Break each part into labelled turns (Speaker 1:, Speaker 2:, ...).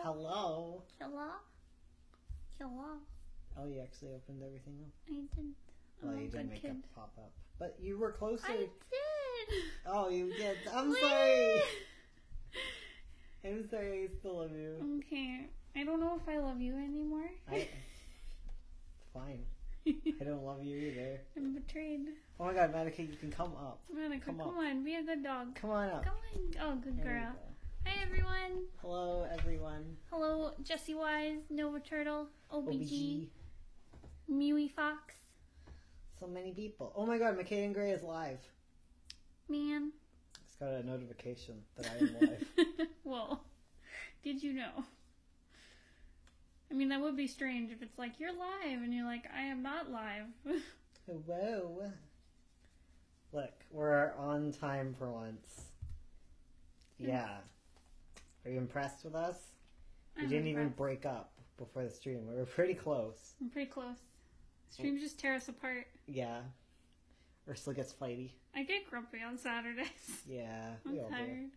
Speaker 1: Hello.
Speaker 2: Hello? Hello?
Speaker 1: Oh, you actually opened everything up?
Speaker 2: I did.
Speaker 1: Well, you didn't make it pop up. But you were closer.
Speaker 2: I did.
Speaker 1: Oh, you did. I'm sorry. I'm sorry. I still love you.
Speaker 2: Okay. I don't know if I love you anymore.
Speaker 1: Fine. I don't love you either.
Speaker 2: I'm betrayed.
Speaker 1: Oh my god, Manica, you can come up.
Speaker 2: Manica, come on. Be a good dog.
Speaker 1: Come on up.
Speaker 2: Come on. Oh, good
Speaker 1: There
Speaker 2: girl. Hi, everyone.
Speaker 1: Hello, everyone.
Speaker 2: Hello, Jessie Wise, Nova Turtle, OBG,
Speaker 1: OBG.
Speaker 2: Mewy Fox.
Speaker 1: So many people. Oh my god, McKaden Gray is live.
Speaker 2: Man.
Speaker 1: It's got a notification that I am live.
Speaker 2: Well, did you know? I mean, that would be strange if it's like, you're live, and you're like, I am not live.
Speaker 1: Whoa. Look, we're on time for once. Yeah. Are you impressed with us? We didn't even break up before the stream. We were pretty close.
Speaker 2: I'm pretty close. Streams just tear us apart.
Speaker 1: Yeah. Ursula gets fighty.
Speaker 2: I get grumpy on Saturdays.
Speaker 1: Yeah.
Speaker 2: I'm tired.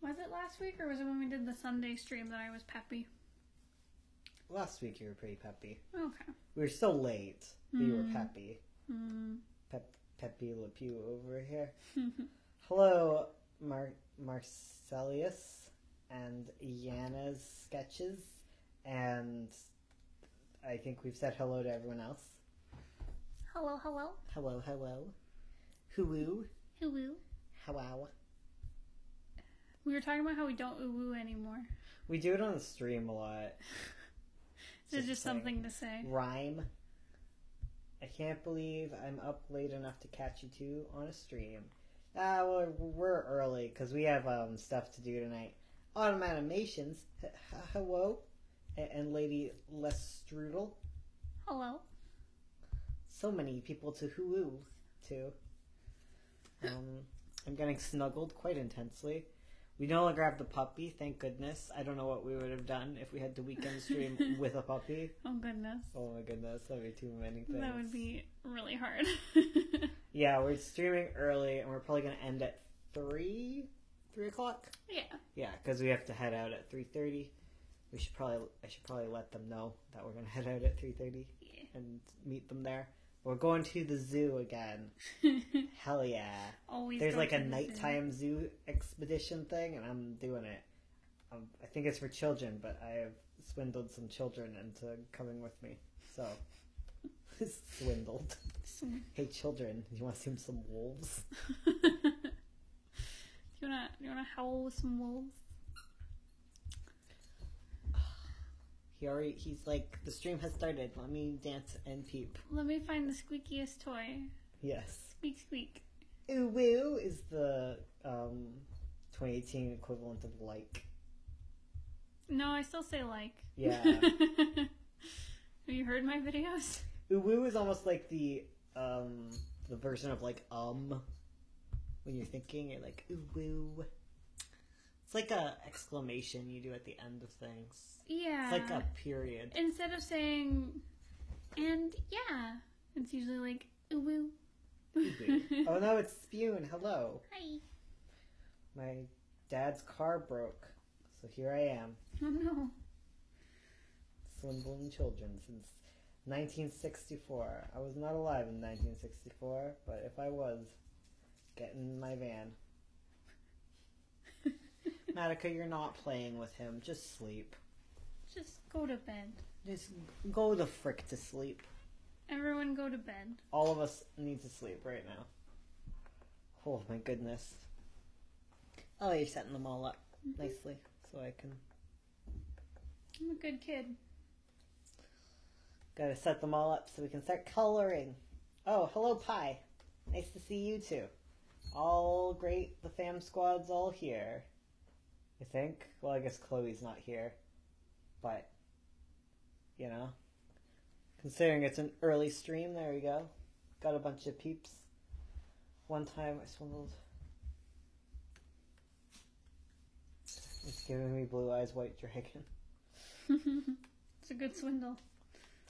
Speaker 2: Was it last week, or was it when we did the Sunday stream that I was peppy?
Speaker 1: Last week you were pretty peppy.
Speaker 2: Okay.
Speaker 1: We were so late, but you were peppy.
Speaker 2: Mm.
Speaker 1: Peppy Le Pew over here. Hello, Marcellus and Yana's sketches, and I think we've said hello to everyone else.
Speaker 2: Hello, hello.
Speaker 1: Hello, hello. Hoo-woo.
Speaker 2: Hoo-woo.
Speaker 1: How-wow.
Speaker 2: We were talking about how we don't ooh-woo anymore.
Speaker 1: We do it on the stream a lot.
Speaker 2: It's just something to say.
Speaker 1: Rhyme. I can't believe I'm up late enough to catch you two on a stream. Well, we're early because we have stuff to do tonight. Autumn Animations. Hello. And Lady Lestrudel.
Speaker 2: Hello.
Speaker 1: So many people to hoo-woo to. I'm getting snuggled quite intensely. We no longer have the puppy, thank goodness. I don't know what we would have done if we had the weekend stream with a puppy.
Speaker 2: Oh, goodness.
Speaker 1: Oh, my goodness. That would be too many things.
Speaker 2: That would be really hard.
Speaker 1: Yeah, we're streaming early, and we're probably going to end at 3 o'clock?
Speaker 2: Yeah.
Speaker 1: Yeah, because we have to head out at 3:30. I should probably let them know that we're going to head out at 3:30 and meet them there. We're going to the zoo again. Hell yeah.
Speaker 2: Always.
Speaker 1: There's like a nighttime zoo expedition thing, and I'm doing it. I think it's for children, but I have swindled some children into coming with me. So, swindled. Hey children, you want to see some wolves?
Speaker 2: Do you wanna howl with some wolves?
Speaker 1: He's like, the stream has started. Let me dance and peep.
Speaker 2: Let me find the squeakiest toy.
Speaker 1: Yes.
Speaker 2: Squeak, squeak.
Speaker 1: Ooh woo is the 2018 equivalent of like.
Speaker 2: No, I still say like.
Speaker 1: Yeah.
Speaker 2: Have you heard my videos?
Speaker 1: Ooh woo is almost like the version of like when you're thinking, you're like ooh woo. It's like a exclamation you do at the end of things.
Speaker 2: Yeah.
Speaker 1: It's like a period.
Speaker 2: Instead of saying, and yeah, it's usually like, ooh woo.
Speaker 1: Oh no, it's Spoon. Hello.
Speaker 2: Hi.
Speaker 1: My dad's car broke, so here I am.
Speaker 2: Oh no.
Speaker 1: Swindling children since 1964. I was not alive in 1964, but if I was, get in my van. Matica, you're not playing with him. Just sleep.
Speaker 2: Just go to bed.
Speaker 1: Just go the frick to sleep.
Speaker 2: Everyone go to bed.
Speaker 1: All of us need to sleep right now. Oh my goodness. Oh, you're setting them all up nicely so I can...
Speaker 2: I'm a good kid.
Speaker 1: Gotta set them all up so we can start coloring. Oh, hello Pi. Nice to see you too. All great. The fam squad's all here. I think. Well, I guess Chloe's not here. But, you know. Considering it's an early stream, there we go. Got a bunch of peeps. One time I swindled. It's giving me blue eyes, white dragon.
Speaker 2: It's a good swindle.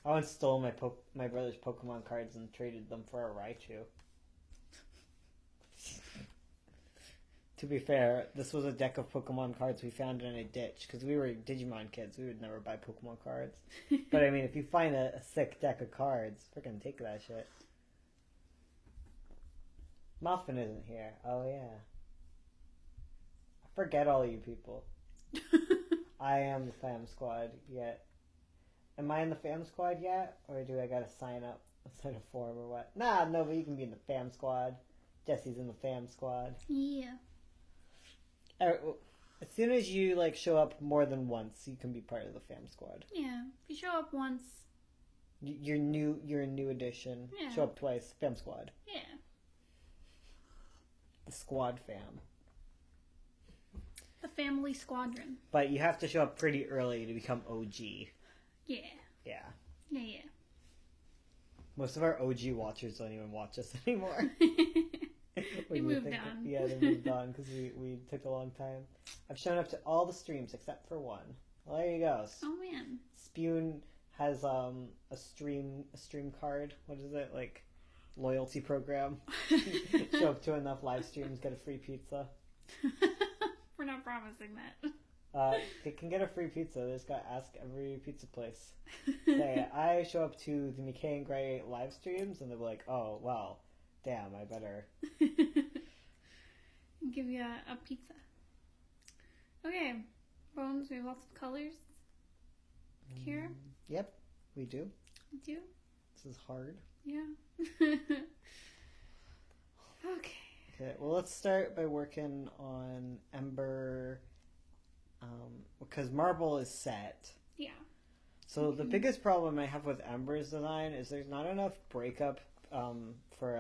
Speaker 1: I once stole my brother's Pokemon cards and traded them for a Raichu. To be fair, this was a deck of Pokemon cards we found in a ditch because we were Digimon kids. We would never buy Pokemon cards. But I mean, if you find a sick deck of cards, freaking take that shit. Muffin isn't here. Oh yeah. I forget all you people. I am the fam squad yet. Am I in the fam squad yet? Or do I gotta sign up, sign a form or what? Nah, no, but you can be in the fam squad. Jesse's in the fam squad.
Speaker 2: Yeah.
Speaker 1: As soon as you like show up more than once, you can be part of the fam squad.
Speaker 2: Yeah. If you show up once.
Speaker 1: You're new. You're a new addition.
Speaker 2: Yeah.
Speaker 1: Show up twice, fam squad.
Speaker 2: Yeah.
Speaker 1: The squad fam.
Speaker 2: The family squadron.
Speaker 1: But you have to show up pretty early to become OG.
Speaker 2: Yeah.
Speaker 1: Yeah.
Speaker 2: Yeah.
Speaker 1: Most of our OG watchers don't even watch us anymore.
Speaker 2: They moved on.
Speaker 1: Yeah, they moved on because we took a long time. I've shown up to all the streams except for one. Well, there you go.
Speaker 2: Oh man.
Speaker 1: Spoon has a stream card. What is it, like loyalty program? Show up to enough live streams, get a free pizza.
Speaker 2: We're not promising that.
Speaker 1: They can get a free pizza. They just gotta ask every pizza place. Say, I show up to the McKay and Gray live streams, and they'll be like, "Oh, well, damn, I better."
Speaker 2: Give you a pizza. Okay, Bones, we have lots of colors here.
Speaker 1: Yep, we do.
Speaker 2: We do?
Speaker 1: This is hard.
Speaker 2: Yeah. Okay.
Speaker 1: Okay, well, let's start by working on Ember, because Marble is set.
Speaker 2: Yeah.
Speaker 1: So the biggest problem I have with Ember's design is there's not enough breakup for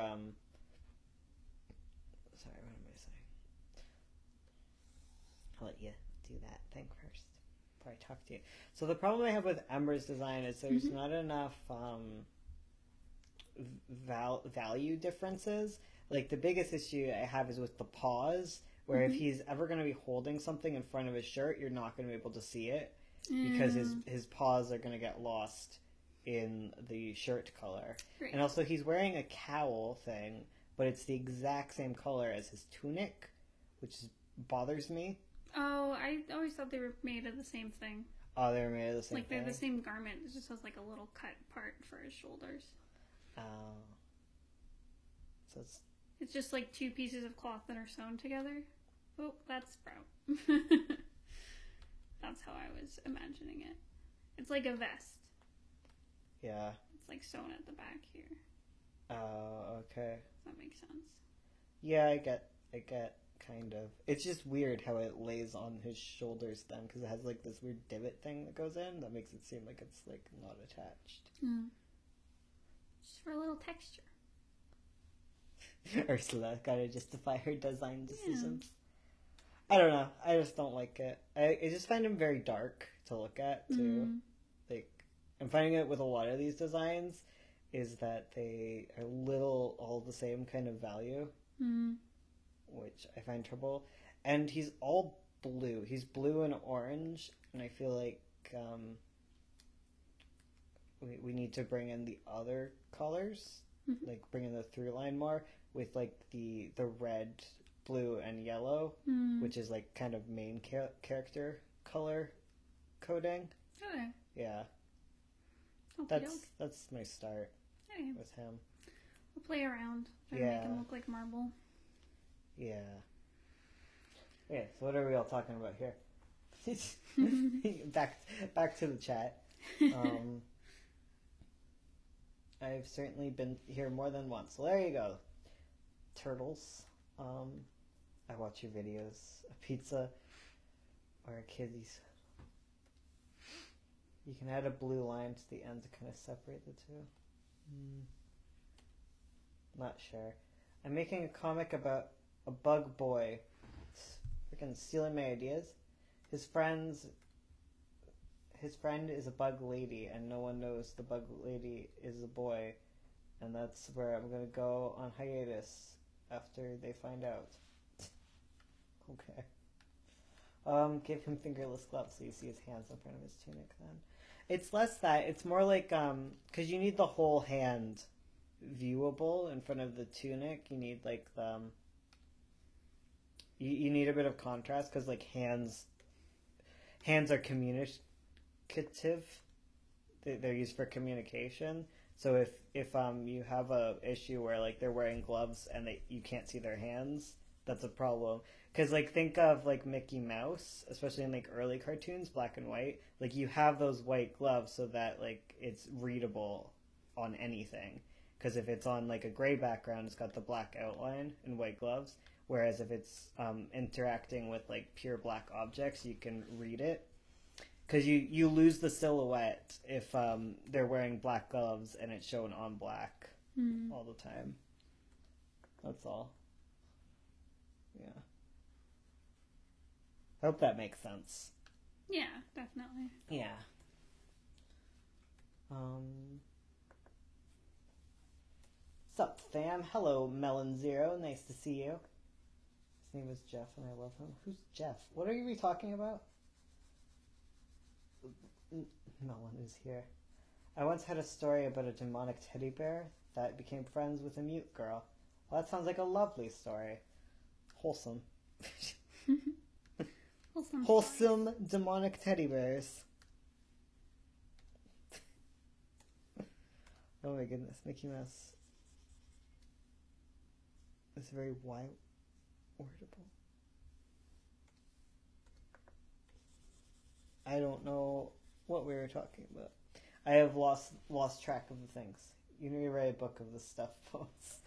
Speaker 1: sorry, what am I saying? I'll let you do that thing first before I talk to you. So the problem I have with Ember's design is there's not enough value differences. Like the biggest issue I have is with the paws, where if he's ever going to be holding something in front of his shirt, you're not going to be able to see it because his paws are going to get lost in the shirt color.
Speaker 2: Right.
Speaker 1: And also he's wearing a cowl thing, but it's the exact same color as his tunic, which bothers me.
Speaker 2: Oh, I always thought they were made of the same thing.
Speaker 1: Oh, they're made of the same
Speaker 2: like
Speaker 1: thing?
Speaker 2: they're the same garment. It just has like a little cut part for his shoulders.
Speaker 1: Oh. So
Speaker 2: it's just like two pieces of cloth that are sewn together. Oh, that's Sprout. That's how I was imagining it. It's like a vest.
Speaker 1: Yeah.
Speaker 2: It's like sewn at the back here.
Speaker 1: Oh, okay.
Speaker 2: Does that make sense?
Speaker 1: Yeah, I get, kind of. It's just weird how it lays on his shoulders then, because it has like this weird divot thing that goes in that makes it seem like it's like not attached.
Speaker 2: Just for a little texture.
Speaker 1: Ursula gotta justify her design decisions. I don't know. I just don't like it. I just find him very dark to look at too. Like, I'm finding it with a lot of these designs is that they are little all the same kind of value, which I find trouble. And he's all blue. He's blue and orange, and I feel like we need to bring in the other colors, like bring in the through line more with like the red, blue, and yellow, which is like kind of main character color coding.
Speaker 2: Okay.
Speaker 1: Yeah.
Speaker 2: Okey-doke.
Speaker 1: That's my start with him.
Speaker 2: We'll play around. Try to make him look like marble.
Speaker 1: Yeah. Okay, so what are we all talking about here? back to the chat. I've certainly been here more than once. So there you go. Turtles. I watch your videos. A pizza or a kiddies. You can add a blue line to the end to kind of separate the two. Not sure. I'm making a comic about a bug boy. It's freaking stealing my ideas. His friend is a bug lady, and no one knows the bug lady is a boy. And that's where I'm going to go on hiatus after they find out. Okay. Give him fingerless gloves so you see his hands in front of his tunic then. It's less that. It's more like, because you need the whole hand viewable in front of the tunic. You need, like, You need a bit of contrast because like hands are communicative. They're used for communication. So if you have a issue where like they're wearing gloves and you can't see their hands, that's a problem. Because like think of like Mickey Mouse, especially in like early cartoons, black and white. Like you have those white gloves so that like it's readable on anything. Because if it's on like a gray background, it's got the black outline and white gloves. Whereas if it's interacting with like pure black objects, you can read it. Because you lose the silhouette if they're wearing black gloves and it's shown on black all the time. That's all. Yeah. I hope that makes sense.
Speaker 2: Yeah, definitely.
Speaker 1: Yeah. Sup, fam? Hello, Melon Zero. Nice to see you. His name is Jeff, and I love him. Who's Jeff? What are you talking about? Melon is here. I once had a story about a demonic teddy bear that became friends with a mute girl. Well, that sounds like a lovely story. Wholesome. Wholesome demonic teddy bears. Oh my goodness, Mickey Mouse is very wordable. I don't know what we were talking about. I have lost track of the things. You need to write a book of this stuff, folks.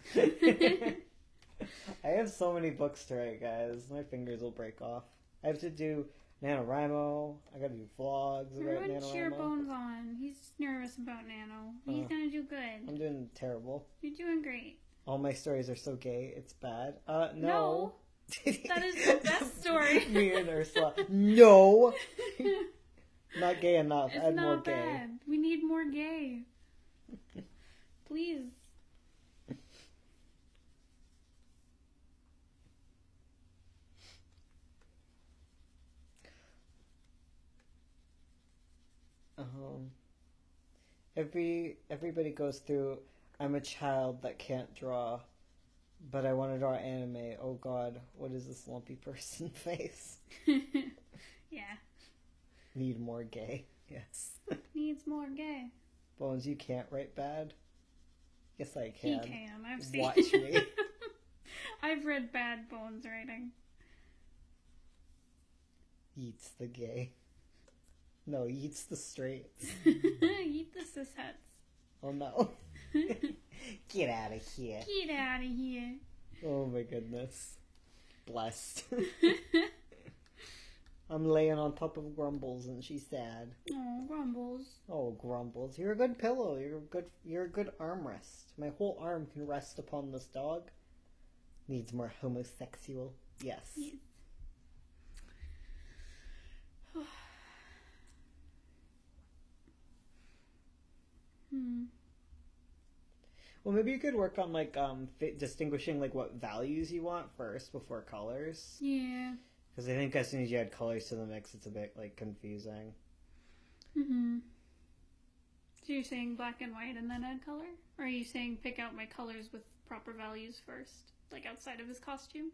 Speaker 1: I have so many books to write, guys. My fingers will break off. I have to do NaNoWriMo. I gotta do vlogs about
Speaker 2: Everyone
Speaker 1: NaNoWriMo.
Speaker 2: cheer Bones on. He's nervous about Nano. He's gonna do good.
Speaker 1: I'm doing terrible.
Speaker 2: You're doing great.
Speaker 1: All my stories are so gay, it's bad. No.
Speaker 2: That is the best story.
Speaker 1: Me and Ursula. No! Not gay enough.
Speaker 2: It's
Speaker 1: Add
Speaker 2: not
Speaker 1: more
Speaker 2: bad.
Speaker 1: gay.
Speaker 2: We need more gay. Please. Everybody goes through, I'm a child that can't draw, but I want to draw anime. Oh god, what is this lumpy person face? Yeah.
Speaker 1: Need more gay. Yes.
Speaker 2: Needs more gay.
Speaker 1: Bones, you can't write bad? Yes, I can.
Speaker 2: He can. I've seen.
Speaker 1: Watch me.
Speaker 2: I've read bad Bones writing.
Speaker 1: Eats the gay. No, eats the straights.
Speaker 2: Eat the cisheads.
Speaker 1: Oh no. Get out of here.
Speaker 2: Get out of here.
Speaker 1: Oh my goodness. Blessed. I'm laying on top of Grumbles and she's sad.
Speaker 2: Oh, Grumbles.
Speaker 1: Oh, Grumbles. You're a good pillow. You're a good armrest. My whole arm can rest upon this dog. Needs more homosexual. Yes. Well, maybe you could work on like distinguishing like what values you want first before colors.
Speaker 2: Yeah.
Speaker 1: Because I think as soon as you add colors to the mix, it's a bit like confusing.
Speaker 2: So you're saying black and white and then add color? Or are you saying pick out my colors with proper values first, like outside of his costume?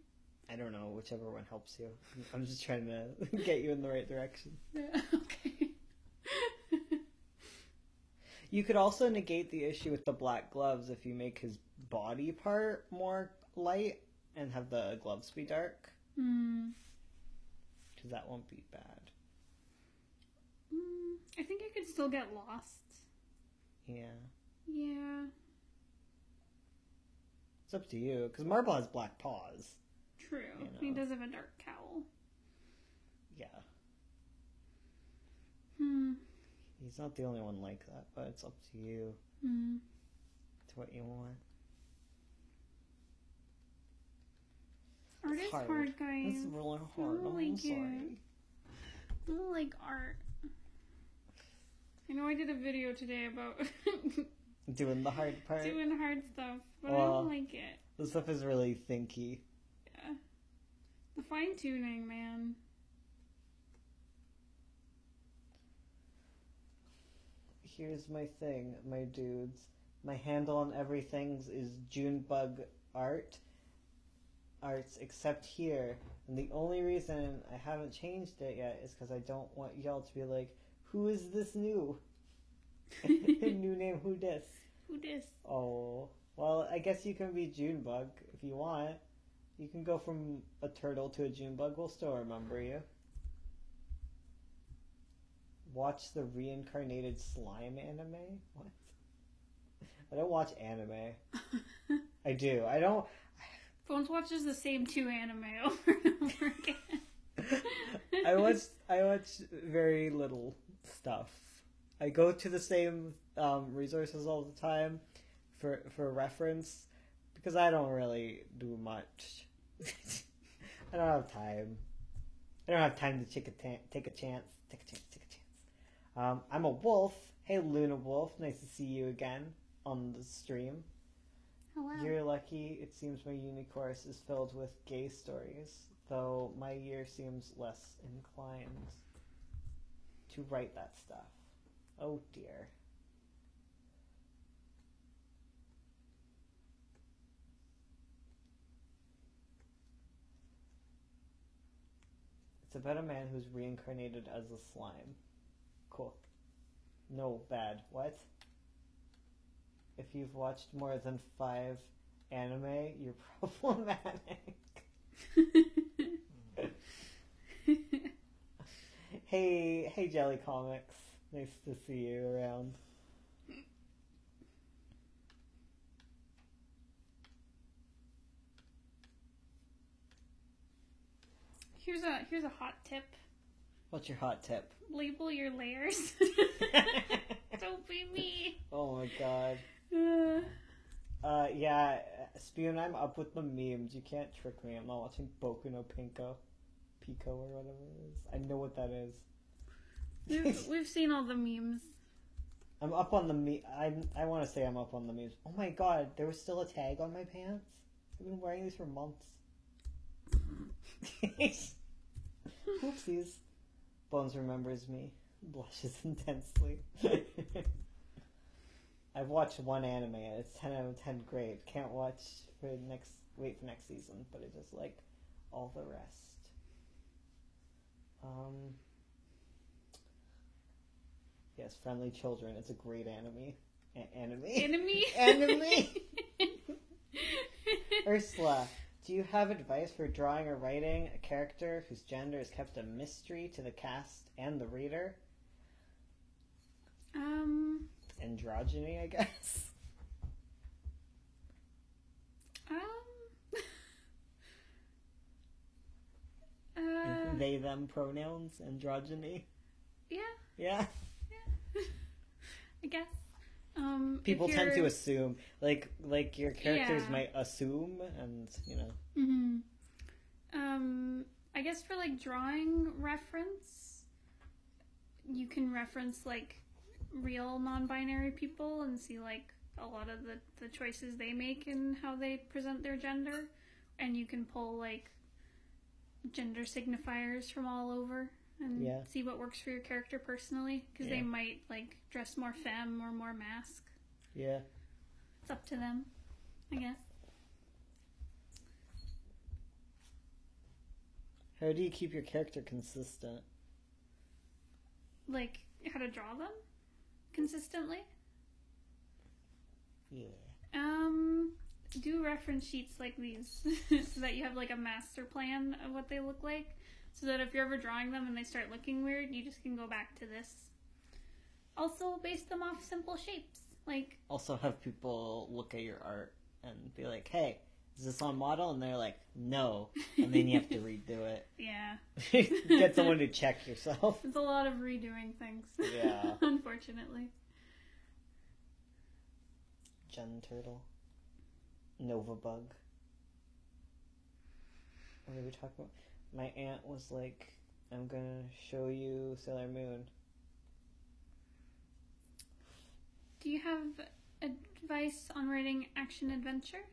Speaker 1: I don't know, whichever one helps you. I'm just trying to get you in the right direction.
Speaker 2: Okay.
Speaker 1: You could also negate the issue with the black gloves if you make his body part more light and have the gloves be dark. Because that won't be bad.
Speaker 2: I think I could still get lost.
Speaker 1: Yeah.
Speaker 2: Yeah.
Speaker 1: It's up to you. Because Marble has black paws.
Speaker 2: True. You know. He does have a dark cowl.
Speaker 1: Yeah. He's not the only one like that, but it's up to you. It's what you want.
Speaker 2: Art is hard, guys.
Speaker 1: It's really hard. I'm sorry.
Speaker 2: I don't like art. I know I did a video today about
Speaker 1: doing the hard part.
Speaker 2: Doing hard stuff, but I don't like it.
Speaker 1: The stuff is really thinky.
Speaker 2: Yeah. The fine tuning, man.
Speaker 1: Here's my thing, my dudes. My handle on everything is Junebug Arts, except here. And the only reason I haven't changed it yet is because I don't want y'all to be like, who is this new? New name, who dis?
Speaker 3: Who dis?
Speaker 1: Oh, well, I guess you can be Junebug if you want. You can go from a turtle to a Junebug. We'll still remember you. Watch the reincarnated slime anime? What? I don't watch anime. I do. I don't.
Speaker 3: Bones watches the same 2 anime over and over again.
Speaker 1: I watch very little stuff. I go to the same resources all the time for reference because I don't really do much. I don't have time. I don't have time to take a chance. I'm a wolf. Hey, Luna Wolf. Nice to see you again on the stream.
Speaker 3: Hello.
Speaker 1: You're lucky. It seems my unicourse is filled with gay stories, though my year seems less inclined to write that stuff. Oh dear. It's about a man who's reincarnated as a slime. Cool. No, bad. What? If you've watched more than 5 anime, you're problematic. Hey, Jelly Comics. Nice to see you around.
Speaker 3: Here's a hot tip.
Speaker 1: What's your hot tip?
Speaker 3: Label your layers. Don't be me.
Speaker 1: Oh my god. Yeah, Spoon, I'm up with the memes. You can't trick me. I'm not watching Boku no Pico or whatever it is. I know what that is.
Speaker 3: We've seen all the memes.
Speaker 1: I'm up on the I want to say I'm up on the memes. Oh my god, there was still a tag on my pants. I've been wearing these for months. Oopsies. Bones remembers me. Blushes intensely. I've watched one anime and it's 10 out of 10 great. Can't wait for next season, but I just like all the rest. Yes, Friendly Children. It's a great anime. Anime? Ursula, do you have advice for drawing or writing a character whose gender is kept a mystery to the cast and the reader? Androgyny, I guess. They, them pronouns, androgyny.
Speaker 3: Yeah.
Speaker 1: Yeah.
Speaker 3: I guess.
Speaker 1: People tend to assume, like your characters might assume, and you know.
Speaker 3: I guess for like drawing reference, you can reference like real non-binary people and see like a lot of the choices they make and how they present their gender, and you can pull like gender signifiers from all over and see what works for your character personally, because they might like dress more femme or more masc.
Speaker 1: Yeah,
Speaker 3: it's up to them, I guess.
Speaker 1: How do you keep your character consistent?
Speaker 3: Like how to draw them consistently?
Speaker 1: Yeah.
Speaker 3: Do reference sheets like these so that you have like a master plan of what they look like, so that if you're ever drawing them and they start looking weird, you just can go back to this. Also, base them off simple shapes. Like,
Speaker 1: also have people look at your art and be like, hey, is this on model? And they're like, no. And then you have to redo it.
Speaker 3: Yeah.
Speaker 1: Get someone to check yourself.
Speaker 3: It's a lot of redoing things.
Speaker 1: Yeah.
Speaker 3: Unfortunately.
Speaker 1: Gen Turtle. Nova Bug. What did we talk about? My aunt was like, I'm gonna show you Sailor Moon.
Speaker 3: Do you have advice on writing action adventure?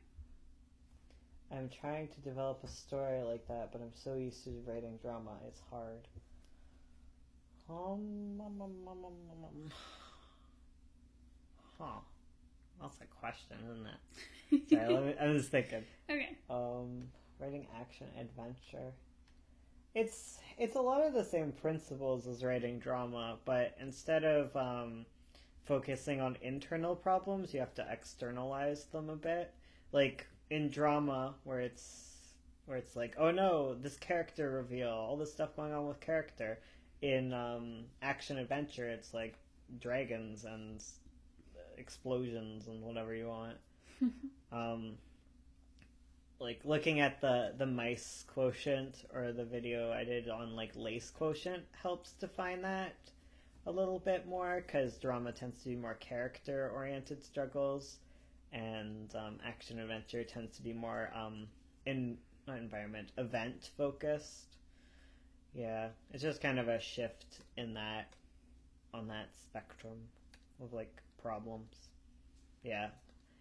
Speaker 1: I'm trying to develop a story like that, but I'm so used to writing drama, it's hard. Huh. That's a question, isn't it? Sorry, I'm just thinking.
Speaker 3: Okay.
Speaker 1: Writing action adventure. It's a lot of the same principles as writing drama, but instead of focusing on internal problems, you have to externalize them a bit. Like in drama, where it's like, oh no, this character reveal, all this stuff going on with character. In action adventure, it's like dragons and explosions and whatever you want. um, like looking at the mice quotient or the video I did on like lace quotient helps define that a little bit more, because drama tends to be more character oriented struggles, and action adventure tends to be more not environment, event focused. Yeah, it's just kind of a shift in that, on that spectrum of like problems. Yeah,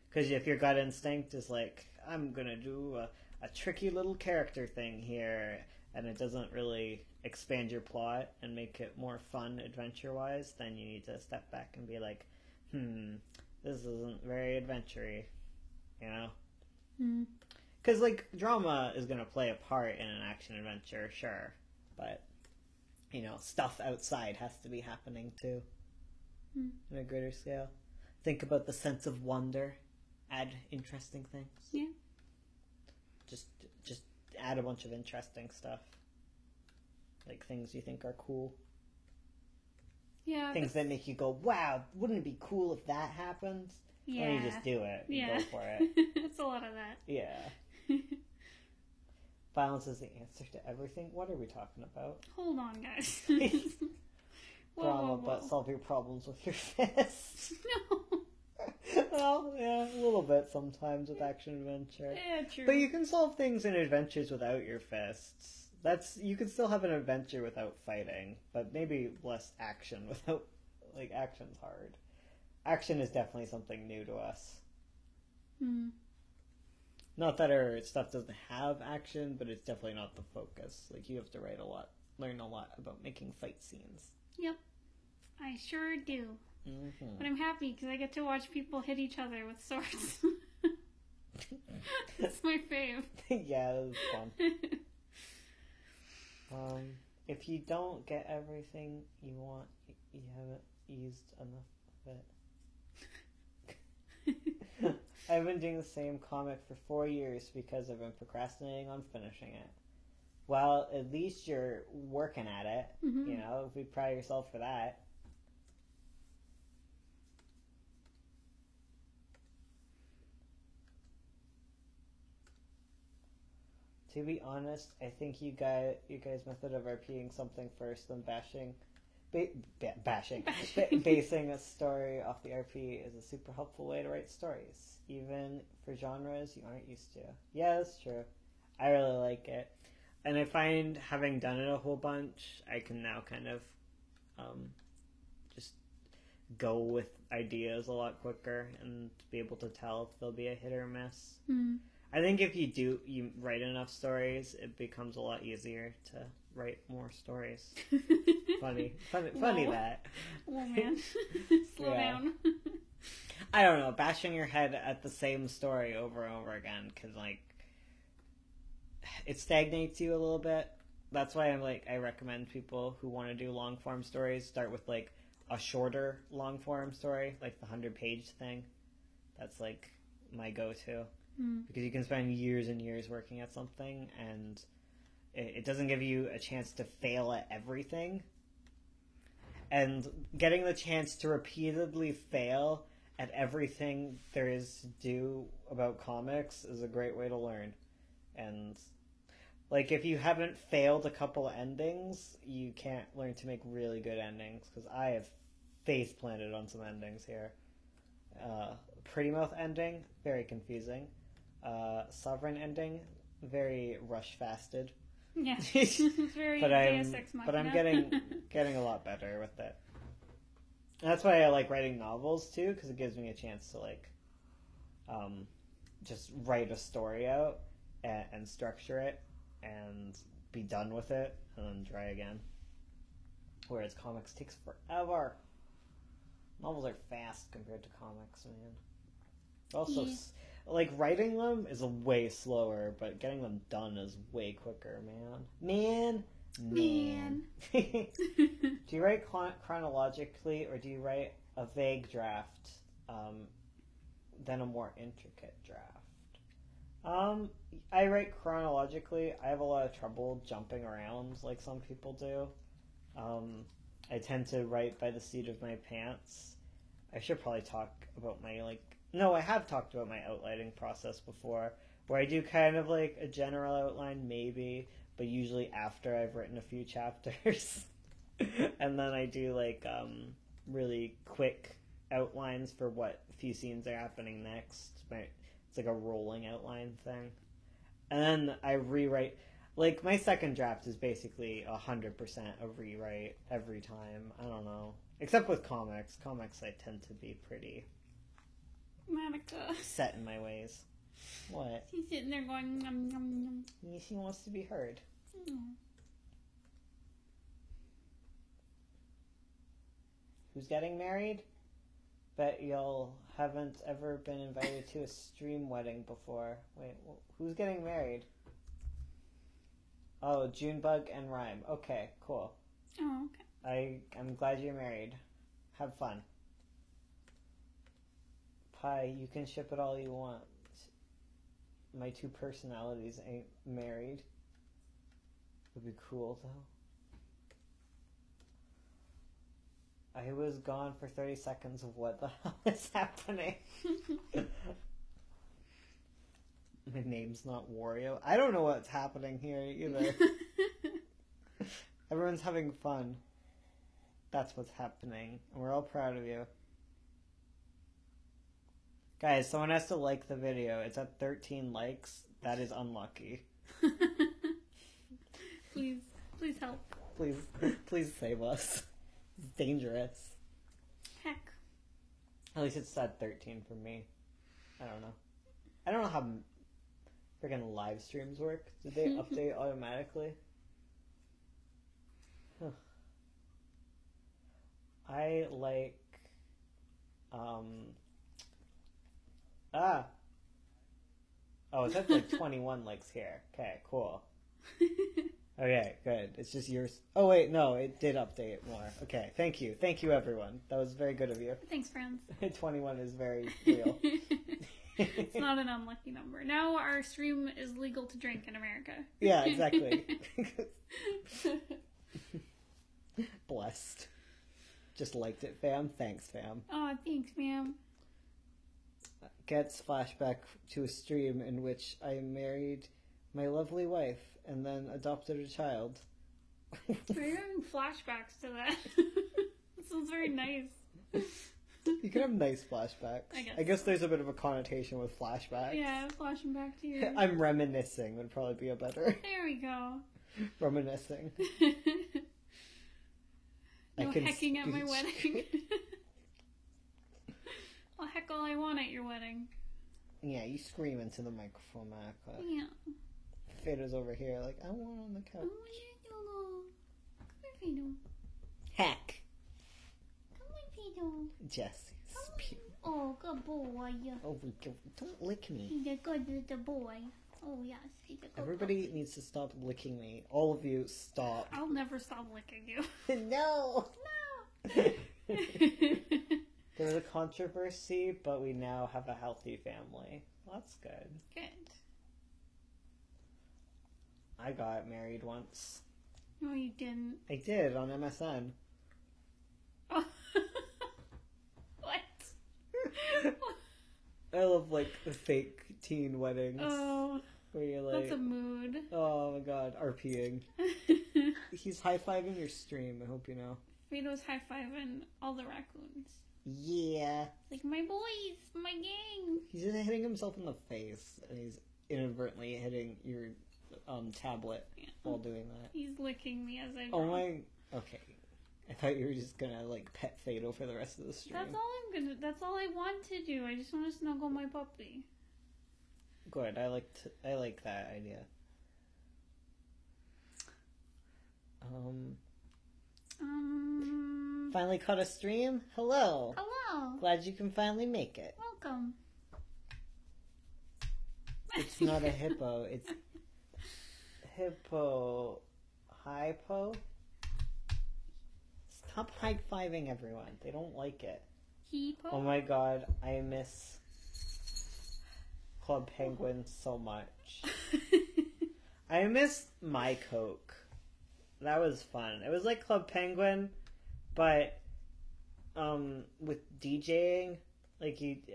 Speaker 1: because if your gut instinct is like, I'm gonna do a tricky little character thing here, and it doesn't really expand your plot and make it more fun adventure wise, then you need to step back and be like, this isn't very adventure-y, you know? Because like drama is gonna play a part in an action adventure, sure, but you know, stuff outside has to be happening too, on a greater scale. Think about the sense of wonder. Add interesting things.
Speaker 3: Yeah.
Speaker 1: Just add a bunch of interesting stuff, like things you think are cool.
Speaker 3: Yeah.
Speaker 1: Things that make you go, wow, wouldn't it be cool if that happened?
Speaker 3: Yeah.
Speaker 1: And you just do it. You
Speaker 3: Yeah.
Speaker 1: go for it.
Speaker 3: It's a lot of that.
Speaker 1: Yeah. Violence is the answer to everything. What are we talking about?
Speaker 3: Hold on, guys.
Speaker 1: Drama, but solve your problems with your fists.
Speaker 3: No.
Speaker 1: Well, yeah, a little bit sometimes with action adventure.
Speaker 3: Yeah, true.
Speaker 1: But you can solve things in adventures without your fists. You can still have an adventure without fighting, but maybe less action without, like, action's hard. Action is definitely something new to us. Not that our stuff doesn't have action, but it's definitely not the focus. Like, you have to learn a lot about making fight scenes.
Speaker 3: Yep. I sure do.
Speaker 1: Mm-hmm.
Speaker 3: But I'm happy because I get to watch people hit each other with swords. That's my fave.
Speaker 1: Yeah, that was fun. If you don't get everything you want, you haven't used enough of it. I've been doing the same comic for 4 years because I've been procrastinating on finishing it. Well, at least you're working at it.
Speaker 3: Mm-hmm.
Speaker 1: You know, if you proud yourself for that. To be honest, I think you guys' method of RPing something first, then basing a story off the RP is a super helpful way to write stories, even for genres you aren't used to. Yeah, that's true. I really like it. And I find, having done it a whole bunch, I can now kind of just go with ideas a lot quicker and be able to tell if they'll be a hit or miss. I think if you write enough stories, it becomes a lot easier to write more stories. funny that.
Speaker 3: Oh man, slow down.
Speaker 1: I don't know, bashing your head at the same story over and over again, because like it stagnates you a little bit. That's why I recommend people who want to do long form stories start with like a shorter long form story, like the 100-page thing. That's like my go-to. Because you can spend years and years working at something, and it doesn't give you a chance to fail at everything. And getting the chance to repeatedly fail at everything there is to do about comics is a great way to learn. And like, if you haven't failed a couple endings, you can't learn to make really good endings, because I have face planted on some endings here. Pretty Mouth ending, very confusing. Sovereign ending, very rush-fasted.
Speaker 3: Yeah, it's very Deus Ex Machina.
Speaker 1: But I'm getting a lot better with it. And that's why I like writing novels too, because it gives me a chance to like just write a story out and structure it and be done with it and then try again. Whereas comics takes forever. Novels are fast compared to comics, man. Also, like, writing them is way slower, but getting them done is way quicker, man. Man,
Speaker 3: Man.
Speaker 1: Do you write chronologically, or do you write a vague draft, then a more intricate draft? I write chronologically. I have a lot of trouble jumping around like some people do. I tend to write by the seat of my pants. I should probably talk about no, I have talked about my outlining process before, where I do kind of like a general outline, maybe, but usually after I've written a few chapters. And then I do like really quick outlines for what few scenes are happening next. It's like a rolling outline thing. And then I rewrite. Like, my second draft is basically 100% a rewrite every time. I don't know. Except with comics. Comics I tend to be pretty
Speaker 3: Monica.
Speaker 1: set in my ways. What?
Speaker 3: She's sitting there going, nom, nom, nom.
Speaker 1: She wants to be heard.
Speaker 3: Mm.
Speaker 1: Who's getting married? Bet y'all haven't ever been invited to a stream wedding before. Wait, who's getting married? Oh, Junebug and Rhyme. Okay, cool.
Speaker 3: Oh, okay.
Speaker 1: I'm glad you're married. Have fun. Pie, you can ship it all you want. My two personalities ain't married. Would be cool, though. I was gone for 30 seconds of what the hell is happening. My name's not Wario. I don't know what's happening here either. Everyone's having fun. That's what's happening. And we're all proud of you. Guys, someone has to like the video. It's at 13 likes. That is unlucky.
Speaker 3: Please help.
Speaker 1: Please save us. It's dangerous.
Speaker 3: Heck.
Speaker 1: At least it's at 13 for me. I don't know. I don't know how freaking live streams work. Did they update automatically? Huh. I like oh, it's at like 21 likes here. Okay, cool. Okay, good. It's just yours. Oh wait, no, it did update more. Okay, thank you everyone. That was very good of you.
Speaker 3: Thanks, friends.
Speaker 1: 21 is very real.
Speaker 3: It's not an unlucky number. Now our stream is legal to drink in America.
Speaker 1: Yeah, exactly. Blessed. Just liked it, fam. Thanks, fam.
Speaker 3: Oh, thanks, ma'am.
Speaker 1: Gets flashback to a stream in which I married my lovely wife and then adopted a child.
Speaker 3: Are you having flashbacks to that? That sounds very nice.
Speaker 1: You can have nice flashbacks. I guess there's a bit of a connotation with flashbacks.
Speaker 3: Yeah, flashing back to you.
Speaker 1: I'm reminiscing would probably be a better.
Speaker 3: There we go.
Speaker 1: Reminiscing.
Speaker 3: No hecking at my wedding. I'll heck all I want at your wedding.
Speaker 1: Yeah, you scream into the microphone, Monica.
Speaker 3: Yeah.
Speaker 1: Fido's over here like, I want on the couch.
Speaker 3: Oh, come here, Fido.
Speaker 1: Heck.
Speaker 3: Come on, Fido.
Speaker 1: Jesse.
Speaker 3: Oh, good boy.
Speaker 1: Oh, don't lick me.
Speaker 3: He's a good little boy. Oh, yes, he's a good
Speaker 1: Everybody
Speaker 3: boy.
Speaker 1: needs to stop licking me. All of you, stop.
Speaker 3: I'll never stop licking you.
Speaker 1: No!
Speaker 3: No!
Speaker 1: There was a controversy, but we now have a healthy family. Well, that's good.
Speaker 3: Good.
Speaker 1: I got married once.
Speaker 3: No, you didn't.
Speaker 1: I did, on MSN.
Speaker 3: Oh. What?
Speaker 1: I love, like, the fake teen weddings.
Speaker 3: Oh,
Speaker 1: where you're like,
Speaker 3: that's a mood.
Speaker 1: oh my god, RPing. He's high-fiving your stream, I hope you know.
Speaker 3: Fido's high-fiving all the raccoons.
Speaker 1: Yeah.
Speaker 3: Like, my boys, my gang.
Speaker 1: He's just hitting himself in the face, and he's inadvertently hitting your tablet while doing that.
Speaker 3: He's licking me as I draw.
Speaker 1: Oh my... Okay. I thought you were just gonna, like, pet Fado for the rest of the stream.
Speaker 3: That's all I want to do. I just want to snuggle my puppy.
Speaker 1: Good. I like that idea. Finally caught a stream? Hello.
Speaker 3: Hello.
Speaker 1: Glad you can finally make it.
Speaker 3: Welcome.
Speaker 1: It's not a hippo. It's hippo. Hypo? Stop high-fiving everyone. They don't like it.
Speaker 3: Heepo?
Speaker 1: Oh my god, I miss Club Penguin so much. I miss My Coke. That was fun. It was like Club Penguin, but with DJing, like you'd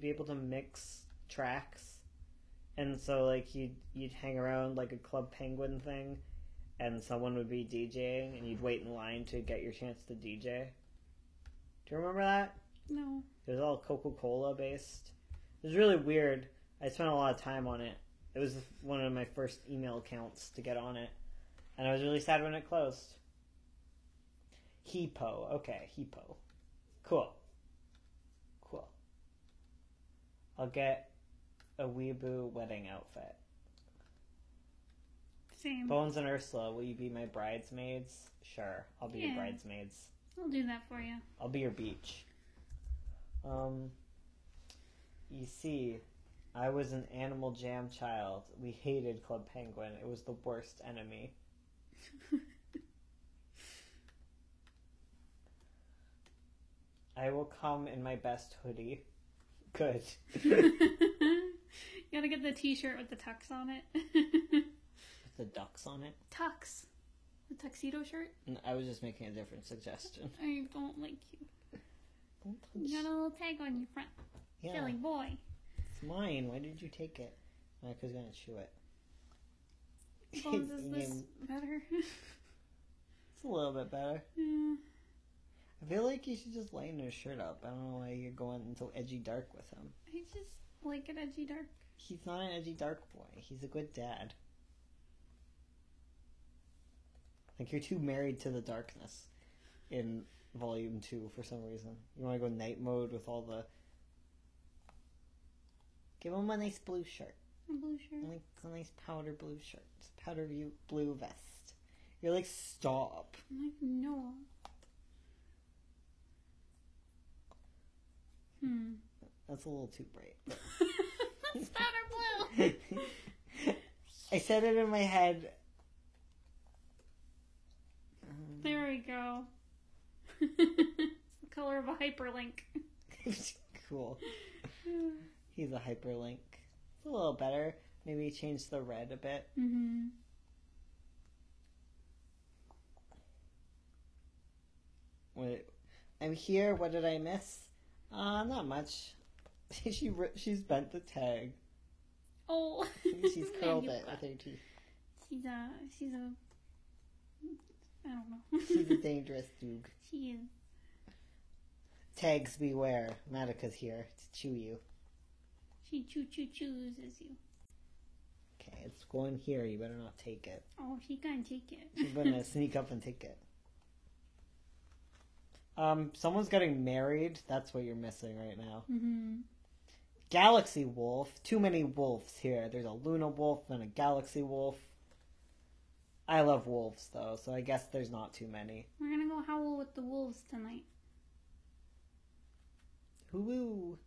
Speaker 1: be able to mix tracks, and so like you'd hang around like a Club Penguin thing, and someone would be DJing, and you'd wait in line to get your chance to DJ. Do you remember that?
Speaker 3: No.
Speaker 1: It was all Coca-Cola based. It was really weird. I spent a lot of time on it. It was one of my first email accounts to get on it. And I was really sad when it closed. Heepo. Okay, Heepo. Cool. Cool. I'll get a Weeaboo wedding outfit.
Speaker 3: Same.
Speaker 1: Bones and Ursula, will you be my bridesmaids? Sure, I'll be your bridesmaids.
Speaker 3: I'll do that for you.
Speaker 1: I'll be your beach. You see, I was an Animal Jam child. We hated Club Penguin. It was the worst enemy. I will come in my best hoodie. Good.
Speaker 3: You gotta get the t-shirt with the tux on it.
Speaker 1: With the ducks on it?
Speaker 3: Tux. The tuxedo shirt?
Speaker 1: I was just making a different suggestion.
Speaker 3: I don't like you.
Speaker 1: Don't
Speaker 3: You
Speaker 1: touch.
Speaker 3: got a little tag on your front.
Speaker 1: Yeah,
Speaker 3: Silly boy.
Speaker 1: it's mine. Why did you take it? Micah's gonna chew it.
Speaker 3: Bones, is this better?
Speaker 1: It's a little bit better.
Speaker 3: Yeah.
Speaker 1: I feel like you should just lighten his shirt up. I don't know why you're going into edgy dark with him.
Speaker 3: I just like it edgy dark.
Speaker 1: He's not an edgy dark boy. He's a good dad. Like, you're too married to the darkness in Volume 2 for some reason. You want to go night mode with all the... Give him a nice blue shirt.
Speaker 3: A blue shirt.
Speaker 1: Like a nice powder blue shirt. Powder blue vest. You're like, stop.
Speaker 3: I'm like, no.
Speaker 1: That's a little too bright. But...
Speaker 3: That's powder blue.
Speaker 1: I said it in my head.
Speaker 3: There we go. It's the color of a hyperlink.
Speaker 1: Cool. He's a hyperlink. It's a little better. Maybe change the red a bit.
Speaker 3: Mm-hmm.
Speaker 1: Wait, I'm here. What did I miss? Not much. She's bent the tag.
Speaker 3: Oh.
Speaker 1: She's curled
Speaker 3: Yeah,
Speaker 1: it with her teeth.
Speaker 3: She's a, I don't know.
Speaker 1: She's a dangerous dude.
Speaker 3: She is.
Speaker 1: Tags beware. Matica's here to chew you.
Speaker 3: She chooses you.
Speaker 1: Okay, it's going here. You better not take it.
Speaker 3: Oh, she can't take it.
Speaker 1: She's gonna sneak up and take it. Someone's getting married. That's what you're missing right now.
Speaker 3: Mm-hmm.
Speaker 1: Galaxy Wolf. Too many wolves here. There's a Luna Wolf and a Galaxy Wolf. I love wolves, though, so I guess there's not too many.
Speaker 3: We're gonna go howl with the wolves tonight.
Speaker 1: Hoo-woo.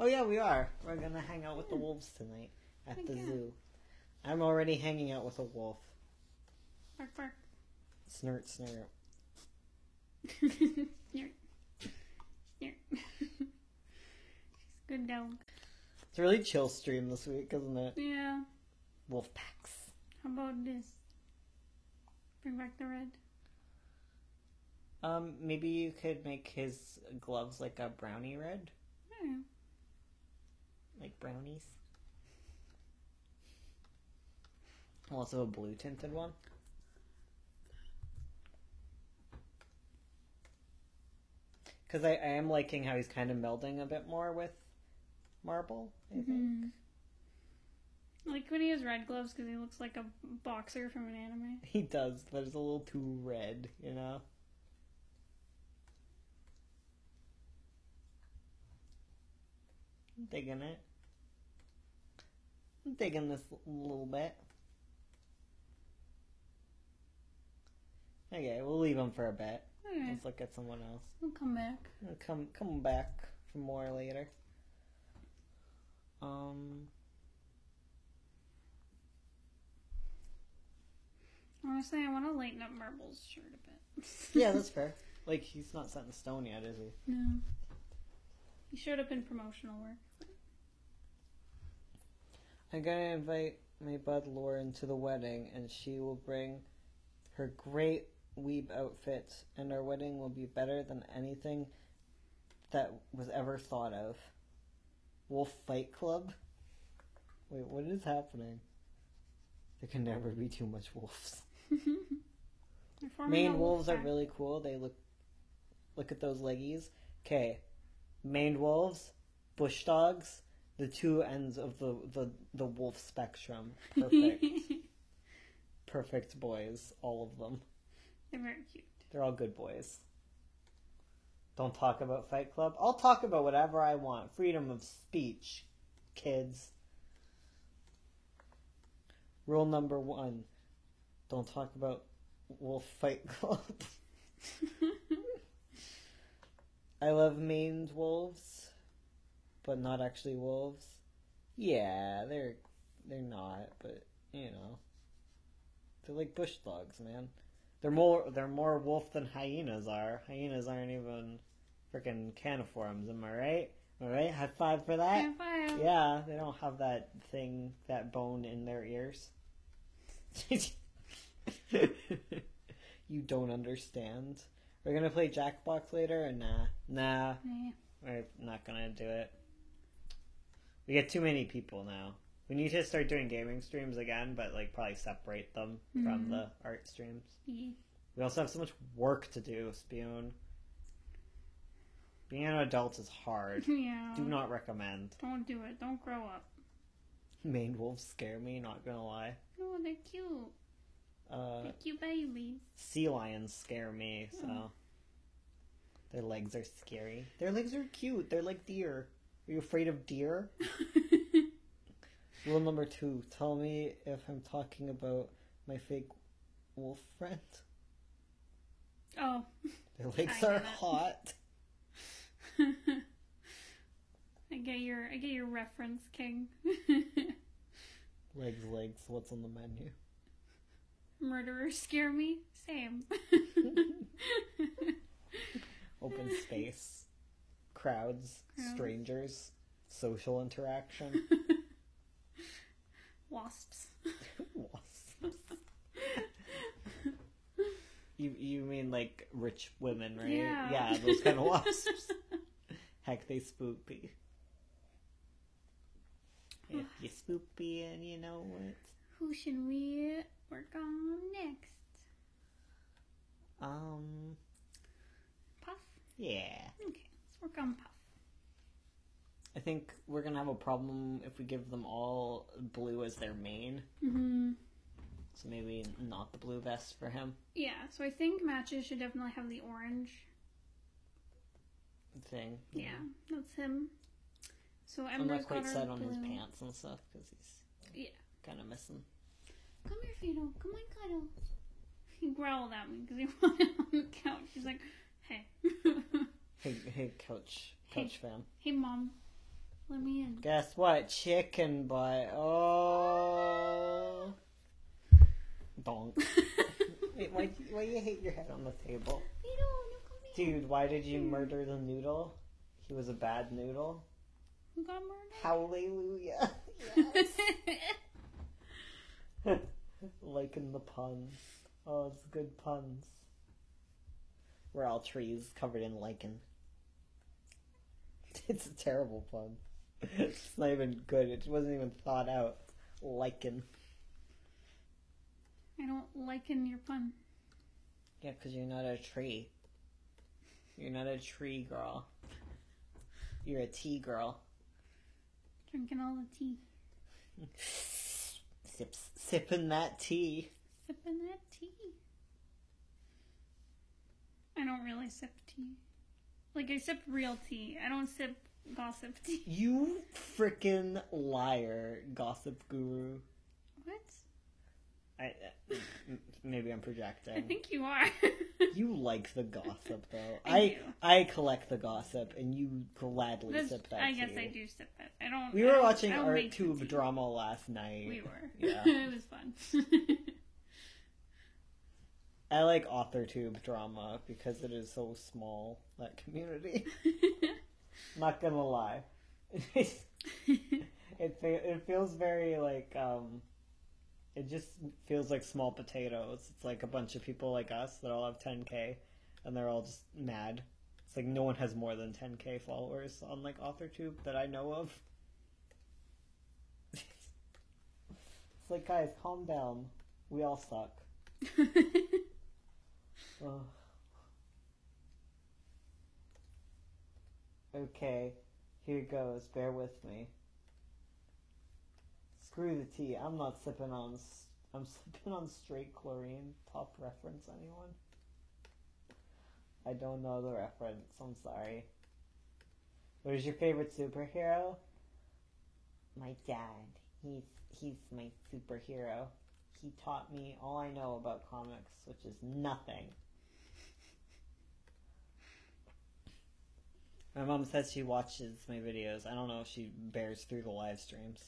Speaker 1: Oh, yeah, we are. We're gonna hang out with the wolves tonight at the zoo. I'm already hanging out with a wolf.
Speaker 3: Bark, bark.
Speaker 1: Snort, snort.
Speaker 3: Snort. Snort. She's a good dog.
Speaker 1: It's a really chill stream this week, isn't it?
Speaker 3: Yeah.
Speaker 1: Wolf packs.
Speaker 3: How about this? Bring back the red.
Speaker 1: Maybe you could make his gloves like a brownie red?
Speaker 3: Yeah.
Speaker 1: Like brownies? Also a blue tinted one? Because I am liking how he's kind of melding a bit more with Marble, I think.
Speaker 3: Mm-hmm. Like when he has red gloves because he looks like a boxer from an anime.
Speaker 1: He does, but it's a little too red, you know? I'm digging it. I'm digging this a little bit. Okay, we'll leave him for a bit.
Speaker 3: Okay.
Speaker 1: Let's look at someone else.
Speaker 3: We'll come back.
Speaker 1: We'll come back for more later.
Speaker 3: Honestly, I want to lighten up Marble's shirt a bit.
Speaker 1: Yeah, that's fair. Like, he's not set in stone yet, is he?
Speaker 3: No. He showed up in promotional work.
Speaker 1: I'm gonna invite my bud Lauren to the wedding, and she will bring her great weeb outfit, and our wedding will be better than anything that was ever thought of. Wolf Fight Club? Wait, what is happening? There can never be too much wolves. Maned wolves are really cool. They look at those leggies. Okay, maned wolves, bush dogs, the two ends of the wolf spectrum. Perfect. Perfect boys, all of them.
Speaker 3: They're very cute.
Speaker 1: They're all good boys. Don't talk about Fight Club. I'll talk about whatever I want. Freedom of speech, kids. Rule number 1. Don't talk about Wolf Fight Club. I love maned wolves, but not actually wolves. Yeah, they're not, but you know, they're like bush dogs, man. They're more wolf than hyenas are. Hyenas aren't even freaking caniforms. Am I right? All right, high five for that.
Speaker 3: High five.
Speaker 1: Yeah, they don't have that thing, that bone in their ears. You don't understand. We're gonna play Jackbox later, or nah? Nah, we're not gonna do it. We get too many people now. We need to start doing gaming streams again, but like probably separate them from the art streams.
Speaker 3: Yeah.
Speaker 1: We also have so much work to do, Spoon. Being an adult is hard.
Speaker 3: Yeah.
Speaker 1: Do not recommend.
Speaker 3: Don't do it. Don't grow up.
Speaker 1: Maned wolves scare me, not gonna lie.
Speaker 3: No, they're cute. They're cute babies.
Speaker 1: Sea lions scare me, so their legs are scary. Their legs are cute. They're like deer. Are you afraid of deer? Rule number 2. Tell me if I'm talking about my fake wolf friend.
Speaker 3: Oh.
Speaker 1: Their legs are hot.
Speaker 3: I get your reference, King.
Speaker 1: Legs. What's on the menu?
Speaker 3: Murderers scare me. Same.
Speaker 1: Open space. Crowds. Strangers. Social interaction.
Speaker 3: Wasps.
Speaker 1: Wasps. You mean like rich women, right?
Speaker 3: Yeah.
Speaker 1: Those kind of wasps. Heck, they spoopy. If you spoopy and you know it.
Speaker 3: Who should we work on next?
Speaker 1: Puff? Yeah.
Speaker 3: Okay, let's work on Puff.
Speaker 1: I think we're gonna have a problem if we give them all blue as their main.
Speaker 3: Mm-hmm.
Speaker 1: So maybe not the blue vest for him.
Speaker 3: Yeah, so I think matches should definitely have the orange
Speaker 1: thing.
Speaker 3: Yeah, that's him. So
Speaker 1: I'm
Speaker 3: Ember's
Speaker 1: not quite
Speaker 3: got
Speaker 1: set
Speaker 3: her
Speaker 1: on
Speaker 3: blue.
Speaker 1: his pants and stuff because he's kind of missing.
Speaker 3: Come here, Fido. Come on, cuddle. He growled at me because he wanted on the couch. He's like, hey.
Speaker 1: Hey, couch fam.
Speaker 3: Hey, Mom. Let me in.
Speaker 1: Guess what? Chicken butt. Oh. Donk. Wait, why you hit your head on the table?
Speaker 3: Fido, no, come here.
Speaker 1: Dude, why did you murder the noodle? He was a bad noodle.
Speaker 3: Who got murdered?
Speaker 1: Hallelujah. Liking the puns. Oh, it's good puns. We're all trees covered in lichen. It's a terrible pun. It's not even good. It wasn't even thought out. Lichen.
Speaker 3: I don't liken your pun.
Speaker 1: Yeah, because you're not a tree. You're not a tree girl. You're a tea girl.
Speaker 3: Drinking all the tea.
Speaker 1: Sipping that tea.
Speaker 3: Sipping that tea. I don't really sip tea. Like, I sip real tea. I don't sip gossip tea.
Speaker 1: You frickin' liar, gossip guru.
Speaker 3: What?
Speaker 1: Maybe I'm projecting.
Speaker 3: I think you are.
Speaker 1: You like the gossip, though.
Speaker 3: I do.
Speaker 1: I collect the gossip, and you gladly sip that
Speaker 3: I
Speaker 1: tea.
Speaker 3: guess I do sip it. I don't.
Speaker 1: We were watching
Speaker 3: I don't
Speaker 1: Art
Speaker 3: make the
Speaker 1: Tube
Speaker 3: tea.
Speaker 1: drama last night.
Speaker 3: We were.
Speaker 1: Yeah.
Speaker 3: It was fun.
Speaker 1: I like AuthorTube drama because it is so small, that community. Not gonna lie. It feels very like, it just feels like small potatoes. It's like a bunch of people like us that all have 10K, and they're all just mad. It's like no one has more than 10K followers on like AuthorTube that I know of. It's like, guys, calm down. We all suck. Ugh. Okay, here goes. Bear with me. Screw the tea. I'm not sipping on. I'm sipping on straight chlorine. Top reference, anyone? I don't know the reference. I'm sorry. What is your favorite superhero? My dad. He's my superhero. He taught me all I know about comics, which is nothing. My mom says she watches my videos. I don't know if she bears through the live streams.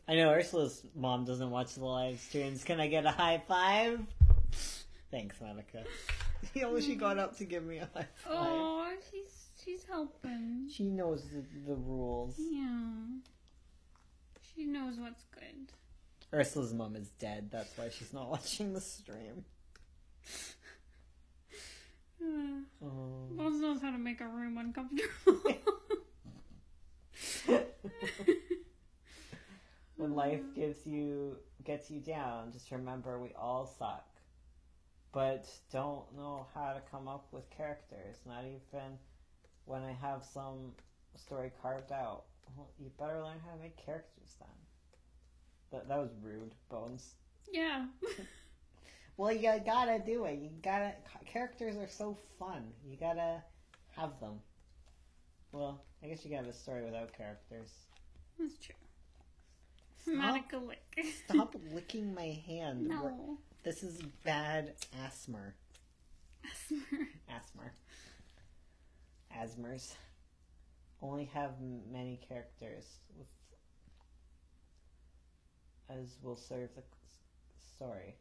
Speaker 1: I know Ursula's mom doesn't watch the live streams. Can I get a high five? Thanks, Monica. She got up to give me a high five.
Speaker 3: Oh, she's helping.
Speaker 1: She knows the rules.
Speaker 3: Yeah. She knows what's good.
Speaker 1: Ursula's mom is dead. That's why she's not watching the stream.
Speaker 3: Bones knows how to make a room uncomfortable.
Speaker 1: When life gets you down, just remember we all suck. But don't know how to come up with characters. Not even when I have some story carved out. Well, you better learn how to make characters then. That was rude, Bones.
Speaker 3: Yeah.
Speaker 1: Well, you gotta do it. Characters are so fun. You gotta have them. Well, I guess you can have a story without characters.
Speaker 3: That's true. Monica lick.
Speaker 1: Stop licking my hand.
Speaker 3: No.
Speaker 1: This is bad asthma. Asmers. Only have many characters as will serve the story.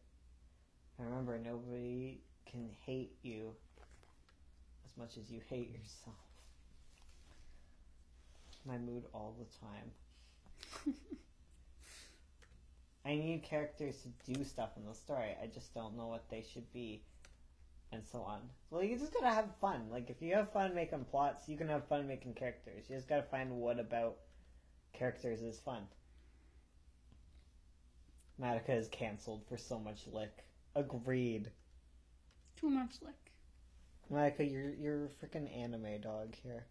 Speaker 1: Remember, nobody can hate you as much as you hate yourself. My mood all the time. I need characters to do stuff in the story. I just don't know what they should be, and so on. Well, you just gotta have fun. Like, if you have fun making plots, you can have fun making characters. You just gotta find what about characters is fun. Madoka is cancelled for so much lick. Agreed.
Speaker 3: Too much lick.
Speaker 1: Madoka, you're a freaking anime dog here.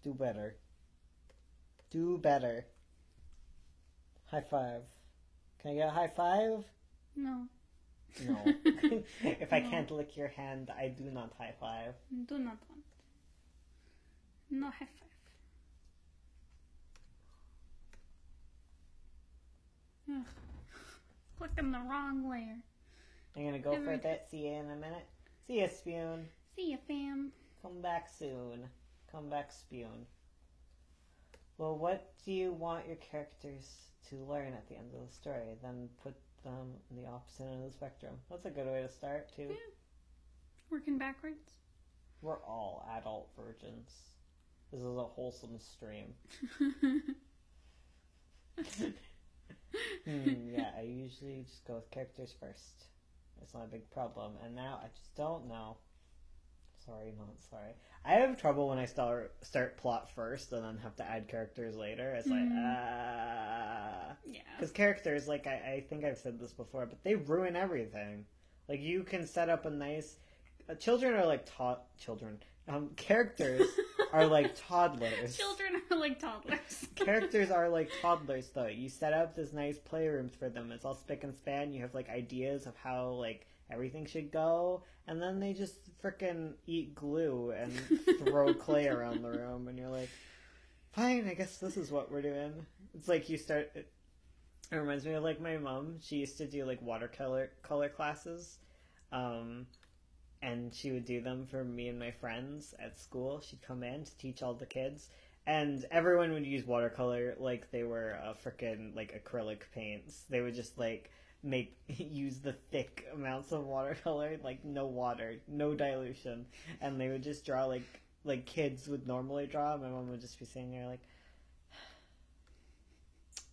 Speaker 1: Do better. Do better. High five. Can I get a high five?
Speaker 3: No.
Speaker 1: No. If I can't lick your hand, I do not high five.
Speaker 3: Do not want. No high five. Ugh. Clicking the wrong layer.
Speaker 1: I'm gonna go for that. See you in a minute. See ya, Spoon.
Speaker 3: See ya, fam.
Speaker 1: Come back soon. Come back, Spoon. Well, what do you want your characters to learn at the end of the story? Then put them in the opposite end of the spectrum. That's a good way to start, too.
Speaker 3: Yeah. Working backwards.
Speaker 1: We're all adult virgins. This is a wholesome stream. Yeah, I usually just go with characters first. It's not a big problem. And now I just don't know. Sorry, not sorry. I have trouble when I start plot first and then have to add characters later. It's like,
Speaker 3: Yeah.
Speaker 1: because characters, like, I think I've said this before, but they ruin everything. Like, you can set up a nice... children are like children. Characters are like toddlers.
Speaker 3: Children are like toddlers.
Speaker 1: Characters are like toddlers, though. You set up this nice playrooms for them. It's all spick and span. You have, like, ideas of how, like, everything should go, and then they just frickin' eat glue and throw clay around the room, and you're like, fine, I guess this is what we're doing. It's like you start... It reminds me of, like, my mom. She used to do, like, watercolor classes, and she would do them for me and my friends at school. She'd come in to teach all the kids, and everyone would use watercolor like they were frickin' like acrylic paints. They would just, like, use the thick amounts of watercolor, like no water, no dilution, and they would just draw like kids would normally draw. My mom would just be sitting there like,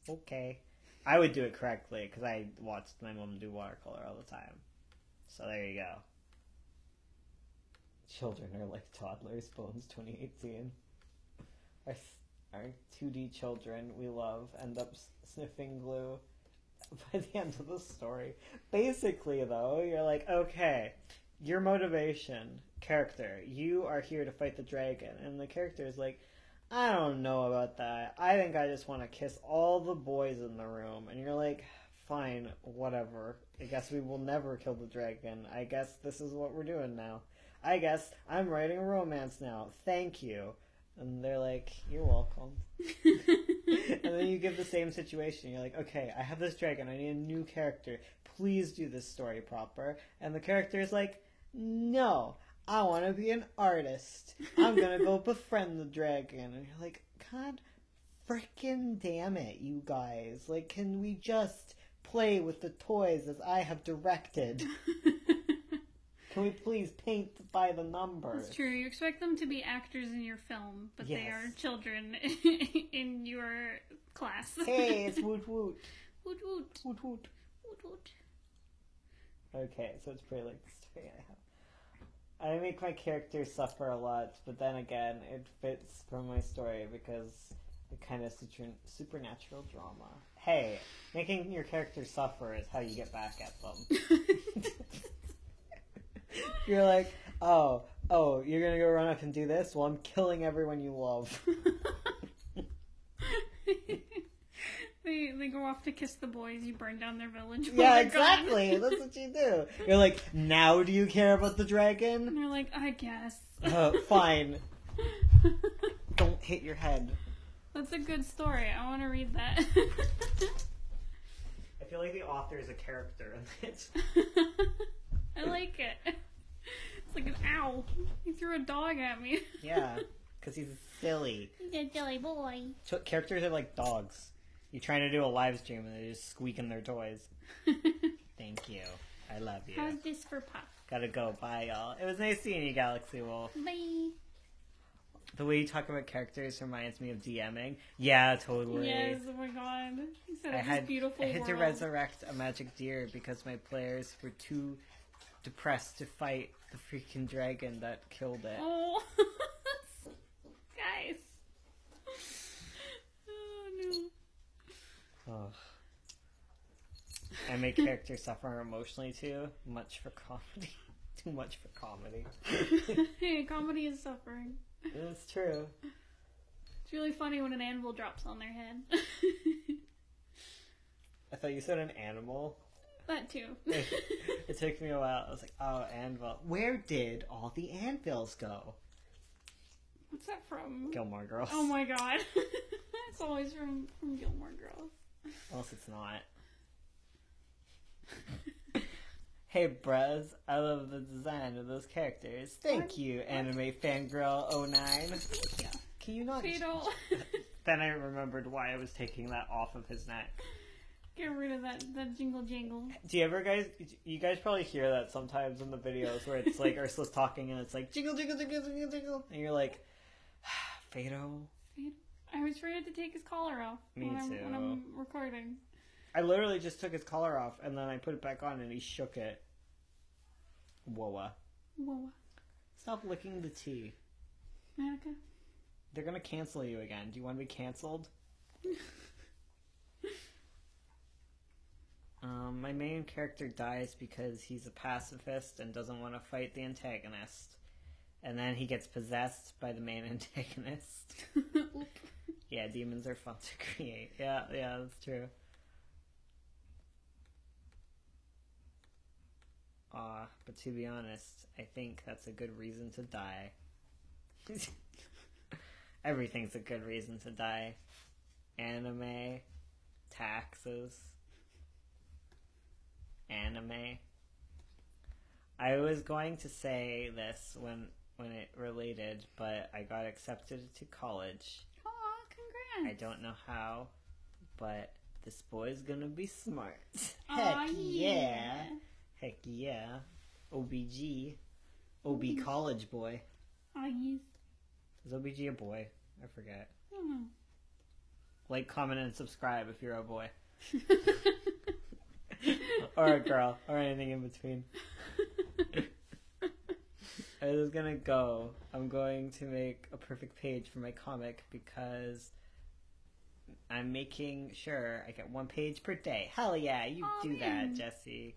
Speaker 1: okay. I would do it correctly because I watched my mom do watercolor all the time. So there you go. Children are like toddlers, Bones 2018. Our 2D children we love end up sniffing glue by the end of the story. Basically, though, you're like, okay, your motivation, character, you are here to fight the dragon. And the character is like, I don't know about that. I think I just want to kiss all the boys in the room. And you're like, fine, whatever. I guess we will never kill the dragon. I guess this is what we're doing now. I guess I'm writing a romance now. Thank you. And they're like, you're welcome. And then you give the same situation. You're like, okay, I have this dragon. I need a new character. Please do this story proper. And the character is like, no, I want to be an artist. I'm going to go befriend the dragon. And you're like, God frickin' damn it, you guys. Like, can we just play with the toys as I have directed? Can we please paint by the numbers?
Speaker 3: It's true. You expect them to be actors in your film, but
Speaker 1: Yes.
Speaker 3: they are children in your class.
Speaker 1: Hey, it's woot woot.
Speaker 3: Woot woot.
Speaker 1: Woot woot.
Speaker 3: Woot woot.
Speaker 1: Okay, so it's pretty like the story I have. I make my characters suffer a lot, but then again, it fits from my story because it kind of supernatural drama. Hey, making your characters suffer is how you get back at them. You're like, oh, you're gonna go run up and do this? Well, I'm killing everyone you love.
Speaker 3: They go off to kiss the boys. You burn down their village. while
Speaker 1: Yeah,
Speaker 3: they're gone.
Speaker 1: exactly. That's what you do. You're like, now do you care about the
Speaker 3: And
Speaker 1: dragon?
Speaker 3: they're like, I guess.
Speaker 1: Fine. Don't hit your head.
Speaker 3: That's a good story. I want to read that.
Speaker 1: I feel like the author is a character in it.
Speaker 3: I like it. It's like an ow. He threw a dog at me.
Speaker 1: Yeah, because he's silly.
Speaker 3: He's a silly boy.
Speaker 1: Characters are like dogs. You're trying to do a live stream and they're just squeaking their toys. Thank you. I love you.
Speaker 3: How's this for Puff?
Speaker 1: Gotta go. Bye, y'all. It was nice seeing you, Galaxy Wolf.
Speaker 3: Bye.
Speaker 1: The way you talk about characters reminds me of DMing. Yeah, totally.
Speaker 3: Yes, oh my god. He said
Speaker 1: I
Speaker 3: it was
Speaker 1: had
Speaker 3: beautiful
Speaker 1: to
Speaker 3: world.
Speaker 1: resurrect a magic deer because my players were too depressed to fight the freaking dragon that killed it.
Speaker 3: Oh. Guys. Oh no.
Speaker 1: Ugh. I make characters suffer emotionally too. Much for comedy. Too much for comedy.
Speaker 3: Hey, comedy is suffering.
Speaker 1: It's true.
Speaker 3: It's really funny when an anvil drops on their head.
Speaker 1: I thought you said an animal.
Speaker 3: That too.
Speaker 1: It took me a while. I was like, oh, anvil. Where did all the anvils go?
Speaker 3: What's that from?
Speaker 1: Gilmore Girls.
Speaker 3: Oh my god. It's always from Gilmore Girls.
Speaker 1: Unless it's not. Hey, Brez, I love the design of those characters. Thank you, Anime Fangirl 09.
Speaker 3: Yeah.
Speaker 1: Can you not...
Speaker 3: Fatal.
Speaker 1: Then I remembered why I was taking that off of his neck.
Speaker 3: Get rid of that jingle jangle.
Speaker 1: Do you guys probably hear that sometimes in the videos where it's like Ursula's talking and it's like, jingle, jingle, jingle, jingle, jingle. And you're like, Fado?
Speaker 3: I was afraid to take his collar off
Speaker 1: Me
Speaker 3: when
Speaker 1: too.
Speaker 3: I'm recording.
Speaker 1: I literally just took his collar off and then I put it back on and he shook it. Whoa.
Speaker 3: Whoa.
Speaker 1: Stop licking the tea.
Speaker 3: Monica?
Speaker 1: They're gonna cancel you again. Do you want to be canceled? My main character dies because he's a pacifist and doesn't want to fight the antagonist. And then he gets possessed by the main antagonist. Yeah, demons are fun to create. Yeah, that's true. But to be honest, I think that's a good reason to die. Everything's a good reason to die. Anime, taxes, anime. I was going to say this when it related, but I got accepted to college.
Speaker 3: Aw,
Speaker 1: I
Speaker 3: congrats.
Speaker 1: don't know how, but This boy's gonna be smart.
Speaker 3: Aw,
Speaker 1: Heck yeah. Heck yeah. OBG. OB college boy.
Speaker 3: Aw, yes.
Speaker 1: Is OBG a boy? I forget.
Speaker 3: I don't know.
Speaker 1: Like, comment, and subscribe if you're a boy. Or a girl. Or anything in between. I'm going to make a perfect page for my comic because I'm making sure I get 1 page per day. Hell yeah, you
Speaker 3: Aw,
Speaker 1: do
Speaker 3: man.
Speaker 1: that, Jesse.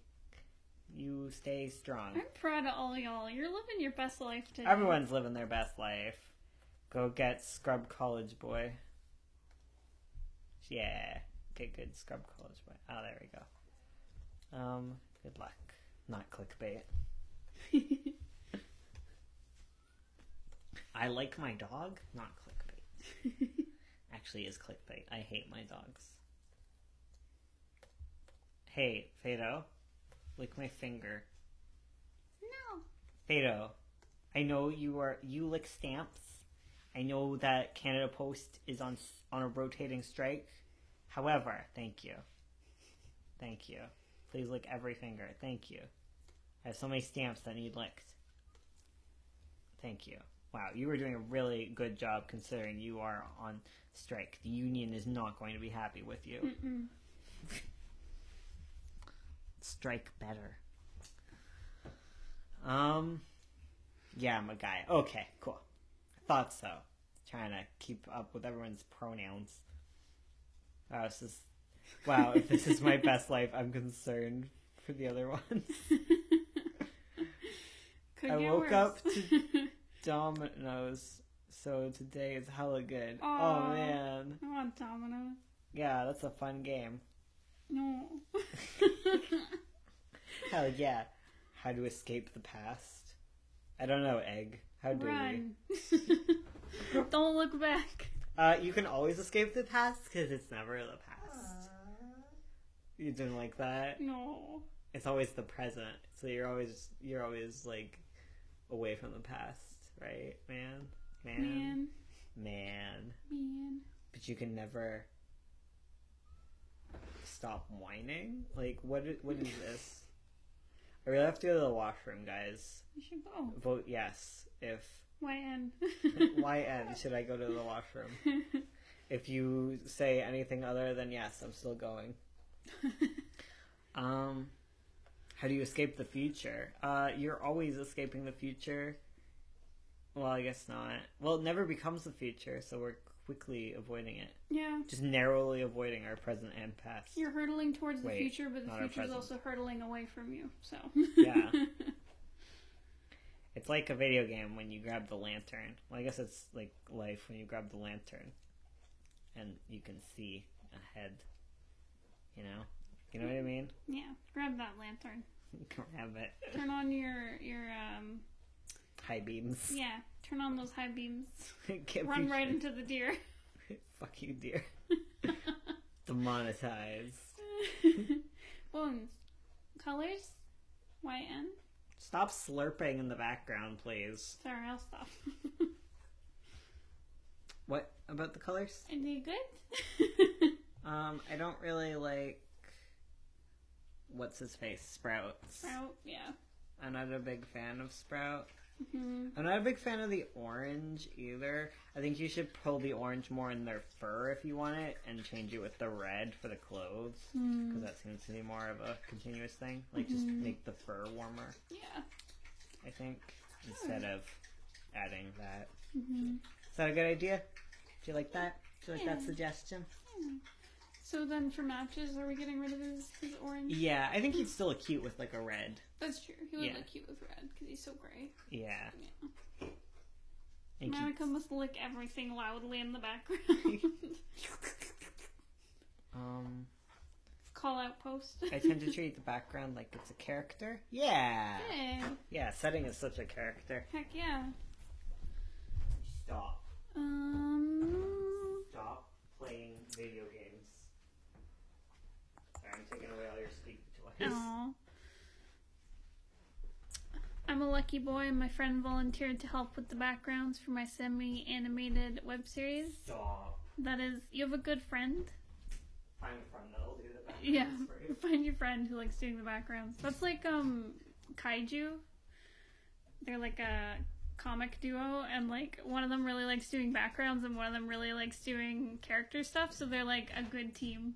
Speaker 1: You stay strong.
Speaker 3: I'm proud of all y'all. You're living your best life today.
Speaker 1: Everyone's living their best life. Go get Scrub College Boy. Yeah. Okay, good. Scrub College Boy. Oh, there we go. Good luck. Not clickbait. I like my dog, not clickbait. Actually is clickbait. I hate my dogs. Hey, Fado. Lick my finger.
Speaker 3: No.
Speaker 1: Fado, I know you lick stamps. I know that Canada Post is on a rotating strike. However, thank you. Thank you. Please lick every finger. Thank you. I have so many stamps that need licked. Thank you. Wow, you were doing a really good job considering you are on strike. The union is not going to be happy with you.
Speaker 3: Mm-mm.
Speaker 1: Strike better. Yeah, I'm a guy. Okay, cool. I thought so. Trying to keep up with everyone's pronouns. Wow, if this is my best life, I'm concerned for the other ones.
Speaker 3: Could
Speaker 1: I
Speaker 3: get
Speaker 1: woke
Speaker 3: worse.
Speaker 1: up to Domino's, so today is hella good.
Speaker 3: Aw.
Speaker 1: Oh man.
Speaker 3: I want Domino's.
Speaker 1: Yeah, that's a fun game.
Speaker 3: No.
Speaker 1: Hell yeah. How to escape the past? I don't know, Egg. How do
Speaker 3: Run. Don't look back.
Speaker 1: we? You can always escape the past because it's never the past. You didn't like that?
Speaker 3: No.
Speaker 1: It's always the present, so you're always like away from the past, right, man? But you can never stop whining. Like, what is this? I really have to go to the washroom, guys.
Speaker 3: You should go.
Speaker 1: Vote yes if
Speaker 3: YN.
Speaker 1: YN should I go to the washroom. If you say anything other than yes, I'm still going. How do you escape the future? You're always escaping the future. Well, I guess not. Well, it never becomes the future, so we're quickly avoiding it.
Speaker 3: Yeah.
Speaker 1: Just narrowly avoiding our present and past.
Speaker 3: You're hurtling towards the
Speaker 1: Wait,
Speaker 3: future, but the
Speaker 1: not our
Speaker 3: future is
Speaker 1: present.
Speaker 3: also hurtling away from you. So.
Speaker 1: Yeah. It's like a video game when you grab the lantern. Well, I guess it's like life when you grab the lantern and you can see ahead. You know? You know what I mean?
Speaker 3: Yeah. Grab that lantern.
Speaker 1: Grab it.
Speaker 3: Turn on your
Speaker 1: High beams.
Speaker 3: yeah. Turn on those high beams.
Speaker 1: Get
Speaker 3: Run
Speaker 1: future.
Speaker 3: right into the deer.
Speaker 1: Fuck you, dear. Demonetized.
Speaker 3: Bones. Colors. YN.
Speaker 1: Stop slurping in the background, please.
Speaker 3: Sorry, I'll stop.
Speaker 1: What about the colors?
Speaker 3: Are they good?
Speaker 1: I don't really like what's his face, Sprout.
Speaker 3: Sprout, yeah.
Speaker 1: I'm not a big fan of Sprout.
Speaker 3: Mm-hmm.
Speaker 1: I'm not a big fan of the orange either. I think you should pull the orange more in their fur if you want it, and change it with the red for the clothes, because that seems to be more of a continuous thing. Like, just make the fur warmer,
Speaker 3: Yeah.
Speaker 1: I think, instead of adding that.
Speaker 3: Mm-hmm.
Speaker 1: Is that a good idea? Do you like that? Do you like that
Speaker 3: Yeah.
Speaker 1: suggestion?
Speaker 3: So then for matches, are we getting rid of his orange?
Speaker 1: Yeah, I think he'd still look cute with, like, a red.
Speaker 3: That's true. He would
Speaker 1: Yeah.
Speaker 3: look cute with red because he's so gray.
Speaker 1: Yeah.
Speaker 3: Yeah.
Speaker 1: And keep-
Speaker 3: Monica must lick everything loudly in the background. Call out post.
Speaker 1: I tend to treat the background like it's a character. Yeah.
Speaker 3: Hey.
Speaker 1: Yeah, setting is such a character.
Speaker 3: Heck yeah.
Speaker 1: Stop. Stop playing video games. Sorry, I'm taking away all your speaking toys.
Speaker 3: Aw. I'm a lucky boy, and my friend volunteered to help with the backgrounds for my semi-animated web series.
Speaker 1: Stop.
Speaker 3: That is, you have a good friend.
Speaker 1: Find a friend that'll do the backgrounds
Speaker 3: Yeah,
Speaker 1: for you.
Speaker 3: find your friend who likes doing the backgrounds. That's like Kaiju. They're like a comic duo, and like one of them really likes doing backgrounds, and one of them really likes doing character stuff. So they're like a good team.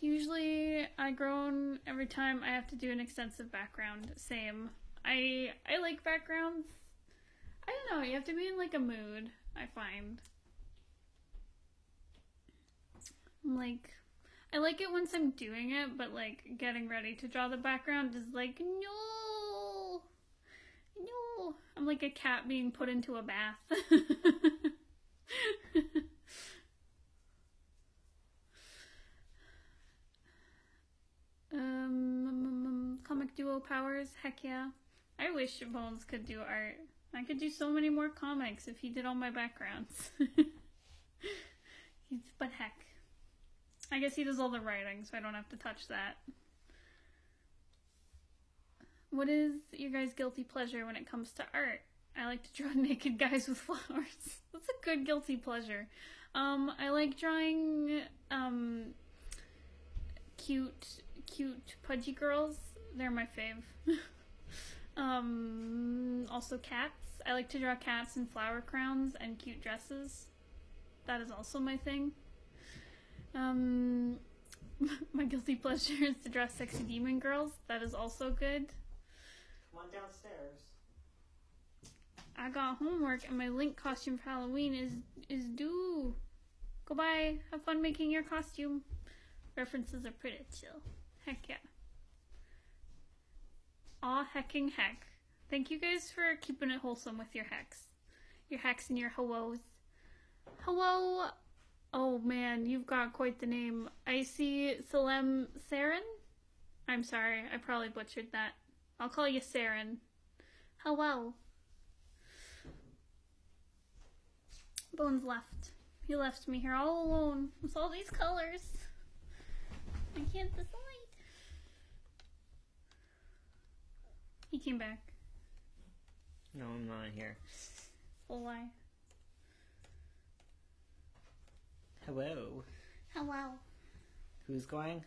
Speaker 3: Usually I groan every time I have to do an extensive background. Same. I like backgrounds. I don't know, you have to be in like a mood, I find. Like, I like it once I'm doing it, but like getting ready to draw the background is like, no. I'm like a cat being put into a bath. Comic duo powers, heck yeah. I wish Bones could do art. I could do so many more comics if he did all my backgrounds. But heck. I guess he does all the writing, so I don't have to touch that. What is your guys' guilty pleasure when it comes to art? I like to draw naked guys with flowers. That's a good guilty pleasure. I like drawing cute pudgy girls. They're my fave. Also cats. I like to draw cats in flower crowns and cute dresses. That is also my thing. My guilty pleasure is to draw sexy demon girls. That is also good.
Speaker 1: Come on downstairs.
Speaker 3: I got homework and my Link costume for Halloween is due. Go bye. Have fun making your costume. References are pretty chill. Heck yeah. Aw hecking heck. Thank you guys for keeping it wholesome with your hecks. Your hecks and your hellos. Hello. Oh man, you've got quite the name. Icy Salem Saren? I'm sorry, I probably butchered that. I'll call you Saren. Hello. Bones left. He left me here all alone with all these colors. I can't decide. He came back.
Speaker 1: No, I'm not here.
Speaker 3: Full lie.
Speaker 1: Hello.
Speaker 3: Hello.
Speaker 1: Who's going?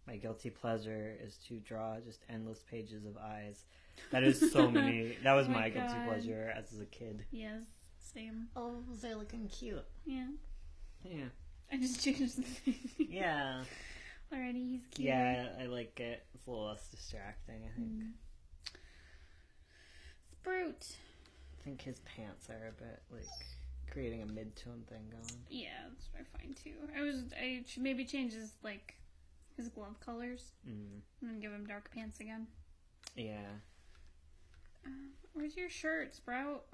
Speaker 1: My guilty pleasure is to draw just endless pages of eyes. That is so many. That was
Speaker 3: Oh my
Speaker 1: my guilty
Speaker 3: God.
Speaker 1: pleasure as a kid.
Speaker 3: Yes, same.
Speaker 1: Oh, they're looking cute.
Speaker 3: Yeah.
Speaker 1: Yeah.
Speaker 3: I just changed the name.
Speaker 1: Yeah.
Speaker 3: Already, he's cute.
Speaker 1: Yeah, I like it. It's a little less distracting, I think.
Speaker 3: Sprout.
Speaker 1: I think his pants are a bit, like, creating a mid-tone thing going.
Speaker 3: Yeah, that's what I find too. I should maybe change his, like, his glove colors.
Speaker 1: Mm.
Speaker 3: And then give him dark pants again.
Speaker 1: Yeah.
Speaker 3: Where's your shirt, Sprout?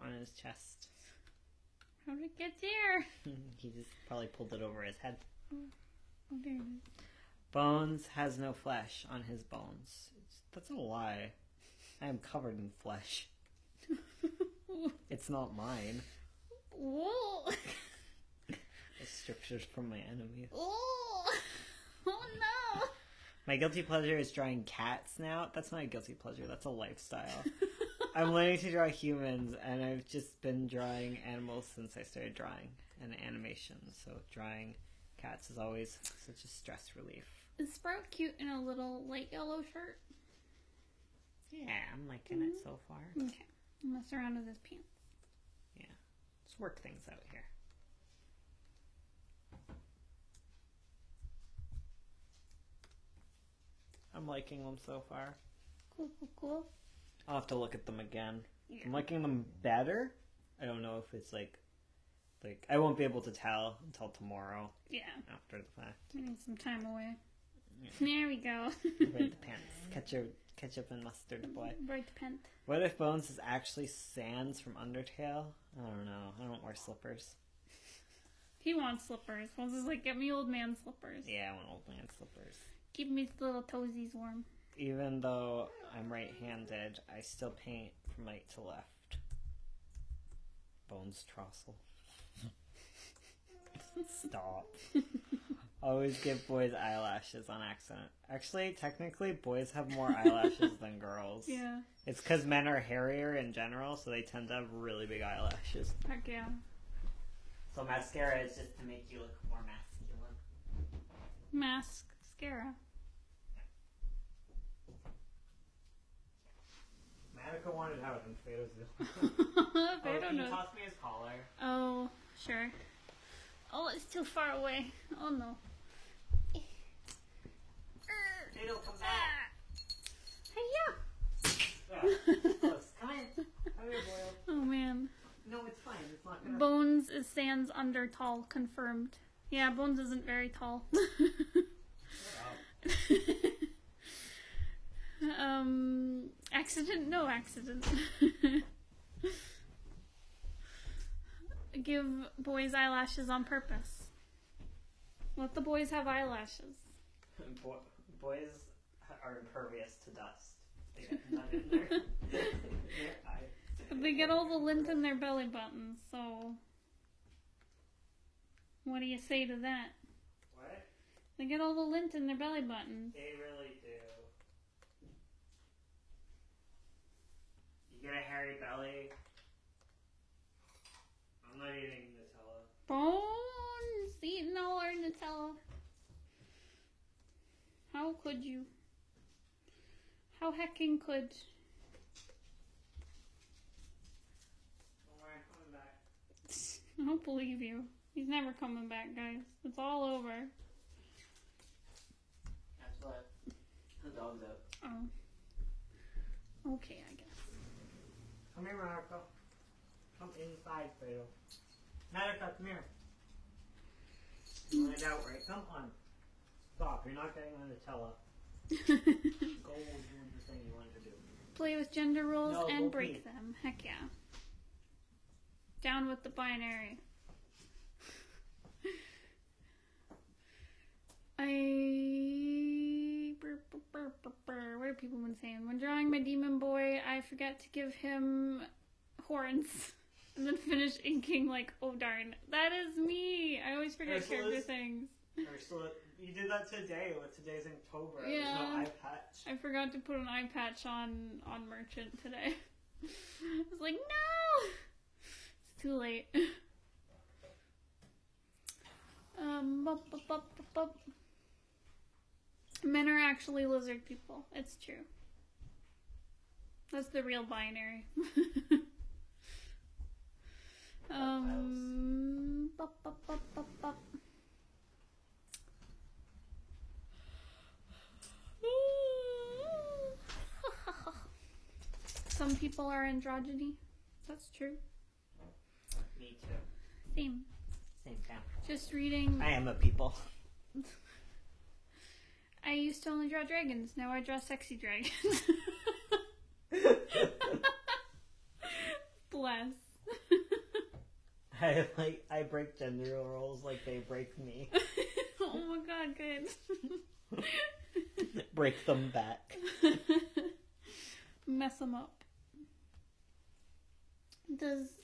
Speaker 1: On his chest.
Speaker 3: How did it get there?
Speaker 1: He just probably pulled it over his head.
Speaker 3: Oh, there it is.
Speaker 1: Bones has no flesh on his bones. That's a lie. I am covered in flesh. It's not mine.
Speaker 3: Whoa!
Speaker 1: It's scriptures from my enemies.
Speaker 3: Oh! Oh no!
Speaker 1: My guilty pleasure is drawing cats now. That's not a guilty pleasure. That's a lifestyle. I'm learning to draw humans, and I've just been drawing animals since I started drawing and animation. So drawing cats is always such a stress relief.
Speaker 3: Is Sprout cute in a little light yellow shirt?
Speaker 1: Yeah, I'm liking it so far.
Speaker 3: Okay. I'll mess around with his pants.
Speaker 1: Yeah. Let's work things out here. I'm liking them so far.
Speaker 3: Cool, cool, cool.
Speaker 1: I'll have to look at them again.
Speaker 3: Yeah.
Speaker 1: I'm liking them better. I don't know if it's like I won't be able to tell until tomorrow
Speaker 3: Yeah.
Speaker 1: after the fact.
Speaker 3: We need some time away.
Speaker 1: Yeah.
Speaker 3: There we go.
Speaker 1: Right, the pants. Ketchup and mustard, boy.
Speaker 3: Right the pant.
Speaker 1: What if Bones is actually Sans from Undertale? I don't know. I don't wear slippers.
Speaker 3: He wants slippers. Bones is like, get me old man slippers.
Speaker 1: Yeah, I want old man slippers.
Speaker 3: Keep me little toesies warm.
Speaker 1: Even though I'm right-handed, I still paint from right to left. Bones Trossel. Stop. Always give boys eyelashes on accident. Actually, technically, boys have more eyelashes than girls.
Speaker 3: Yeah.
Speaker 1: It's because men are hairier in general, so they tend to have really big eyelashes.
Speaker 3: Heck yeah.
Speaker 1: So mascara is just to make you look more masculine.
Speaker 3: Mascara.
Speaker 1: Manica wanted out and Fado's
Speaker 3: I don't know.
Speaker 1: Toss me his collar.
Speaker 3: Oh, sure. Oh, it's too far away. Oh no.
Speaker 1: Fado, come back.
Speaker 3: Hiya!
Speaker 1: Yeah. Close. Come in. Come here, Boyle.
Speaker 3: Oh man.
Speaker 1: No, it's fine. It's not gonna...
Speaker 3: Bones stands under tall, confirmed. Yeah, Bones isn't very tall. Accident? No accident. Give boys eyelashes on purpose. Let the boys have eyelashes.
Speaker 1: Boys are impervious to dust. They get none in their eyes.
Speaker 3: But they get all the lint in their belly buttons, so... What do you say to that?
Speaker 1: What?
Speaker 3: They get all the lint in their belly buttons.
Speaker 1: They really do. You get a hairy belly. I'm not eating Nutella.
Speaker 3: Bones eating all our Nutella. How could you? How hecking could?
Speaker 1: Don't worry, I'm coming back.
Speaker 3: I don't believe you. He's never coming back, guys. It's all over.
Speaker 1: That's what the dog's out.
Speaker 3: Oh. Okay, I guess.
Speaker 1: Come here, Marco. Come inside, Fredo. Marco, come here. You want it out, right? Come on. Stop. You're not getting on Nutella. Go do the thing you wanted to do.
Speaker 3: Play with gender roles
Speaker 1: No,
Speaker 3: and
Speaker 1: go
Speaker 3: break
Speaker 1: pee.
Speaker 3: them. Heck yeah. Down with the binary. What have people been saying? When drawing my demon boy, I forget to give him horns. And then finish inking like, oh darn. That is me! I always forget
Speaker 1: Ursula's-
Speaker 3: character things.
Speaker 1: Ursula, you did that today. Today's October.
Speaker 3: Yeah.
Speaker 1: There's no eye patch.
Speaker 3: I forgot to put an eye patch on Merchant today. I was like, no! It's too late. Bup. Men are actually lizard people. It's true. That's the real binary. Bup. Some people are androgyny. That's true.
Speaker 1: Me too.
Speaker 3: Same.
Speaker 1: Same town.
Speaker 3: Just reading.
Speaker 1: I am a people.
Speaker 3: I used to only draw dragons. Now I draw sexy dragons. Bless.
Speaker 1: I break gender roles like they break me.
Speaker 3: Oh my god, good.
Speaker 1: Break them back.
Speaker 3: Mess them up.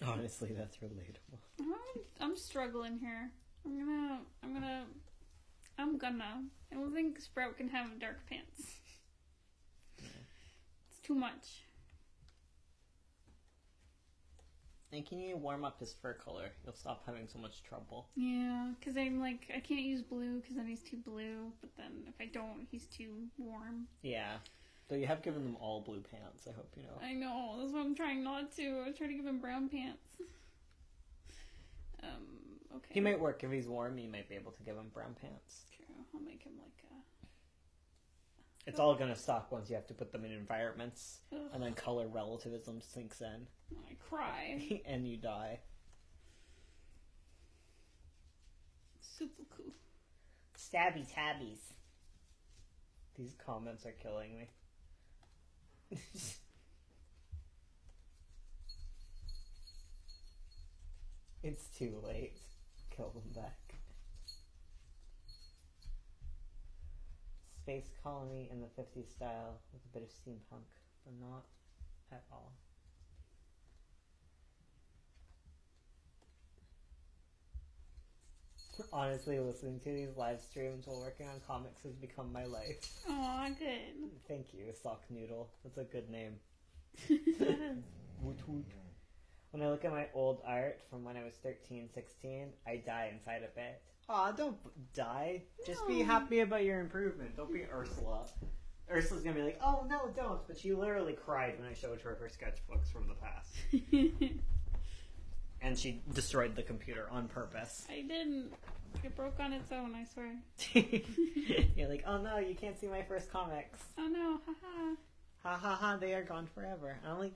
Speaker 1: Honestly, that's relatable.
Speaker 3: I'm struggling here. I don't think Sprout can have dark pants. It's too much.
Speaker 1: And can you warm up his fur color? You'll stop having so much trouble.
Speaker 3: Yeah, because I'm like, I can't use blue because then he's too blue. But then if I don't, he's too warm.
Speaker 1: Yeah. Though you have given them all blue pants, I hope you know.
Speaker 3: I know, that's what I'm trying not to. I was trying to give him brown pants. Okay.
Speaker 1: He might work if he's warm. You might be able to give him brown pants.
Speaker 3: True. I'll make him like a...
Speaker 1: It's all gonna stop once you have to put them in environments,
Speaker 3: Ugh.
Speaker 1: and then color relativism sinks in,
Speaker 3: I cry.
Speaker 1: and you die.
Speaker 3: Super cool.
Speaker 1: Stabby tabbies. These comments are killing me. It's too late. Kill them back. Space colony in the 50s style with a bit of steampunk, but not at all. Honestly, listening to these live streams while working on comics has become my life.
Speaker 3: Aw, good.
Speaker 1: Thank you, Sock Noodle. That's a good name. Woot woot. When I look at my old art from when I was 13, 16, I die inside a bit. Aw, don't die. Just be
Speaker 3: No.
Speaker 1: happy about your improvement. Don't be Ursula. Ursula's gonna be like, oh no, don't. But she literally cried when I showed her her sketchbooks from the past. And she destroyed the computer on purpose.
Speaker 3: I didn't. It broke on its own, I swear.
Speaker 1: You're like, oh no, you can't see my first comics.
Speaker 3: Oh no, haha.
Speaker 1: Ha ha ha, they are gone forever. And I'm like,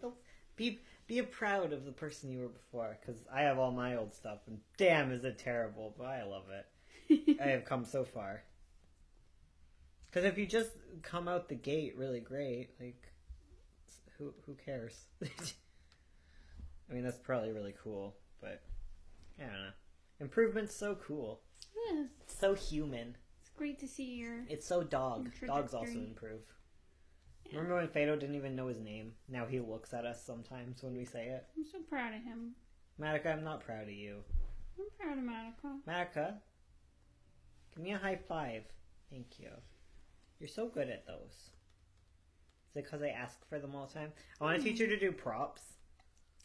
Speaker 1: be proud of the person you were before, because I have all my old stuff, and damn is it terrible, but I love it. I have come so far. Because if you just come out the gate really great, like, who cares? I mean, that's probably really cool, but I don't know. Improvement's so cool.
Speaker 3: Yes.
Speaker 1: It's so human.
Speaker 3: It's great to see your...
Speaker 1: It's so dog.
Speaker 3: Your
Speaker 1: Dogs also
Speaker 3: trajectory.
Speaker 1: improve.
Speaker 3: Yeah.
Speaker 1: Remember when Fado didn't even know his name? Now he looks at us sometimes when we say it.
Speaker 3: I'm so proud of him.
Speaker 1: Madoka, I'm not proud of you.
Speaker 3: I'm proud of Madoka.
Speaker 1: Madoka, give me a high five. Thank you. You're so good at those. Is it because I ask for them all the time? I want to teach her to do props.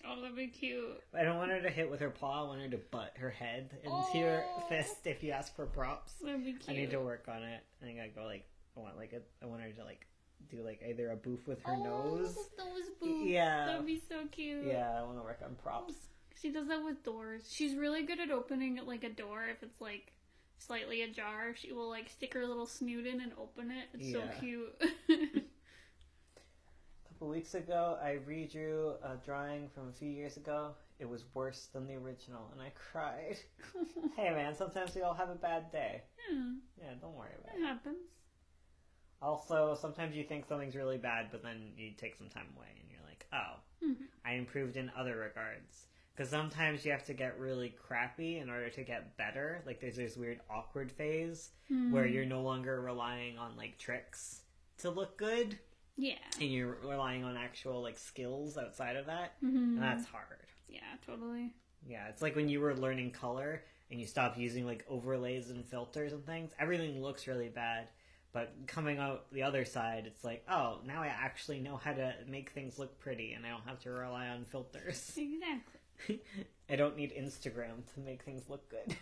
Speaker 3: Oh, that'd be cute.
Speaker 1: I don't want her to hit with her paw. I want her to butt her head into your fist if you ask for props.
Speaker 3: That'd be cute.
Speaker 1: I need to work on it. I think I go like I want her to like do like either a boof with her nose.
Speaker 3: Those boobs.
Speaker 1: Yeah.
Speaker 3: That'd be so cute.
Speaker 1: Yeah, I want to work on props.
Speaker 3: She does that with doors. She's really good at opening like a door if it's like slightly ajar. She will like stick her little snoot in and open it. It's so
Speaker 1: Yeah.
Speaker 3: cute.
Speaker 1: A couple weeks ago, I redrew a drawing from a few years ago. It was worse than the original, and I cried. Hey man, sometimes we all have a bad day.
Speaker 3: Yeah,
Speaker 1: Yeah, don't worry about
Speaker 3: it
Speaker 1: it.
Speaker 3: happens.
Speaker 1: Also, sometimes you think something's really bad, but then you take some time away, and you're like, oh,
Speaker 3: Mhm.
Speaker 1: I improved in other regards. Because sometimes you have to get really crappy in order to get better. Like, there's this weird awkward phase where you're no longer relying on, like, tricks to look good.
Speaker 3: Yeah.
Speaker 1: And you're relying on actual, like, skills outside of that.
Speaker 3: Mhm.
Speaker 1: And that's hard.
Speaker 3: Yeah, totally.
Speaker 1: Yeah, it's like when you were learning color and you stopped using, like, overlays and filters and things. Everything looks really bad. But coming out the other side, it's like, oh, now I actually know how to make things look pretty and I don't have to rely on filters.
Speaker 3: Exactly.
Speaker 1: I don't need Instagram to make things look good.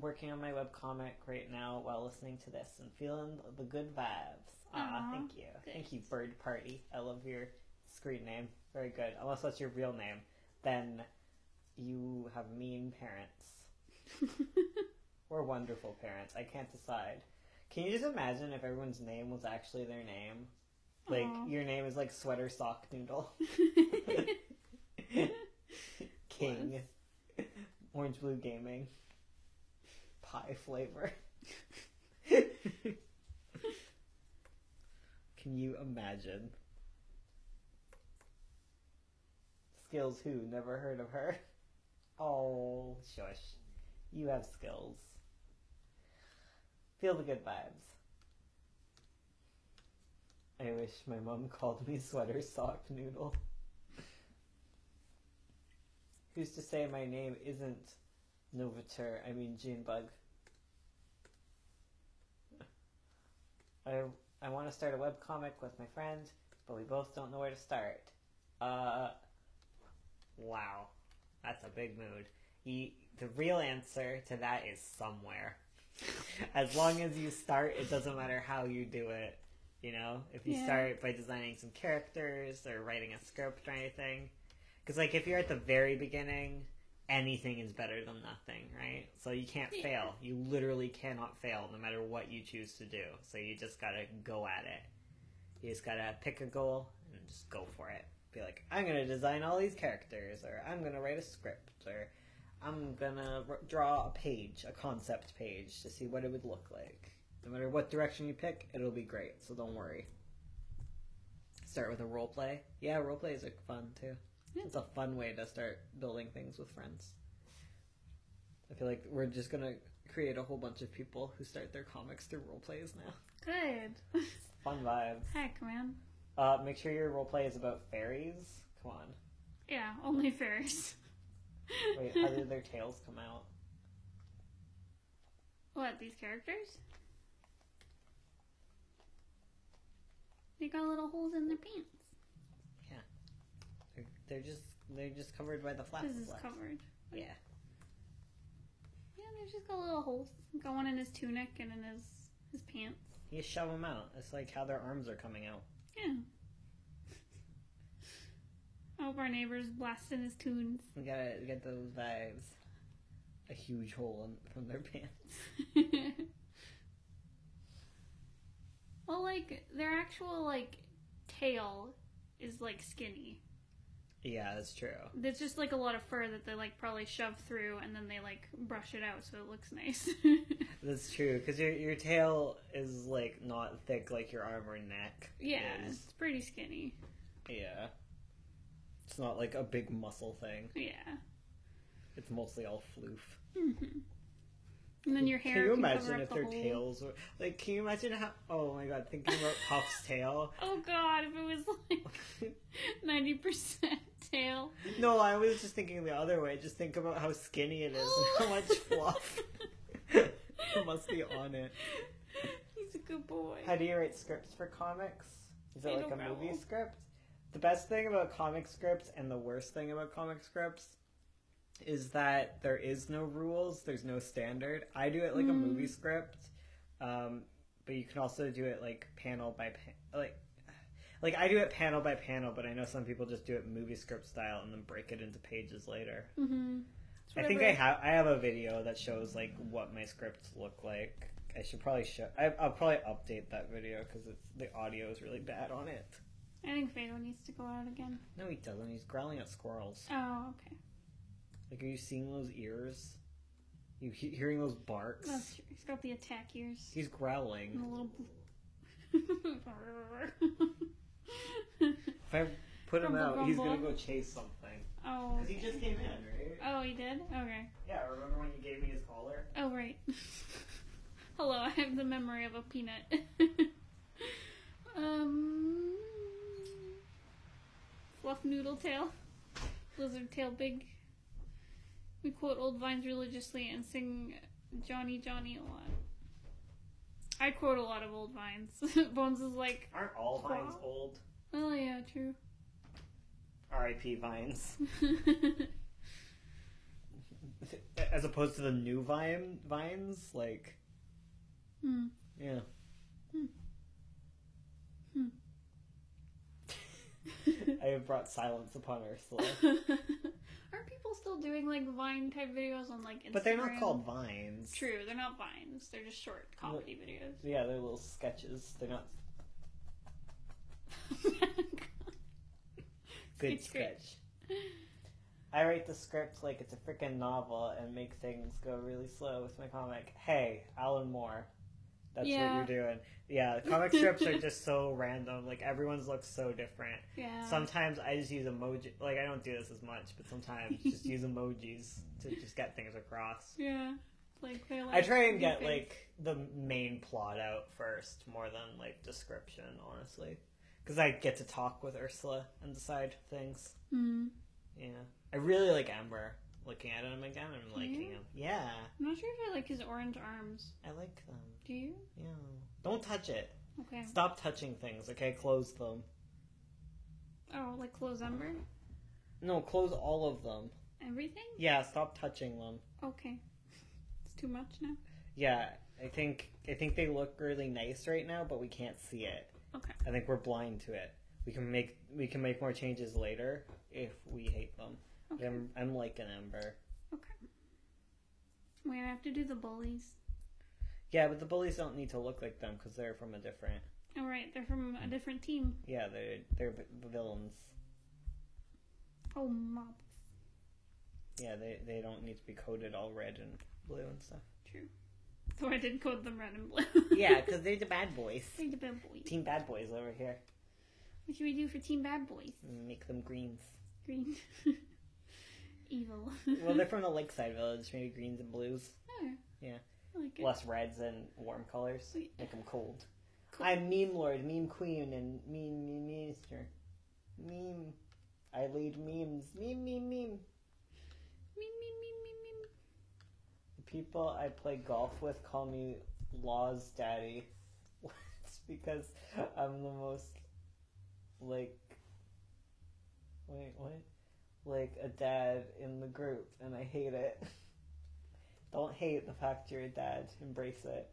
Speaker 1: Working on my webcomic right now while listening to this and feeling the good vibes.
Speaker 3: Aw,
Speaker 1: Thank you.
Speaker 3: good.
Speaker 1: Thank you, Bird Party. I love your screen name. Very good. Unless that's your real name, then you have mean parents. Or wonderful parents. I can't decide. Can you just imagine if everyone's name was actually their name? Like,
Speaker 3: Aw.
Speaker 1: your name is like Sweater Sock Noodle. King. Orange Blue Gaming. Pie flavor. Can you imagine? Skills who? Never heard of her? Oh, shush. You have skills. Feel the good vibes. I wish my mom called me Sweater Sock Noodle. Who's to say my name isn't Novateur, I mean Junebug. I want to start a webcomic with my friend, but we both don't know where to start. Wow. That's a big mood. The real answer to that is somewhere. As long as you start, it doesn't matter how you do it. You know? If you
Speaker 3: Yeah.
Speaker 1: start by designing some characters or writing a script or anything. Because, like, if you're at the very beginning, anything is better than nothing, right? So you can't
Speaker 3: Yeah.
Speaker 1: fail. You literally cannot fail no matter what you choose to do. So you just gotta go at it. You just gotta pick a goal and just go for it. Be like, I'm gonna design all these characters, or I'm gonna write a script, or I'm gonna draw a page, a concept page, to see what it would look like. No matter what direction you pick, it'll be great, so don't worry. Start with a roleplay. Yeah, roleplays are fun, too.
Speaker 3: Yeah.
Speaker 1: It's a fun way to start building things with friends. I feel like we're just gonna create a whole bunch of people who start their comics through roleplays now.
Speaker 3: Good.
Speaker 1: Fun vibes.
Speaker 3: Heck, man.
Speaker 1: Make sure your roleplay is about fairies. Come on.
Speaker 3: Yeah, only fairies.
Speaker 1: Wait, how did their tails come out?
Speaker 3: What, these characters? They got little holes in their pants.
Speaker 1: They're just covered by the flaps.
Speaker 3: This is covered.
Speaker 1: Yeah.
Speaker 3: Yeah, they've just got little holes. Got one in his tunic and in his pants.
Speaker 1: You shove them out. It's like how their arms are coming out.
Speaker 3: Yeah. I hope our neighbor's blasting his tunes.
Speaker 1: We gotta get those vibes. A huge hole from their pants.
Speaker 3: Well, like, their actual, like, tail is, like, skinny.
Speaker 1: Yeah, that's true.
Speaker 3: There's just, like, a lot of fur that they, like, probably shove through and then they, like, brush it out so it looks nice.
Speaker 1: That's true, because your tail is, like, not thick like your arm or neck.
Speaker 3: Yeah,
Speaker 1: is.
Speaker 3: it's pretty skinny.
Speaker 1: Yeah. It's not like a big muscle thing.
Speaker 3: Yeah.
Speaker 1: It's mostly all floof.
Speaker 3: Mm-hmm. And then your hair
Speaker 1: Can you
Speaker 3: can
Speaker 1: imagine
Speaker 3: cover
Speaker 1: if
Speaker 3: up
Speaker 1: their
Speaker 3: the hole.
Speaker 1: tails were... Like, can you imagine how... Oh my god, thinking about Puff's tail.
Speaker 3: Oh god, if it was like 90% tail.
Speaker 1: No, I was just thinking the other way. Just think about how skinny it is and how much fluff must be on it.
Speaker 3: He's a good boy.
Speaker 1: How do you write scripts for comics? Is it
Speaker 3: I
Speaker 1: like a
Speaker 3: don't know.
Speaker 1: movie script? The best thing about comic scripts and the worst thing about comic scripts is that there is no rules. There's no standard. I do it like a movie script, but you can also do it like panel by like I do it panel by panel. But I know some people just do it movie script style and then break it into pages later.
Speaker 3: Mm-hmm.
Speaker 1: I think I have a video that shows like what my scripts look like. I should probably I'll probably update that video because the audio is really bad on it.
Speaker 3: I think Fado needs to go out again.
Speaker 1: No, he doesn't. He's growling at squirrels.
Speaker 3: Oh, okay.
Speaker 1: Like, are you seeing those ears? You hearing those barks?
Speaker 3: That's true. He's got the attack ears.
Speaker 1: He's
Speaker 3: And
Speaker 1: growling.
Speaker 3: a little...
Speaker 1: If I put him
Speaker 3: Grumble,
Speaker 1: out, he's
Speaker 3: grumble.
Speaker 1: gonna go chase something.
Speaker 3: Oh.
Speaker 1: Because he just came in, right?
Speaker 3: Oh, he did? Okay.
Speaker 1: Yeah, remember when you gave me his collar?
Speaker 3: Oh, right. Hello, I have the memory of a peanut. Fluff noodle tail. Lizard tail big. We quote old vines religiously and sing Johnny Johnny a lot. I quote a lot of old vines. Bones is like,
Speaker 1: Aren't all vines old?
Speaker 3: oh yeah, true.
Speaker 1: R.I.P. vines. As opposed to the new vines, like... Yeah. I have brought silence upon Ursula.
Speaker 3: Aren't people still doing like Vine type videos on like Instagram?
Speaker 1: But they're not called vines.
Speaker 3: True, they're not Vines. They're just short comedy videos.
Speaker 1: Yeah, they're little sketches. They're not good sketch. I write the script like it's a freaking novel and make things go really slow with my comic. Hey, Alan Moore. That's what you're doing. Yeah, comic strips are just so random. Like, everyone's looks so different.
Speaker 3: Yeah.
Speaker 1: Sometimes I just use emoji. Like, I don't do this as much, but sometimes just use emojis to just get things across.
Speaker 3: Yeah. Like, they like
Speaker 1: I try and get, like, the main plot out first, more than, like, description, honestly. Because I get to talk with Ursula and decide things.
Speaker 3: Mm.
Speaker 1: Yeah. I really like Ember. Looking at him again, I'm liking him. Yeah.
Speaker 3: I'm not sure if I like his orange arms.
Speaker 1: I like them.
Speaker 3: Do you?
Speaker 1: Yeah. Don't touch it.
Speaker 3: Okay.
Speaker 1: Stop touching things, okay? Close them.
Speaker 3: Oh, like close Ember?
Speaker 1: No, close all of them.
Speaker 3: Everything?
Speaker 1: Yeah, stop touching them.
Speaker 3: Okay. It's too much now?
Speaker 1: Yeah, I think they look really nice right now, but we can't see it.
Speaker 3: Okay.
Speaker 1: I think we're blind to it. We can make more changes later if we hate them.
Speaker 3: Okay.
Speaker 1: I'm like an Ember.
Speaker 3: Okay. We're gonna have to do the bullies.
Speaker 1: Yeah, but the bullies don't need to look like them because they're from a different.
Speaker 3: All right, they're from a different team.
Speaker 1: Yeah, they're villains.
Speaker 3: Oh, mobs.
Speaker 1: Yeah, they don't need to be coded all red and blue and stuff.
Speaker 3: True. So I did code them red and blue.
Speaker 1: Yeah, because they're the bad boys.
Speaker 3: They're the bad boys.
Speaker 1: Team Bad Boys over here.
Speaker 3: What should we do for Team Bad Boys?
Speaker 1: Make them greens.
Speaker 3: Green. Evil.
Speaker 1: Well, they're from the Lakeside Village. Maybe greens and blues.
Speaker 3: Oh,
Speaker 1: Yeah.
Speaker 3: I like it.
Speaker 1: Less reds and warm colors.
Speaker 3: Sweet.
Speaker 1: Make them cold.
Speaker 3: Cool.
Speaker 1: I'm Meme Lord, Meme Queen, and Meme Minister. Meme. I lead memes. Meme.
Speaker 3: Me.
Speaker 1: people I play golf with call me Law's daddy. It's because I'm the most, like, wait, what? Like a dad in the group, and I hate it. Don't hate the fact you're a dad. Embrace it.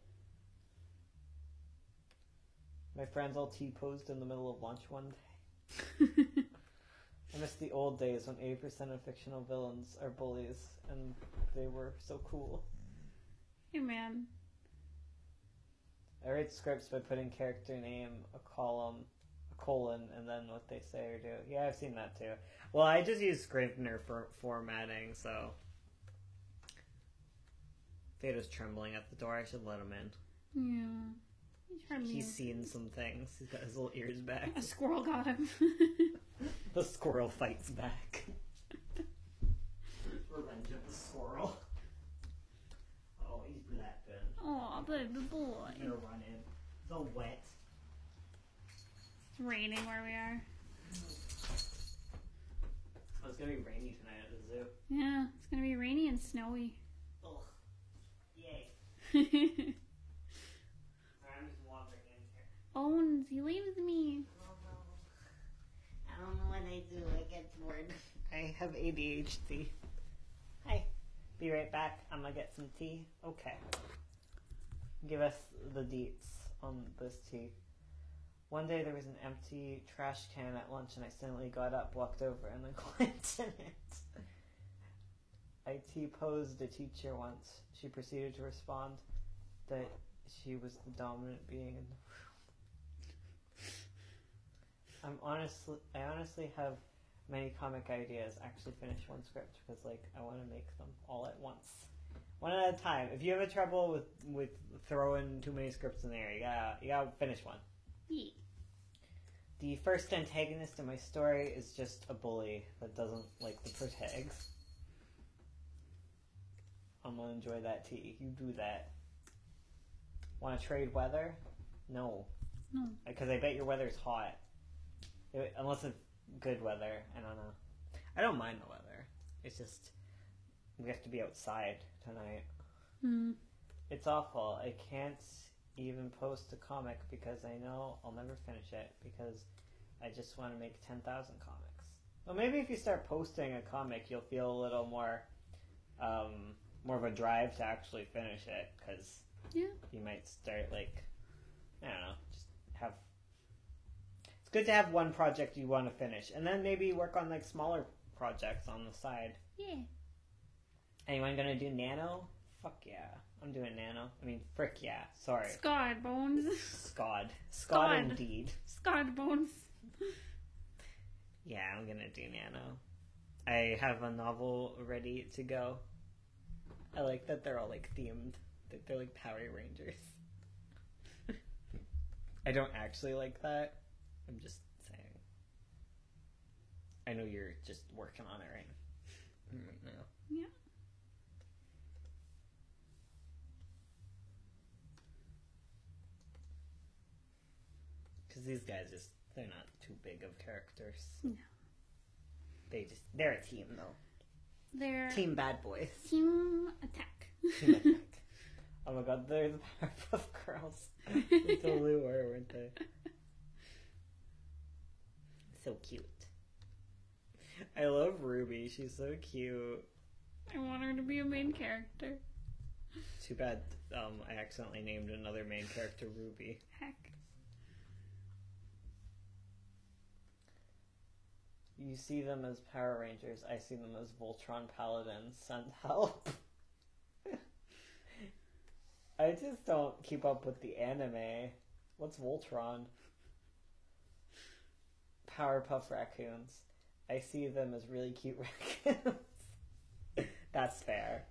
Speaker 1: My friends all T-posed in the middle of lunch one day. I miss the old days when 80% of fictional villains are bullies, and they were so cool.
Speaker 3: Hey, man.
Speaker 1: I write scripts by putting character name, a column, a colon, and then what they say or do. Yeah, I've seen that too. Well, I just use Scrivener for formatting, so... Theodore's trembling at the door. I should let him in.
Speaker 3: Yeah.
Speaker 1: He's seen some things. He's got his little ears back.
Speaker 3: A squirrel got him.
Speaker 1: The squirrel fights back. Revenge of the squirrel. Oh, he's blapping.
Speaker 3: Oh, baby boy.
Speaker 1: I'm gonna run in. It's all wet.
Speaker 3: It's raining where we are.
Speaker 1: Oh, it's gonna be rainy tonight at the zoo.
Speaker 3: Yeah, it's gonna be rainy and snowy.
Speaker 1: Ugh. Yay.
Speaker 3: Bones,
Speaker 1: I'm just wandering in here.
Speaker 3: you leave me.
Speaker 1: I don't know what I do. I get bored. I have ADHD. Hi. Be right back. I'm gonna get some tea. Okay. Give us the deets on this tea. One day there was an empty trash can at lunch and I suddenly got up, walked over, and then glanced in it. I T-posed a teacher once. She proceeded to respond that she was the dominant being in the room. I honestly have many comic ideas. Actually finish one script because, like, I want to make them all at once. One at a time. If you have trouble with throwing too many scripts in there, you gotta finish one.
Speaker 3: Yeah.
Speaker 1: The first antagonist in my story is just a bully that doesn't like the protags. I'm gonna enjoy that tea. You do that. Want to trade weather? No.
Speaker 3: No.
Speaker 1: Because I bet your weather's hot. Unless it's good weather. I don't know. I don't mind the weather. It's just we have to be outside tonight. It's awful. I can't even post a comic because I know I'll never finish it because I just want to make 10,000 comics. Well, maybe if you start posting a comic, you'll feel a little more of a drive to actually finish it because you might start, like, I don't know, just have... It's good to have one project you want to finish and then maybe work on, like, smaller projects on the side.
Speaker 3: Yeah.
Speaker 1: Anyone gonna do Nano? Fuck yeah. I'm doing Nano. I mean, frick yeah. Sorry.
Speaker 3: Scod, Bones.
Speaker 1: Scod. Scod indeed.
Speaker 3: Scod, Bones.
Speaker 1: Yeah, I'm gonna do Nano. I have a novel ready to go. I like that they're all, like, themed. They're like Power Rangers. I don't actually like that. I'm just saying. I know you're just working on it right now.
Speaker 3: Yeah.
Speaker 1: Because these guys they're not too big of characters.
Speaker 3: No.
Speaker 1: They're a team, though.
Speaker 3: They're
Speaker 1: Team Bad Boys.
Speaker 3: Team Attack.
Speaker 1: Team Attack. Oh my god, they're the Powerpuff Girls. They totally were, weren't they? So cute. I love Ruby. She's so cute.
Speaker 3: I want her to be a main character.
Speaker 1: Too bad I accidentally named another main character Ruby.
Speaker 3: Heck.
Speaker 1: You see them as Power Rangers. I see them as Voltron Paladins. Send help. I just don't keep up with the anime. What's Voltron? Powerpuff Raccoons. I see them as really cute raccoons. That's fair.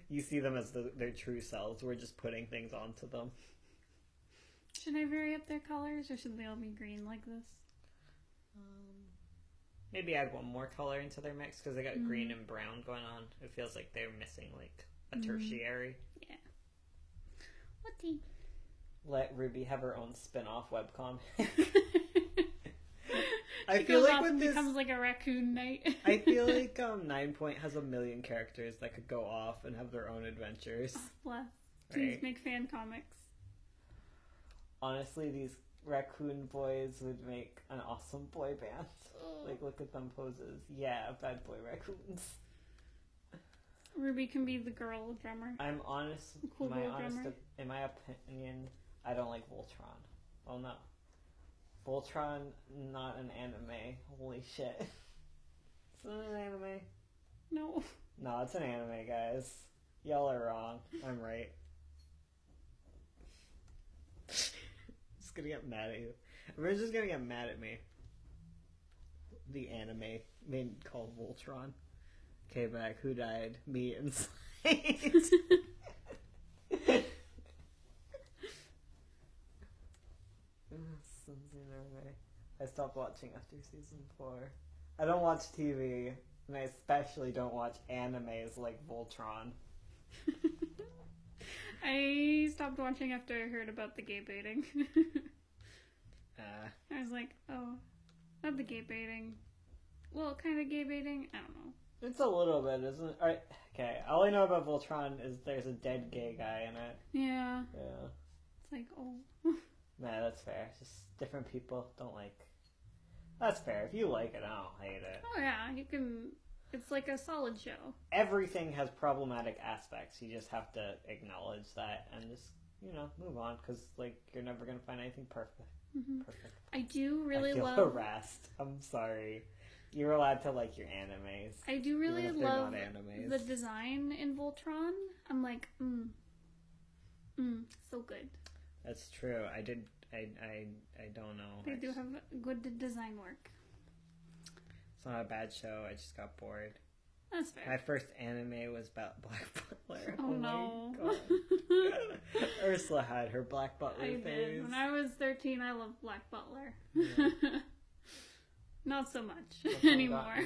Speaker 1: You see them as their true selves. We're just putting things onto them.
Speaker 3: Should I vary up their colors, or should they all be green like this?
Speaker 1: Maybe add one more color into their mix, because they got green and brown going on. It feels like they're missing, like, a tertiary.
Speaker 3: Yeah. Whatty?
Speaker 1: Let Ruby have her own spin-off webcomic. I
Speaker 3: She
Speaker 1: feel
Speaker 3: goes
Speaker 1: like
Speaker 3: off
Speaker 1: with
Speaker 3: and
Speaker 1: this,
Speaker 3: becomes like a raccoon knight.
Speaker 1: I feel like 9 Point has a million characters that could go off and have their own adventures.
Speaker 3: Bless.
Speaker 1: Right.
Speaker 3: Please make fan comics.
Speaker 1: Honestly, these raccoon boys would make an awesome boy band. Like, look at them poses. Yeah, bad boy raccoons.
Speaker 3: Ruby can be the girl drummer.
Speaker 1: I'm honest.
Speaker 3: Cool little drummer.
Speaker 1: In my opinion, I don't like Voltron. Oh no, Voltron, not an anime. Holy shit! It's not an anime.
Speaker 3: No.
Speaker 1: No, it's an anime, guys. Y'all are wrong. I'm right. Just gonna get mad at you. Everyone's just gonna get mad at me. The anime made called Voltron. Okay, back. Who died? Me and Slade. I stopped watching after season 4. I don't watch TV, and I especially don't watch animes like Voltron.
Speaker 3: I stopped watching after I heard about the gay baiting. I was like, oh, not the gay baiting. Well, kind of gay baiting? I don't know.
Speaker 1: It's a little bit, isn't it? Alright, okay, all I know about Voltron is there's a dead gay guy in it.
Speaker 3: Yeah.
Speaker 1: Yeah.
Speaker 3: It's like, oh.
Speaker 1: Nah, that's fair. Just different people don't like. That's fair. If you like it, I don't hate it.
Speaker 3: Oh, yeah, you can. It's like a solid show.
Speaker 1: Everything has problematic aspects. You just have to acknowledge that and just, move on. Because, you're never going to find anything perfect.
Speaker 3: Mm-hmm.
Speaker 1: Perfect.
Speaker 3: I do really
Speaker 1: I feel
Speaker 3: love.
Speaker 1: harassed. I'm sorry. You're allowed to like your animes.
Speaker 3: I do really
Speaker 1: even if they're
Speaker 3: love
Speaker 1: not animes.
Speaker 3: the design in Voltron. I'm like, so good.
Speaker 1: That's true. I don't know.
Speaker 3: They do have good design work.
Speaker 1: It's not a bad show. I just got bored.
Speaker 3: That's fair.
Speaker 1: My first anime was about Black Butler.
Speaker 3: Oh, no.
Speaker 1: My God. Ursula had her Black Butler
Speaker 3: I
Speaker 1: phase.
Speaker 3: did. When I was 13, I loved Black Butler.
Speaker 1: Yeah.
Speaker 3: Not so much
Speaker 1: That's what
Speaker 3: anymore.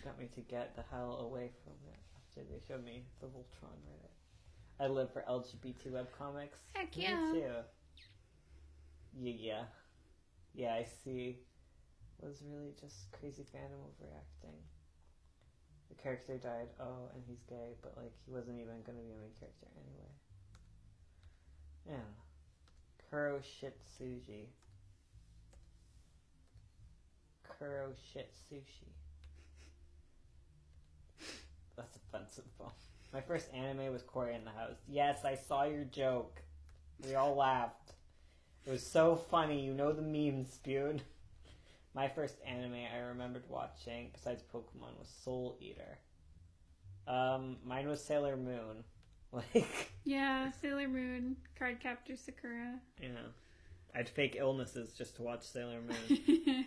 Speaker 1: Got me to get the hell away from it after they showed me the Voltron Reddit. I live for LGBT webcomics.
Speaker 3: Heck
Speaker 1: Me
Speaker 3: yeah.
Speaker 1: too. Yeah. Yeah, I see. Was really just crazy fandom overreacting. The character died, and he's gay, but he wasn't even gonna be a main character anyway. Yeah. Kuro Shitsuji. Kuro Shitsushi. That's offensive, Paul. My first anime was Cory in the House. Yes, I saw your joke. We all laughed. It was so funny. You know the memes, Spewed. My first anime I remembered watching, besides Pokemon, was Soul Eater. Mine was Sailor Moon.
Speaker 3: Yeah, Sailor Moon, Cardcaptor Sakura.
Speaker 1: Yeah. I'd fake illnesses just to watch Sailor Moon.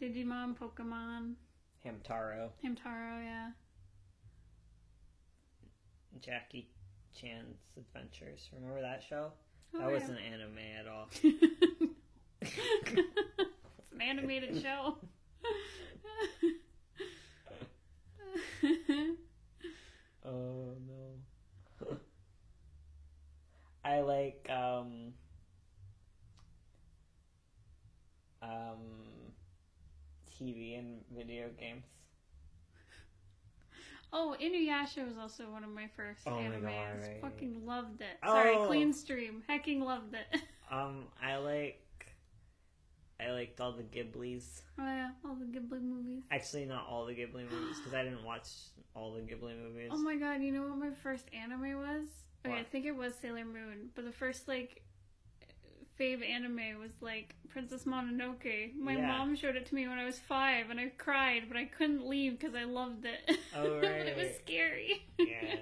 Speaker 3: Digimon, Pokemon.
Speaker 1: Hamtaro.
Speaker 3: Hamtaro, yeah.
Speaker 1: Jackie Chan's Adventures. Remember that show?
Speaker 3: Oh,
Speaker 1: that
Speaker 3: yeah.
Speaker 1: wasn't anime at all.
Speaker 3: It's an animated show.
Speaker 1: Oh no. I like TV and video games.
Speaker 3: Oh, Inuyasha was also one of my first
Speaker 1: Oh my
Speaker 3: animes.
Speaker 1: God, right.
Speaker 3: Fucking loved it. Sorry,
Speaker 1: Oh.
Speaker 3: clean stream. Hecking loved it.
Speaker 1: I liked all the Ghiblis.
Speaker 3: Oh yeah, all the Ghibli movies.
Speaker 1: Actually, not all the Ghibli movies, because I didn't watch all the Ghibli movies.
Speaker 3: Oh my god, you know what my first anime was? Okay, I
Speaker 1: What?
Speaker 3: think it was Sailor Moon, but the first fave anime was Princess Mononoke. My
Speaker 1: Yeah.
Speaker 3: mom showed it to me when I was 5, and I cried, but I couldn't leave because I loved it.
Speaker 1: Oh,
Speaker 3: But it was
Speaker 1: right.
Speaker 3: scary.
Speaker 1: Yeah.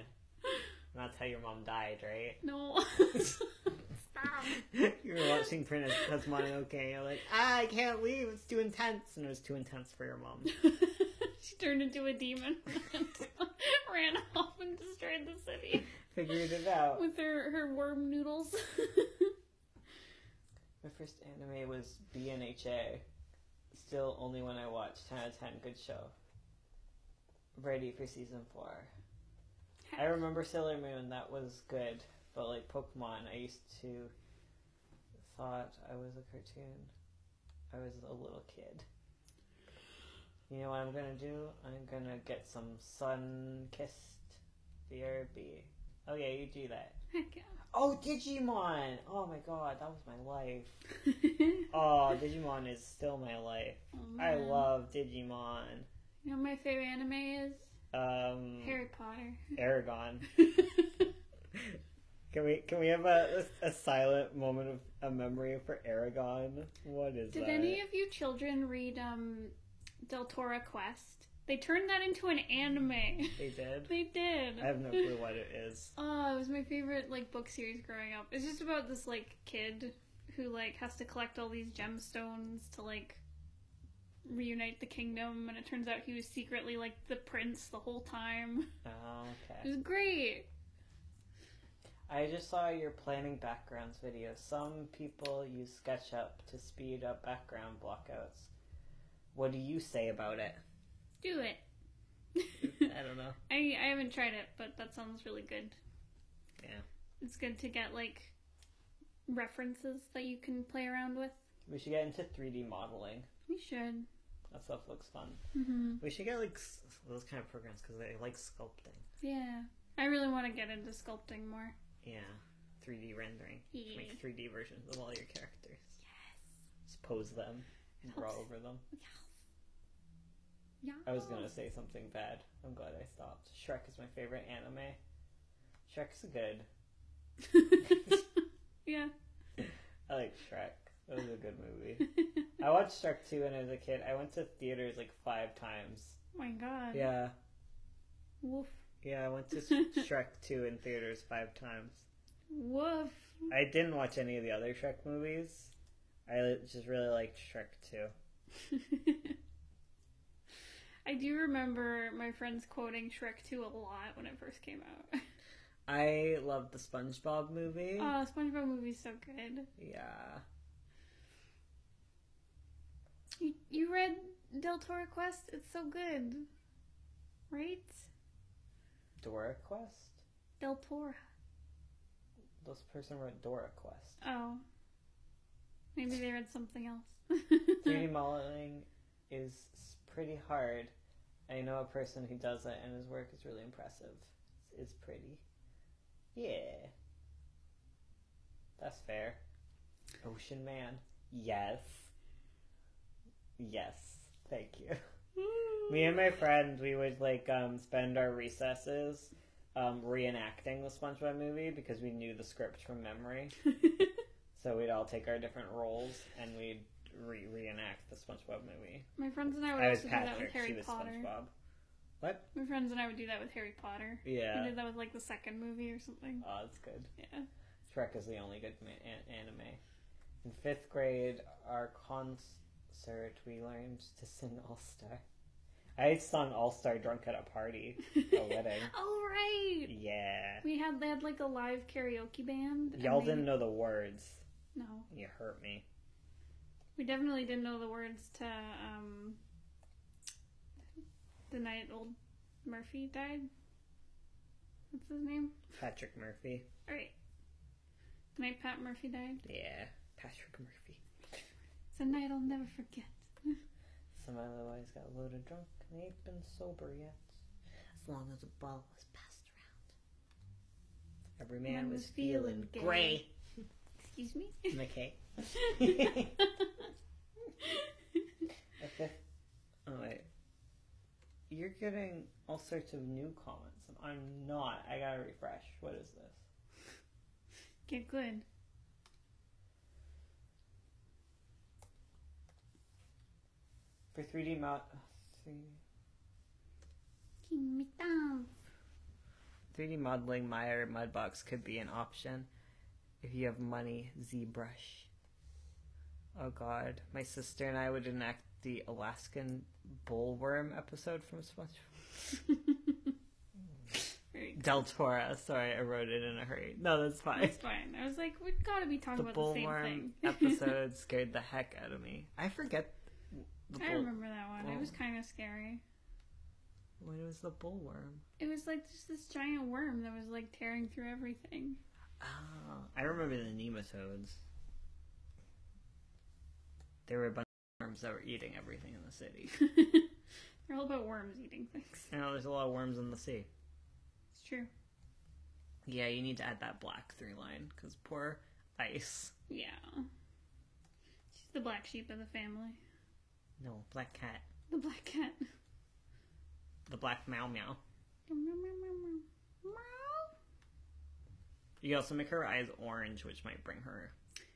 Speaker 1: That's how your mom died, right?
Speaker 3: No. Stop.
Speaker 1: You were watching Princess Mononoke and you're like, I can't leave, it's too intense. And it was too intense for your mom.
Speaker 3: She turned into a demon and ran off and destroyed the city
Speaker 1: Figured it out.
Speaker 3: with her worm noodles.
Speaker 1: My first anime was BNHA. Still only one I watched. 10 out of 10, good show. Ready for season 4. I remember Sailor Moon, that was good. But Pokemon, I used to thought I was a cartoon. I was a little kid. You know what I'm gonna do? I'm gonna get some sun-kissed BRB. Oh yeah, you do that.
Speaker 3: Heck yeah.
Speaker 1: Oh, Digimon! Oh my god, that was my life. Oh, Digimon is still my life.
Speaker 3: Oh,
Speaker 1: I
Speaker 3: man.
Speaker 1: love Digimon.
Speaker 3: You know what my favorite anime is? Harry Potter.
Speaker 1: Aragon. Can we have a silent moment of a memory for Aragon? What is
Speaker 3: Did
Speaker 1: that?
Speaker 3: any of you children read Deltora Quest? They turned that into an anime.
Speaker 1: They did?
Speaker 3: They did.
Speaker 1: I have no clue what it is.
Speaker 3: Oh, it was my favorite like book series growing up. It's just about this like kid who like has to collect all these gemstones to like reunite the kingdom, and it turns out he was secretly like the prince the whole time.
Speaker 1: Oh,
Speaker 3: It
Speaker 1: okay.
Speaker 3: was great.
Speaker 1: I just saw your planning backgrounds video. Some people use SketchUp to speed up background blockouts. What do you say about it?
Speaker 3: Do it.
Speaker 1: I don't know.
Speaker 3: I haven't tried it, but that sounds really good.
Speaker 1: Yeah.
Speaker 3: It's good to get like references that you can play around with.
Speaker 1: We should get into 3D modeling.
Speaker 3: We should.
Speaker 1: That stuff looks fun.
Speaker 3: Mm-hmm.
Speaker 1: We should get like those kind of programs because I like sculpting.
Speaker 3: Yeah. I really want to get into sculpting more.
Speaker 1: Yeah. 3D rendering.
Speaker 3: Yeah.
Speaker 1: Make 3D versions of all your characters.
Speaker 3: Yes.
Speaker 1: Just pose them and draw
Speaker 3: Helps.
Speaker 1: over them.
Speaker 3: Yeah.
Speaker 1: I was gonna say something bad. I'm glad I stopped. Shrek is my favorite anime. Shrek's good.
Speaker 3: Yeah.
Speaker 1: I like Shrek. That was a good movie. I watched Shrek 2 when I was a kid. I went to theaters like 5 times.
Speaker 3: Oh my god.
Speaker 1: Yeah.
Speaker 3: Woof.
Speaker 1: Yeah, I went to Shrek 2 in theaters 5 times.
Speaker 3: Woof.
Speaker 1: I didn't watch any of the other Shrek movies. I just really liked Shrek 2.
Speaker 3: I do remember my friends quoting Shrek 2 a lot when it first came out.
Speaker 1: I loved the SpongeBob movie.
Speaker 3: Oh, SpongeBob movie's so good.
Speaker 1: Yeah.
Speaker 3: You read Deltora Quest? It's so good. Right?
Speaker 1: Dora Quest?
Speaker 3: Deltora.
Speaker 1: This person wrote Dora Quest.
Speaker 3: Oh. Maybe they read something else.
Speaker 1: 3D modeling is pretty hard. I know a person who does it and his work is really impressive. It's pretty. Yeah. That's fair. Ocean Man. Yes. Yes. Thank you. Me and my friend, we would like spend our recesses reenacting the SpongeBob movie because we knew the script from memory. So we'd all take our different roles and we'd reenact the SpongeBob movie.
Speaker 3: My friends and I would
Speaker 1: I was
Speaker 3: also do that with
Speaker 1: Patrick.
Speaker 3: Harry
Speaker 1: She was
Speaker 3: Potter.
Speaker 1: SpongeBob. What?
Speaker 3: My friends and I would do that with Harry Potter.
Speaker 1: Yeah.
Speaker 3: We did that with like the second movie or something.
Speaker 1: Oh, that's good.
Speaker 3: Yeah.
Speaker 1: Shrek is the only good anime. In 5th grade, our concert, we learned to sing All Star. I sung All Star drunk at a party, a wedding.
Speaker 3: Oh right.
Speaker 1: Yeah.
Speaker 3: They had like a live karaoke band. and
Speaker 1: Y'all
Speaker 3: they-
Speaker 1: didn't know the words.
Speaker 3: No.
Speaker 1: You hurt me.
Speaker 3: We definitely didn't know the words to The Night Old Murphy Died. What's his name?
Speaker 1: Patrick Murphy.
Speaker 3: Alright. The Night Pat Murphy Died.
Speaker 1: Yeah. Patrick Murphy.
Speaker 3: It's a night I'll never forget.
Speaker 1: Some otherwise got loaded drunk and they ain't been sober yet. As long as the ball was passed around. Every man was feeling
Speaker 3: gay.
Speaker 1: gray.
Speaker 3: Excuse me?
Speaker 1: McKay. Oh wait. You're getting all sorts of new comments and I'm not. I gotta refresh. What is this?
Speaker 3: Get good.
Speaker 1: For 3D mod... 3D modeling, Maya or Mudbox could be an option. If you have money, ZBrush. Oh god. My sister and I would enact the Alaskan bullworm episode from SpongeBob.
Speaker 3: Very good.
Speaker 1: Deltora. Sorry, I wrote it in a hurry. No, that's fine.
Speaker 3: That's fine. I was like, we've got to be talking
Speaker 1: The
Speaker 3: about the same
Speaker 1: bullworm
Speaker 3: thing.
Speaker 1: episode scared the heck out of me. I forget the
Speaker 3: I remember that one. It was kind of scary.
Speaker 1: What was the bullworm?
Speaker 3: It was like just this giant worm that was like tearing through everything.
Speaker 1: Oh, I remember the nematodes. They were a bunch worms that were eating everything in the city.
Speaker 3: They're all about worms eating things.
Speaker 1: You know, there's a lot of worms in the sea.
Speaker 3: It's true.
Speaker 1: Yeah, you need to add that black 3 line, because poor Ice.
Speaker 3: Yeah. She's the black sheep of the family.
Speaker 1: No, black cat.
Speaker 3: The black cat.
Speaker 1: The black meow meow.
Speaker 3: Meow.
Speaker 1: You also make her eyes orange, which might bring her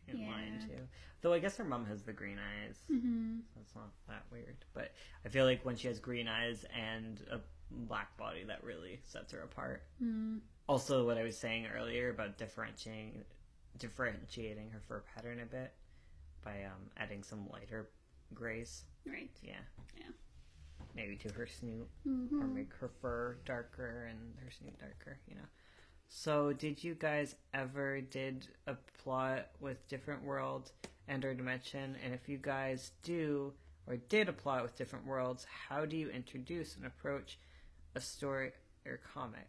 Speaker 1: in
Speaker 3: Yeah.
Speaker 1: line, too. Though I guess her mom has the green eyes.
Speaker 3: Mm-hmm.
Speaker 1: So it's not that weird. But I feel like when she has green eyes and a black body, that really sets her apart.
Speaker 3: Mm.
Speaker 1: Also, what I was saying earlier about differentiating her fur pattern a bit by adding some lighter grays.
Speaker 3: Right.
Speaker 1: Yeah.
Speaker 3: Yeah.
Speaker 1: Maybe to her snoot,
Speaker 3: Mm-hmm.
Speaker 1: or make her fur darker and her snoot darker, you know. So, did you guys ever did a plot with different worlds and or dimension? And if you guys do or did a plot with different worlds, how do you introduce and approach a story or comic?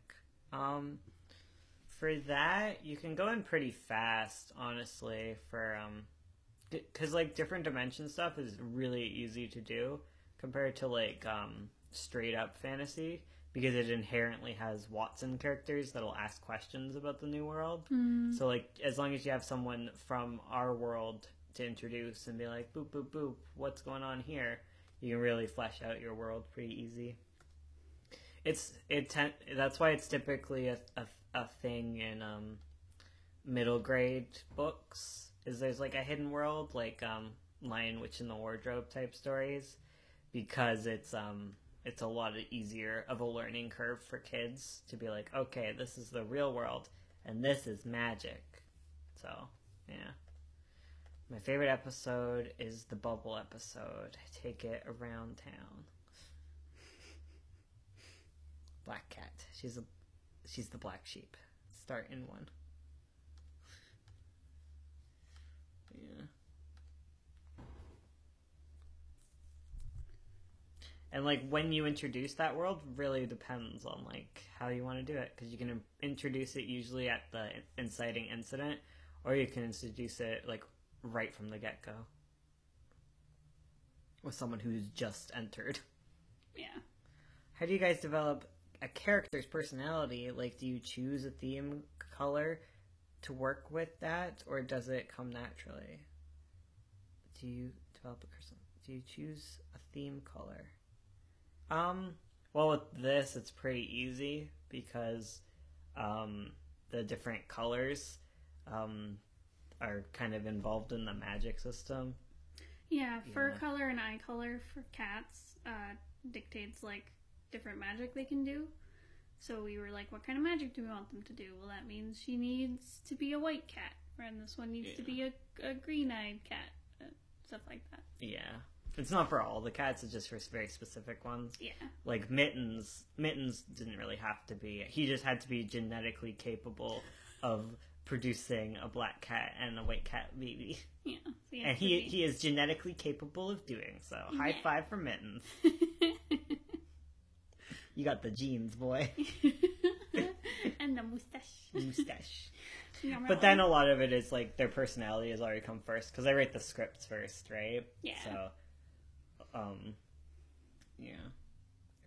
Speaker 1: For that, you can go in pretty fast, honestly, for, because, like, different dimension stuff is really easy to do compared to, like, straight-up fantasy, because it inherently has Watson characters that'll ask questions about the new world.
Speaker 3: Mm.
Speaker 1: So, like, as long as you have someone from our world to introduce and be like, boop, boop, boop, what's going on here? You can really flesh out your world pretty easy. That's why it's typically a thing in middle grade books, is there's like a hidden world, like Lion, Witch, and the Wardrobe type stories, because it's a lot easier of a learning curve for kids to be like, okay, this is the real world and this is magic. So yeah, my favorite episode is the bubble episode. Take it around town. Black cat. She's the black sheep. Start in 1. Yeah. And like when you introduce that world really depends on like how you want to do it, because you can introduce it usually at the inciting incident, or you can introduce it like right from the get-go with someone who's just entered.
Speaker 3: Yeah.
Speaker 1: How do you guys develop a character's personality? Like, do you choose a theme color to work with that, or does it come naturally? Do you develop a person? Do you choose a theme color? Well, with this, it's pretty easy because the different colors are kind of involved in the magic system.
Speaker 3: Yeah, fur
Speaker 1: Yeah.
Speaker 3: color and eye color for cats dictates like different magic they can do. So we were like, what kind of magic do we want them to do? Well, that means she needs to be a white cat, and this one needs to be a green-eyed cat, stuff like that.
Speaker 1: Yeah. It's not for all the cats, it's just for very specific ones.
Speaker 3: Yeah.
Speaker 1: Like Mittens didn't really have to be. He just had to be genetically capable of producing a black cat and a white cat baby.
Speaker 3: Yeah. So
Speaker 1: And he is genetically capable of doing so. High five for Mittens. You got the genes, boy.
Speaker 3: And the mustache.
Speaker 1: Mustache.
Speaker 3: Yeah,
Speaker 1: But then a lot of it is like their personality has already come first, because I write the scripts first, right?
Speaker 3: Yeah.
Speaker 1: So, yeah.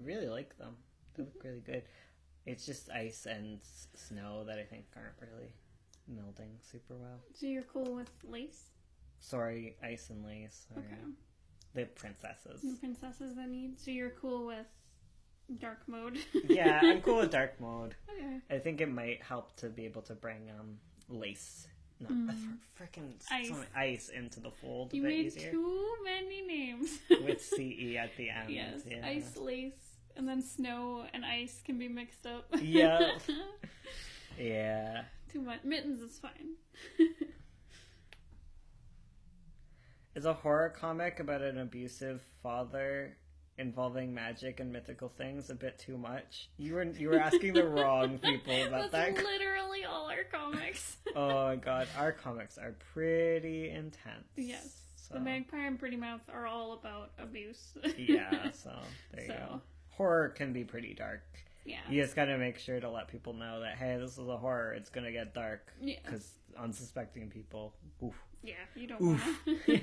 Speaker 1: I really like them. They look really good. It's just ice and snow that I think aren't really melding super well.
Speaker 3: So you're cool with lace?
Speaker 1: Sorry, ice and lace. Sorry.
Speaker 3: Okay.
Speaker 1: The princesses.
Speaker 3: The princesses that need. So you're cool with dark mode?
Speaker 1: Yeah, I'm cool with dark mode.
Speaker 3: Okay.
Speaker 1: I think it might help to be able to bring lace, not freaking
Speaker 3: Ice.
Speaker 1: ice into the fold a
Speaker 3: You
Speaker 1: bit
Speaker 3: made
Speaker 1: easier.
Speaker 3: too many names.
Speaker 1: With CE at the end.
Speaker 3: Yes,
Speaker 1: Yeah.
Speaker 3: ice, lace, and then snow and ice can be mixed up.
Speaker 1: Yeah. Yeah.
Speaker 3: Too much. Mittens is fine.
Speaker 1: Is a horror comic about an abusive father involving magic and mythical things a bit too much? You were asking the wrong people about
Speaker 3: That's
Speaker 1: that.
Speaker 3: literally all our comics.
Speaker 1: Oh my god, our comics are pretty intense.
Speaker 3: Yes.
Speaker 1: So,
Speaker 3: The Magpie and Pretty Mouth are all about abuse.
Speaker 1: yeah, so there you go. Horror can be pretty dark.
Speaker 3: Yeah.
Speaker 1: You just gotta make sure to let people know that, hey, this is a horror, it's gonna get dark.
Speaker 3: Yeah.
Speaker 1: Because unsuspecting people, oof.
Speaker 3: Yeah, you don't want to.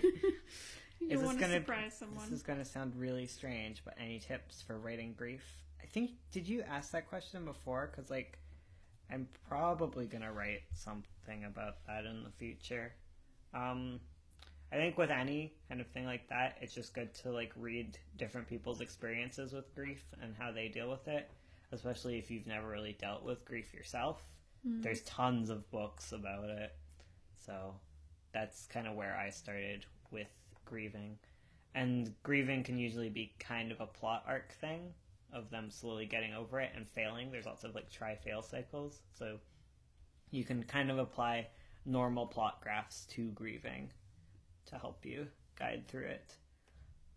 Speaker 3: You want to surprise someone.
Speaker 1: This is gonna sound really strange, but any tips for writing grief? I think, did you ask that question before? Because, like, I'm probably gonna write something about that in the future. I think with any kind of thing like that, it's just good to, like, read different people's experiences with grief and how they deal with it, especially if you've never really dealt with grief yourself. There's tons of books about it, so that's kind of where I started with grieving. And grieving can usually be kind of a plot arc thing of them slowly getting over it and failing. There's lots of, like, try-fail cycles, so you can kind of apply normal plot graphs to grieving to help you guide through it.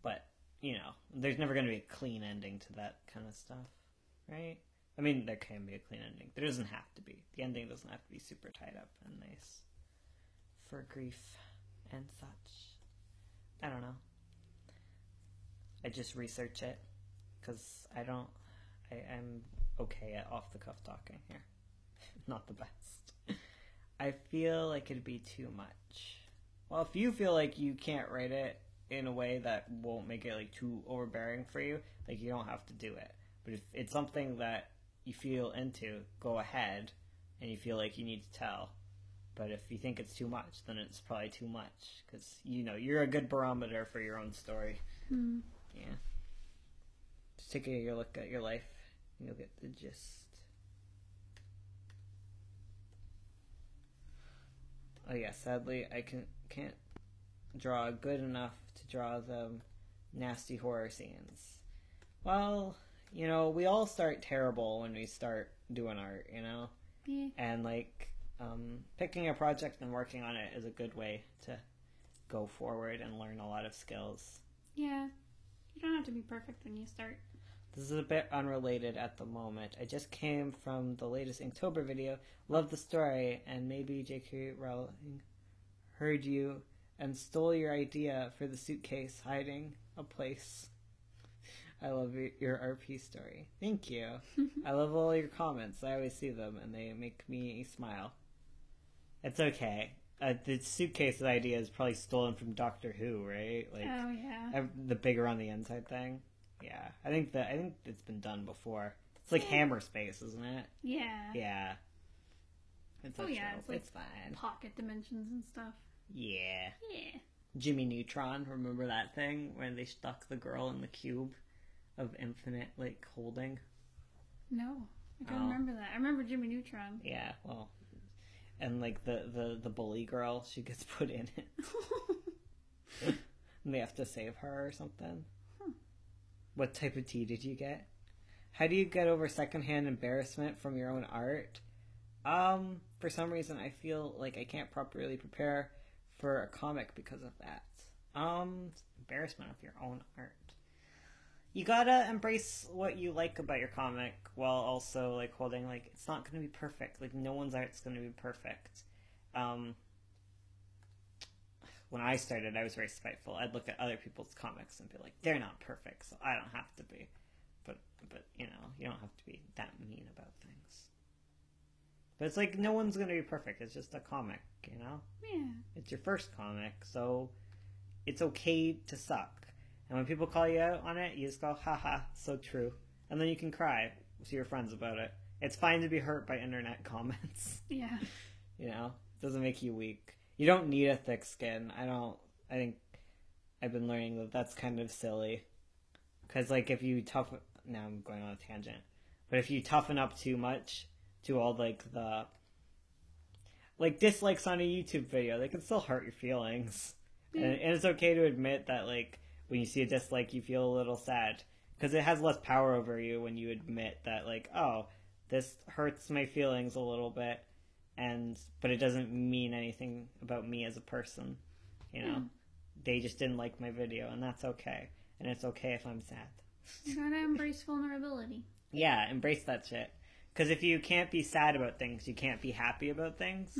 Speaker 1: But, you know, there's never going to be a clean ending to that kind of stuff, right? I mean, there can be a clean ending. There doesn't have to be. The ending doesn't have to be super tied up and nice for grief and such. I don't know. I just research it because I'm okay at off-the-cuff talking here. Not the best. I feel like it'd be too much. Well, if you feel like you can't write it in a way that won't make it, like, too overbearing for you, like, you don't have to do it. But if it's something that you feel into, go ahead, and you feel like you need to tell. But if you think it's too much, then it's probably too much, because, you know, you're a good barometer for your own story. Yeah. Just take a look at your life, and you'll get the gist. Oh yeah, sadly, I can't draw good enough to draw the nasty horror scenes. Well, you know, we all start terrible when we start doing art, you know?
Speaker 3: Yeah.
Speaker 1: And, like, picking a project and working on it is a good way to go forward and learn a lot of skills.
Speaker 3: Yeah. You don't have to be perfect when you start.
Speaker 1: This is a bit unrelated at the moment. I just came from the latest Inktober video. Love the story, and maybe J.K. Rowling heard you and stole your idea for the suitcase hiding a place. I love your RP story. Thank you. I love all your comments. I always see them, and they make me smile. It's okay. The suitcase idea is probably stolen from Doctor Who, right? Like,
Speaker 3: oh yeah.
Speaker 1: The bigger on the inside thing. Yeah, I think it's been done before. It's like Hammer Space, isn't it?
Speaker 3: Yeah.
Speaker 1: Yeah. It's
Speaker 3: it's like
Speaker 1: it's fine.
Speaker 3: Pocket dimensions and stuff.
Speaker 1: Yeah.
Speaker 3: Yeah.
Speaker 1: Jimmy Neutron, remember that thing where they stuck the girl in the cube of infinite, like, holding?
Speaker 3: No, I don't remember that. I remember Jimmy Neutron.
Speaker 1: Yeah, well, and, like, the bully girl, she gets put in it. And they have to save her or something. What type of tea did you get? How do you get over secondhand embarrassment from your own art? For some reason I feel like I can't properly prepare for a comic because of that. Embarrassment of your own art. You gotta embrace what you like about your comic while also, like, holding, like, it's not gonna be perfect. Like, no one's art's gonna be perfect. When I started, I was very spiteful. I'd look at other people's comics and be like, they're not perfect, so I don't have to be. But you know, you don't have to be that mean about things. But it's like, no one's going to be perfect. It's just a comic, you know?
Speaker 3: Yeah.
Speaker 1: It's your first comic, so it's okay to suck. And when people call you out on it, you just go, haha, so true. And then you can cry to your friends about it. It's fine to be hurt by internet comments.
Speaker 3: Yeah.
Speaker 1: You know? It doesn't make you weak. You don't need a thick skin. I think I've been learning that that's kind of silly. Because, like, if you now I'm going on a tangent. But if you toughen up too much to all, like, the, like, dislikes on a YouTube video, they can still hurt your feelings. And it's okay to admit that, like, when you see a dislike, you feel a little sad. Because it has less power over you when you admit that, like, oh, this hurts my feelings a little bit. But it doesn't mean anything about me as a person, you know? They just didn't like my video, and that's okay. And it's okay if I'm sad.
Speaker 3: You gotta embrace vulnerability.
Speaker 1: Yeah, embrace that shit. Because if you can't be sad about things, you can't be happy about things.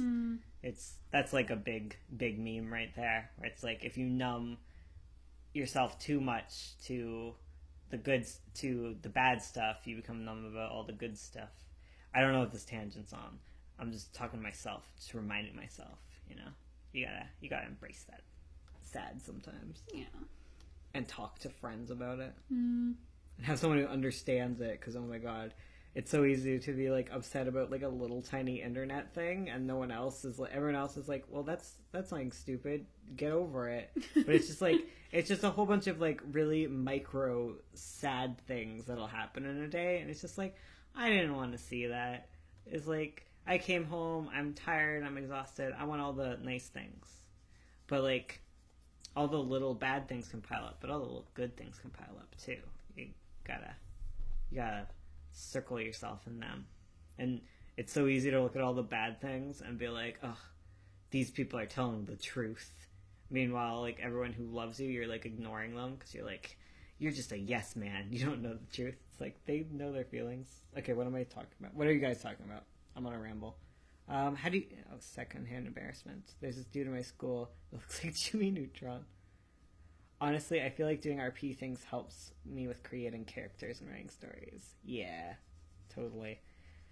Speaker 1: That's like a big meme right there, where it's like, if you numb yourself too much to the bad stuff, you become numb about all the good stuff. I don't know what this tangent's on. I'm just talking to myself, just reminding myself, you know. You gotta embrace that
Speaker 2: sad sometimes.
Speaker 3: Yeah.
Speaker 2: And talk to friends about it.
Speaker 3: Mm.
Speaker 2: And have someone who understands it, because, oh my god, it's so easy to be, like, upset about, like, a little tiny internet thing, and no one else is, like, everyone else is like, well, that's something stupid, get over it. But it's just, like, it's just a whole bunch of, like, really micro, sad things that'll happen in a day, and it's just like, I didn't want to see that. It's like, I came home, I'm tired, I'm exhausted, I want all the nice things. But, like, all the little bad things can pile up, but all the little good things can pile up, too. You gotta circle yourself in them. And it's so easy to look at all the bad things and be like, oh, these people are telling the truth. Meanwhile, like, everyone who loves you, you're, like, ignoring them because you're like, you're just a yes man. You don't know the truth. It's like, they know their feelings. Okay, what am I talking about? What are you guys talking about? I'm on a ramble. How do you... Oh, secondhand embarrassment. There's this dude in my school that looks like Jimmy Neutron. Honestly, I feel like doing RP things helps me with creating characters and writing stories. Yeah, totally.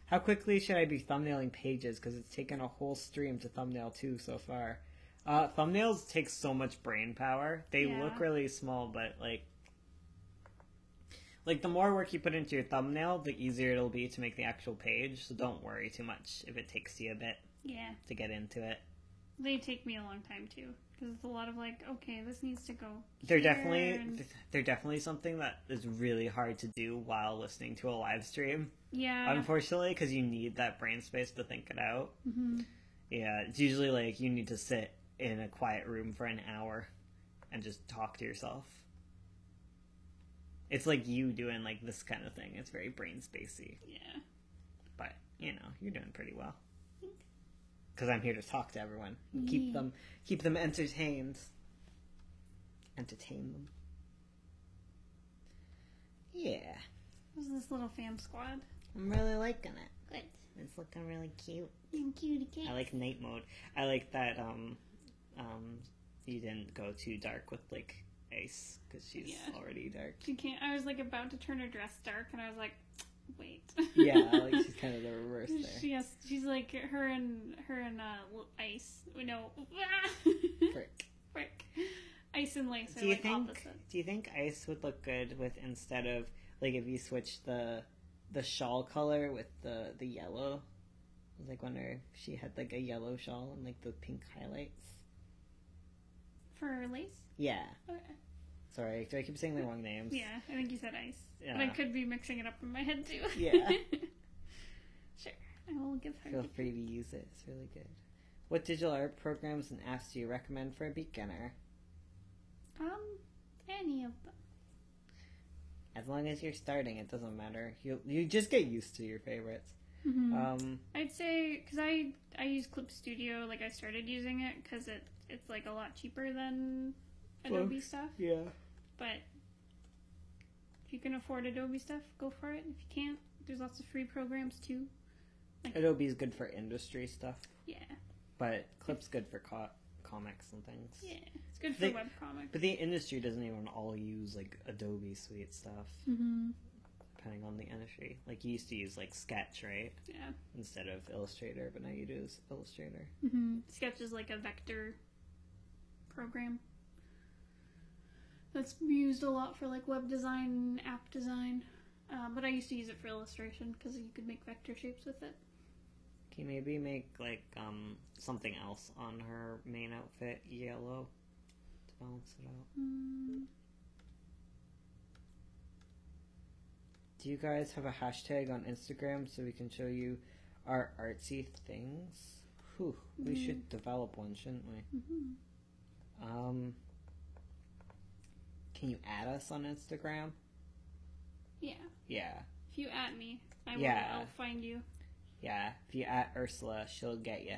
Speaker 2: How quickly should I be thumbnailing pages? Because it's taken a whole stream to thumbnail 2 so far. Thumbnails take so much brain power. They look really small, but, like, the more work you put into your thumbnail, the easier it'll be to make the actual page. So don't worry too much if it takes you a bit to get into it.
Speaker 3: They take me a long time, too. Because it's a lot of, like, okay, this needs to go
Speaker 2: They're definitely something that is really hard to do while listening to a live stream.
Speaker 3: Yeah.
Speaker 2: Unfortunately, because you need that brain space to think it out.
Speaker 3: Mm-hmm.
Speaker 2: Yeah, it's usually, like, you need to sit in a quiet room for an hour and just talk to yourself. It's like you doing, like, this kind of thing. It's very brain spacey.
Speaker 3: Yeah.
Speaker 2: But, you know, you're doing pretty well. Because I'm here to talk to everyone. Keep them entertained. Entertain them. Yeah.
Speaker 3: Who's this little fam squad?
Speaker 2: I'm really liking it.
Speaker 3: Good.
Speaker 2: It's looking really cute.
Speaker 3: And cutie cat.
Speaker 2: I like night mode. I like that, you didn't go too dark with, like, Ace. Because she's already dark.
Speaker 3: She can't. I was, like, about to turn her dress dark, and I was like, wait.
Speaker 2: Yeah, like, she's kind of the reverse there.
Speaker 3: She's like her and Ice. No, frick. Ice and Lace are like opposite.
Speaker 2: Do you think Ice would look good with, instead of, like, if you switch the shawl color with the yellow? I was like, wonder if she had, like, a yellow shawl and, like, the pink highlights.
Speaker 3: For Lace?
Speaker 2: Yeah.
Speaker 3: Okay.
Speaker 2: Sorry, do I keep saying the wrong names?
Speaker 3: Yeah, I think you said Ice.
Speaker 2: Yeah.
Speaker 3: But I could be mixing it up in my head, too.
Speaker 2: Yeah.
Speaker 3: Sure. I will give her.
Speaker 2: Feel free to use it. It's really good. What digital art programs and apps do you recommend for a beginner?
Speaker 3: Any of them.
Speaker 2: As long as you're starting, it doesn't matter. You just get used to your favorites.
Speaker 3: Mm-hmm. I'd say, because I use Clip Studio, like I started using it because it's like a lot cheaper than Adobe stuff.
Speaker 2: Yeah.
Speaker 3: But if you can afford Adobe stuff, go for it. If you can't, there's lots of free programs too. Like,
Speaker 2: Adobe's good for industry stuff.
Speaker 3: Yeah.
Speaker 2: But Clip's good for comics and things.
Speaker 3: Yeah, it's good for webcomics.
Speaker 2: But the industry doesn't even all use, like, Adobe Suite stuff.
Speaker 3: Mm-hmm.
Speaker 2: Depending on the industry. Like, you used to use, like, Sketch, right?
Speaker 3: Yeah.
Speaker 2: Instead of Illustrator, but now you do Illustrator.
Speaker 3: Mm-hmm. Sketch is like a vector program that's used a lot for, like, web design, app design. But I used to use it for illustration because you could make vector shapes with it.
Speaker 2: Can you maybe make, like, something else on her main outfit yellow to balance it out? Do you guys have a hashtag on Instagram so we can show you our artsy things? Whew, we should develop one, shouldn't we? Mm-hmm. Can you add us on Instagram?
Speaker 3: Yeah.
Speaker 2: Yeah.
Speaker 3: If you at me, I'll find you.
Speaker 2: Yeah, if you at Ursula, she'll get you.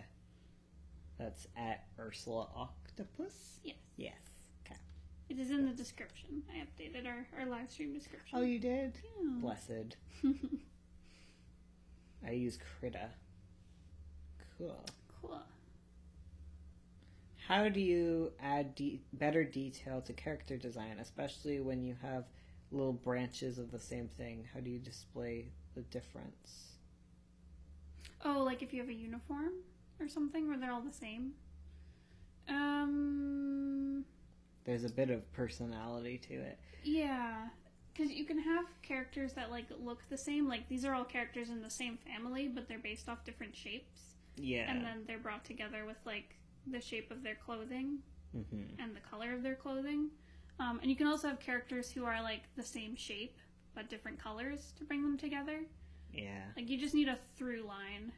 Speaker 2: That's at Ursula Octopus?
Speaker 3: Yes.
Speaker 2: Yes. Okay.
Speaker 3: It is in the description. I updated our live stream description.
Speaker 2: Oh, you did?
Speaker 3: Yeah.
Speaker 2: Blessed. I use Krita. Cool. How do you add better detail to character design, especially when you have little branches of the same thing? How do you display the difference?
Speaker 3: Oh, like if you have a uniform or something where they're all the same?
Speaker 1: There's a bit of personality to it.
Speaker 3: Yeah. Because you can have characters that, like, look the same. Like, these are all characters in the same family, but they're based off different shapes.
Speaker 1: Yeah.
Speaker 3: And then they're brought together with, like, the shape of their clothing
Speaker 1: Mm-hmm.
Speaker 3: and the color of their clothing. And you can also have characters who are, like, the same shape, but different colors to bring them together.
Speaker 1: Yeah.
Speaker 3: Like, you just need a through line.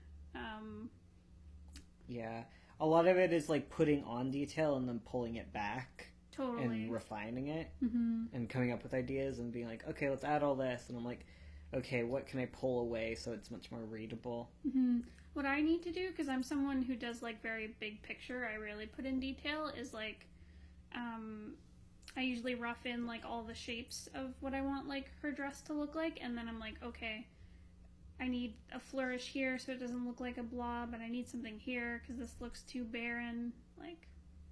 Speaker 1: Yeah. A lot of it is, like, putting on detail and then pulling it back.
Speaker 3: Totally.
Speaker 1: And refining it.
Speaker 3: Mm-hmm.
Speaker 1: And coming up with ideas and being like, okay, let's add all this. And I'm like, okay, what can I pull away so it's much more readable?
Speaker 3: Mm-hmm. What I need to do, because I'm someone who does, like, very big picture, I rarely put in detail, is, like, I usually rough in, like, all the shapes of what I want, like, her dress to look like, and then I'm like, okay, I need a flourish here so it doesn't look like a blob, and I need something here because this looks too barren, like,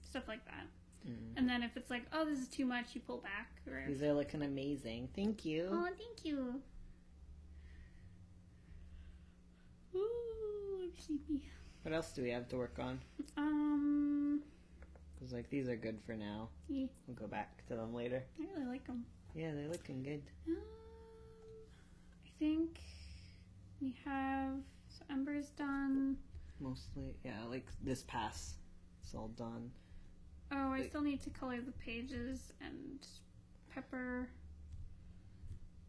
Speaker 3: stuff like that.
Speaker 1: Mm.
Speaker 3: And then if it's like, oh, this is too much, you pull back. Or
Speaker 1: These are looking amazing. Thank you.
Speaker 3: oh, thank you. Ooh, I'm sleepy.
Speaker 1: What else do we have to work on? Because, like, these are good for now.
Speaker 3: Yeah,
Speaker 1: We'll go back to them later.
Speaker 3: I really like them.
Speaker 1: Yeah, they're looking good.
Speaker 3: I think we have, so Ember's done.
Speaker 1: Mostly, yeah, like this pass. It's all done.
Speaker 3: Oh, I still need to color the pages and Pepper.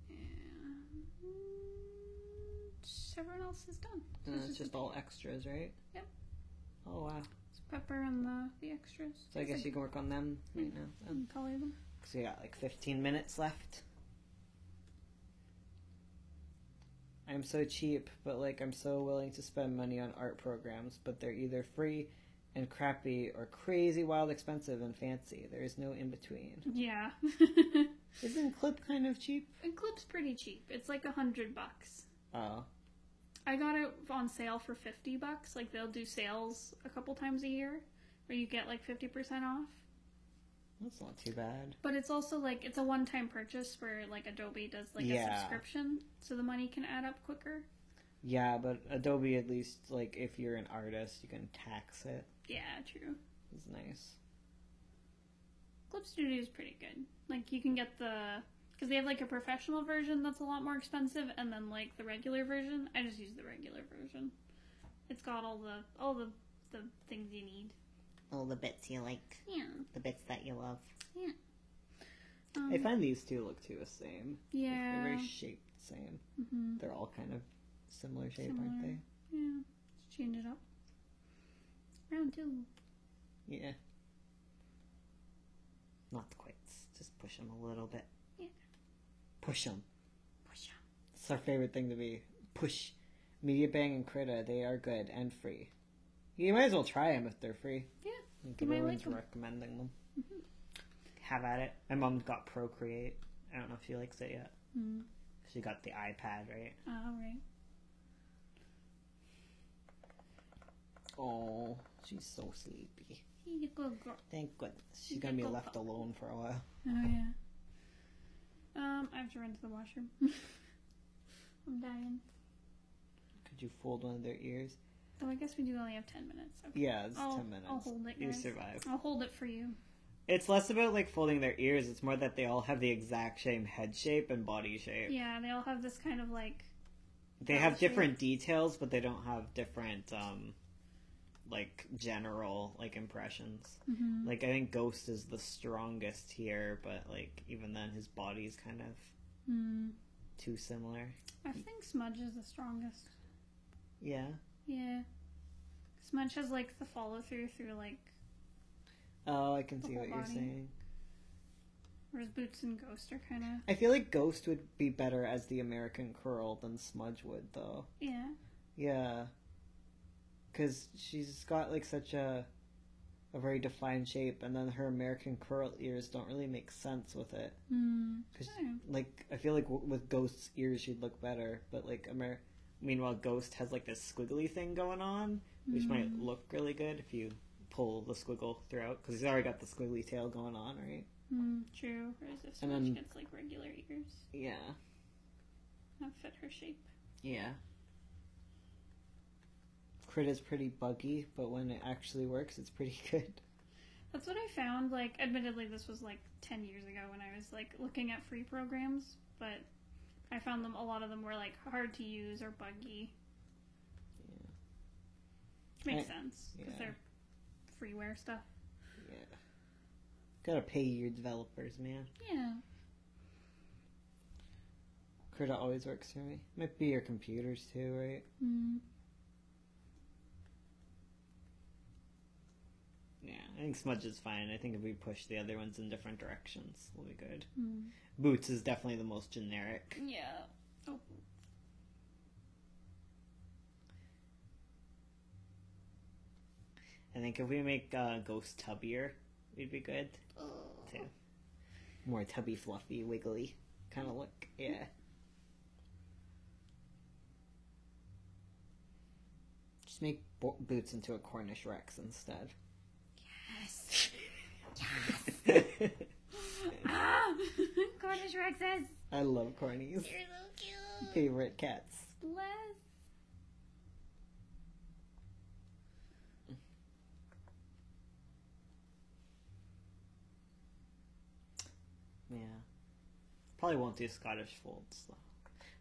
Speaker 3: And everyone else is done. So
Speaker 1: And it's just all extras, right?
Speaker 3: Yep.
Speaker 1: Oh, wow.
Speaker 3: it's Pepper and the extras.
Speaker 1: So I guess you can work on them right now.
Speaker 3: and color them.
Speaker 1: So you got like 15 minutes left. I'm so cheap, but like I'm so willing to spend money on art programs, but they're either free and crappy or crazy wild expensive and fancy. There is no in between.
Speaker 3: Yeah.
Speaker 1: Isn't Clip kind of cheap?
Speaker 3: And Clip's pretty cheap. It's like $100.
Speaker 1: Oh.
Speaker 3: I got it on sale for $50. Like they'll do sales a couple times a year where you get like 50% off.
Speaker 1: That's not too bad.
Speaker 3: But it's also like it's a one-time purchase where like Adobe does like a
Speaker 1: Yeah.
Speaker 3: subscription, so the money can add up quicker.
Speaker 1: Yeah, but Adobe at least, like, if you're an artist, you can tax it.
Speaker 3: Yeah, true.
Speaker 1: It's nice.
Speaker 3: Clip Studio is pretty good. Like you can get because they have like a professional version that's a lot more expensive, and then like the regular version. I just use the regular version. It's got all the things you need.
Speaker 1: All the bits you like.
Speaker 3: Yeah.
Speaker 1: The bits that you love.
Speaker 3: Yeah.
Speaker 1: I find these two look too the same.
Speaker 3: Yeah.
Speaker 1: They're very shaped the same.
Speaker 3: Mm-hmm.
Speaker 1: They're all kind of similar shape, aren't they?
Speaker 3: Yeah. Let's change it up. Round 2.
Speaker 1: Yeah. Not the quits. Just push them a little bit.
Speaker 3: Yeah.
Speaker 1: Push them.
Speaker 3: Push up.
Speaker 1: It's our favorite thing to be. Push. Media Bang and Krita, they are good and free. You might as well try them if they're free.
Speaker 3: Yeah.
Speaker 1: Like
Speaker 3: You might
Speaker 1: everyone's
Speaker 3: like 'em.
Speaker 1: recommending them.
Speaker 3: Mm-hmm.
Speaker 1: Have at it. My mom got Procreate. I don't know if she likes it yet.
Speaker 3: Mm.
Speaker 1: She got the iPad, right?
Speaker 3: All right.
Speaker 1: Oh, she's so sleepy.
Speaker 3: You good girl.
Speaker 1: Thank goodness. She's gonna be
Speaker 3: Go
Speaker 1: left
Speaker 3: pup.
Speaker 1: alone for a while.
Speaker 3: Oh yeah. I have to run to the washroom. I'm dying.
Speaker 1: Could you fold one of their ears?
Speaker 3: Oh, I guess we do only have 10 minutes. Okay.
Speaker 1: Yeah, it's
Speaker 3: I'll,
Speaker 1: 10 minutes.
Speaker 3: I'll hold it.
Speaker 1: You
Speaker 3: Guys.
Speaker 1: survive.
Speaker 3: I'll hold it for you.
Speaker 1: It's less about like folding their ears, it's more that they all have the exact same head shape and body shape.
Speaker 3: Yeah, they all have this kind of like.
Speaker 1: They have different details, but they don't have different like general like impressions.
Speaker 3: Mm-hmm.
Speaker 1: Like I think Ghost is the strongest here, but like even then his body's kind of too similar.
Speaker 3: I think Smudge is the strongest.
Speaker 1: Yeah.
Speaker 3: Yeah. Smudge has like the follow through like.
Speaker 1: Oh, I can
Speaker 3: The
Speaker 1: see
Speaker 3: whole
Speaker 1: what you're
Speaker 3: body.
Speaker 1: saying.
Speaker 3: Whereas Boots and Ghost are kind of.
Speaker 1: I feel like Ghost would be better as the American Curl than Smudge would, though.
Speaker 3: Yeah.
Speaker 1: Yeah. Because she's got, like, such a very defined shape, and then her American Curl ears don't really make sense with it. Because, like, I feel like with Ghost's ears, she'd look better, but, like, meanwhile, Ghost has, like, this squiggly thing going on, which might look really good if you pull the squiggle throughout, because he's already got the squiggly tail going on, right?
Speaker 3: True. Whereas if
Speaker 1: And
Speaker 3: Smudge
Speaker 1: then-
Speaker 3: gets like regular ears,
Speaker 1: Yeah.
Speaker 3: that fit her shape.
Speaker 1: Yeah. Crit is pretty buggy, but when it actually works, it's pretty good.
Speaker 3: That's what I found. Like, admittedly, this was like 10 years ago when I was like looking at free programs, but I found a lot of them were like hard to use or buggy. Makes sense because they're freeware stuff.
Speaker 1: Yeah. Gotta pay your developers, man.
Speaker 3: Yeah.
Speaker 1: CRUDA always works for me. Might be your computers too, right?
Speaker 3: Mm.
Speaker 1: Yeah, I think Smudge is fine. I think if we push the other ones in different directions, we'll be good.
Speaker 3: Mm.
Speaker 1: Boots is definitely the most generic.
Speaker 3: Yeah. Oh.
Speaker 1: I think if we make Ghost tubbier, we'd be good. Too. More tubby, fluffy, wiggly kind of look. Yeah. Just make Boots into a Cornish Rex instead.
Speaker 3: Yes. Yes. Ah! Cornish Rexes.
Speaker 1: I love cornies.
Speaker 3: You're so cute.
Speaker 1: Favorite cats.
Speaker 3: Bless.
Speaker 1: Yeah. Probably won't do Scottish folds though.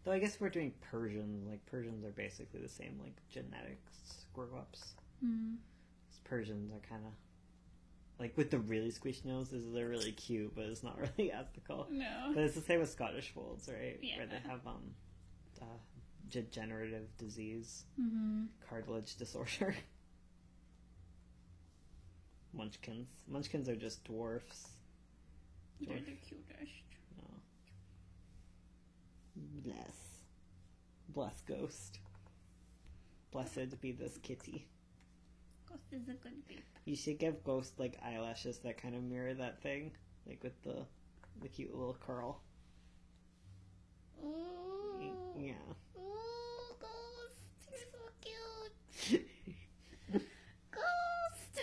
Speaker 1: Though I guess we're doing Persian. Like Persians are basically the same like genetics screw-ups.
Speaker 3: Mm.
Speaker 1: Persians are kind of like with the really squished noses. They're really cute, but it's not really ethical.
Speaker 3: No.
Speaker 1: But it's the same with Scottish folds, right?
Speaker 3: Yeah.
Speaker 1: Where they have degenerative disease,
Speaker 3: Mm-hmm.
Speaker 1: cartilage disorder. Munchkins. Munchkins are just dwarfs.
Speaker 3: They're the cutest.
Speaker 1: No. Bless Ghost. Blessed be this kitty.
Speaker 3: Ghost is a good babe.
Speaker 1: You should give Ghost like eyelashes that kind of mirror that thing, like with the cute little curl.
Speaker 3: Ooh.
Speaker 1: Yeah.
Speaker 3: Ooh, Ghost. You're so cute. Ghost.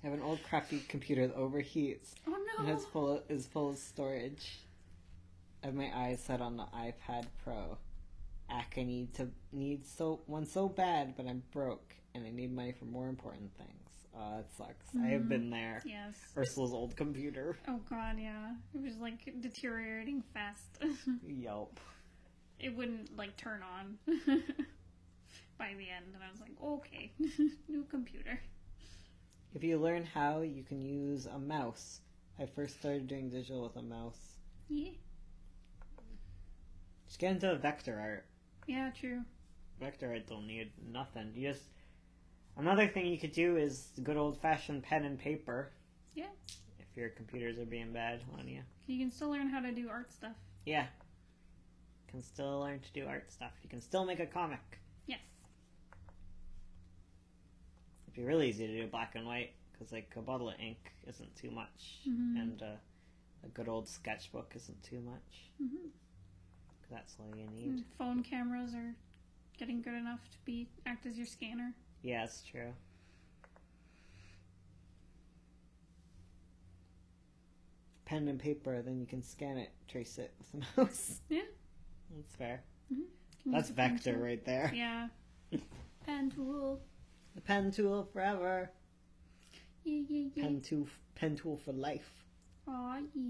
Speaker 1: I have an old crappy computer that overheats
Speaker 3: Oh
Speaker 1: and
Speaker 3: no.
Speaker 1: is full of storage. I have my eyes set on the iPad Pro. I need one so bad, but I'm broke and I need money for more important things. Oh, that sucks. I have been there.
Speaker 3: Yes.
Speaker 1: Ursula's old computer.
Speaker 3: Oh god, yeah. It was like deteriorating fast.
Speaker 1: Yelp.
Speaker 3: It wouldn't like turn on by the end, and I was like, okay, new computer.
Speaker 1: If you learn how, you can use a mouse. I first started doing digital with a mouse.
Speaker 3: Yeah.
Speaker 1: Just get into vector art.
Speaker 3: Yeah, true.
Speaker 1: Vector art don't need nothing. You just another thing you could do is good old fashioned pen and paper.
Speaker 3: Yeah.
Speaker 1: If your computers are being bad on you.
Speaker 3: You can still learn how to do art stuff.
Speaker 1: Yeah. Can still learn to do art stuff. You can still make a comic.
Speaker 3: Yes.
Speaker 1: It'd be really easy to do black and white because like a bottle of ink isn't too much, and a good old sketchbook isn't too much.
Speaker 3: Mm-hmm.
Speaker 1: That's all you need.
Speaker 3: Phone cameras are getting good enough to act as your scanner.
Speaker 1: Yeah, it's true. Pen and paper, then you can scan it, trace it with the mouse.
Speaker 3: Yeah.
Speaker 1: That's fair.
Speaker 3: Mm-hmm.
Speaker 1: That's vector right there.
Speaker 3: Yeah. Pen tool.
Speaker 1: The pen tool forever.
Speaker 3: Yeah, yeah, yeah.
Speaker 1: Pen tool for life.
Speaker 3: Aw, yeah.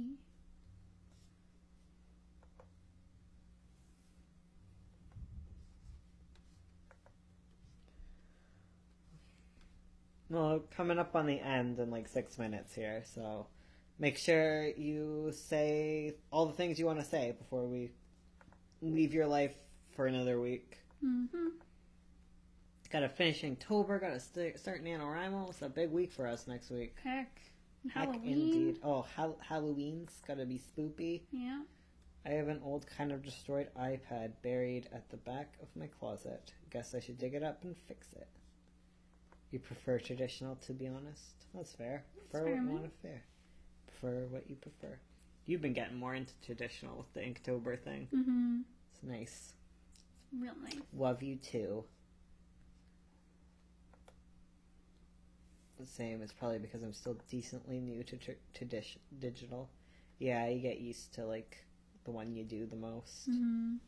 Speaker 1: Well, coming up on the end in like 6 minutes here, so make sure you say all the things you want to say before we leave your life for another week.
Speaker 3: Mm-hmm.
Speaker 1: Gotta finish Inktober, gotta start NaNoWriMo. It's a big week for us next week.
Speaker 3: Heck.
Speaker 1: Heck,
Speaker 3: Halloween.
Speaker 1: indeed. Oh, Halloween's gotta be spoopy.
Speaker 3: Yeah.
Speaker 1: I have an old kind of destroyed iPad buried at the back of my closet. Guess I should dig it up and fix it. You prefer traditional, to be honest. That's fair. Prefer
Speaker 3: fair,
Speaker 1: what you
Speaker 3: man.
Speaker 1: want to fair. Prefer what you prefer. You've been getting more into traditional with the Inktober thing.
Speaker 3: Mm-hmm.
Speaker 1: It's nice.
Speaker 3: Real nice.
Speaker 1: Love you too. The same. It's probably because I'm still decently new to digital. Yeah, you get used to like the one you do the most.
Speaker 3: Mm-hmm.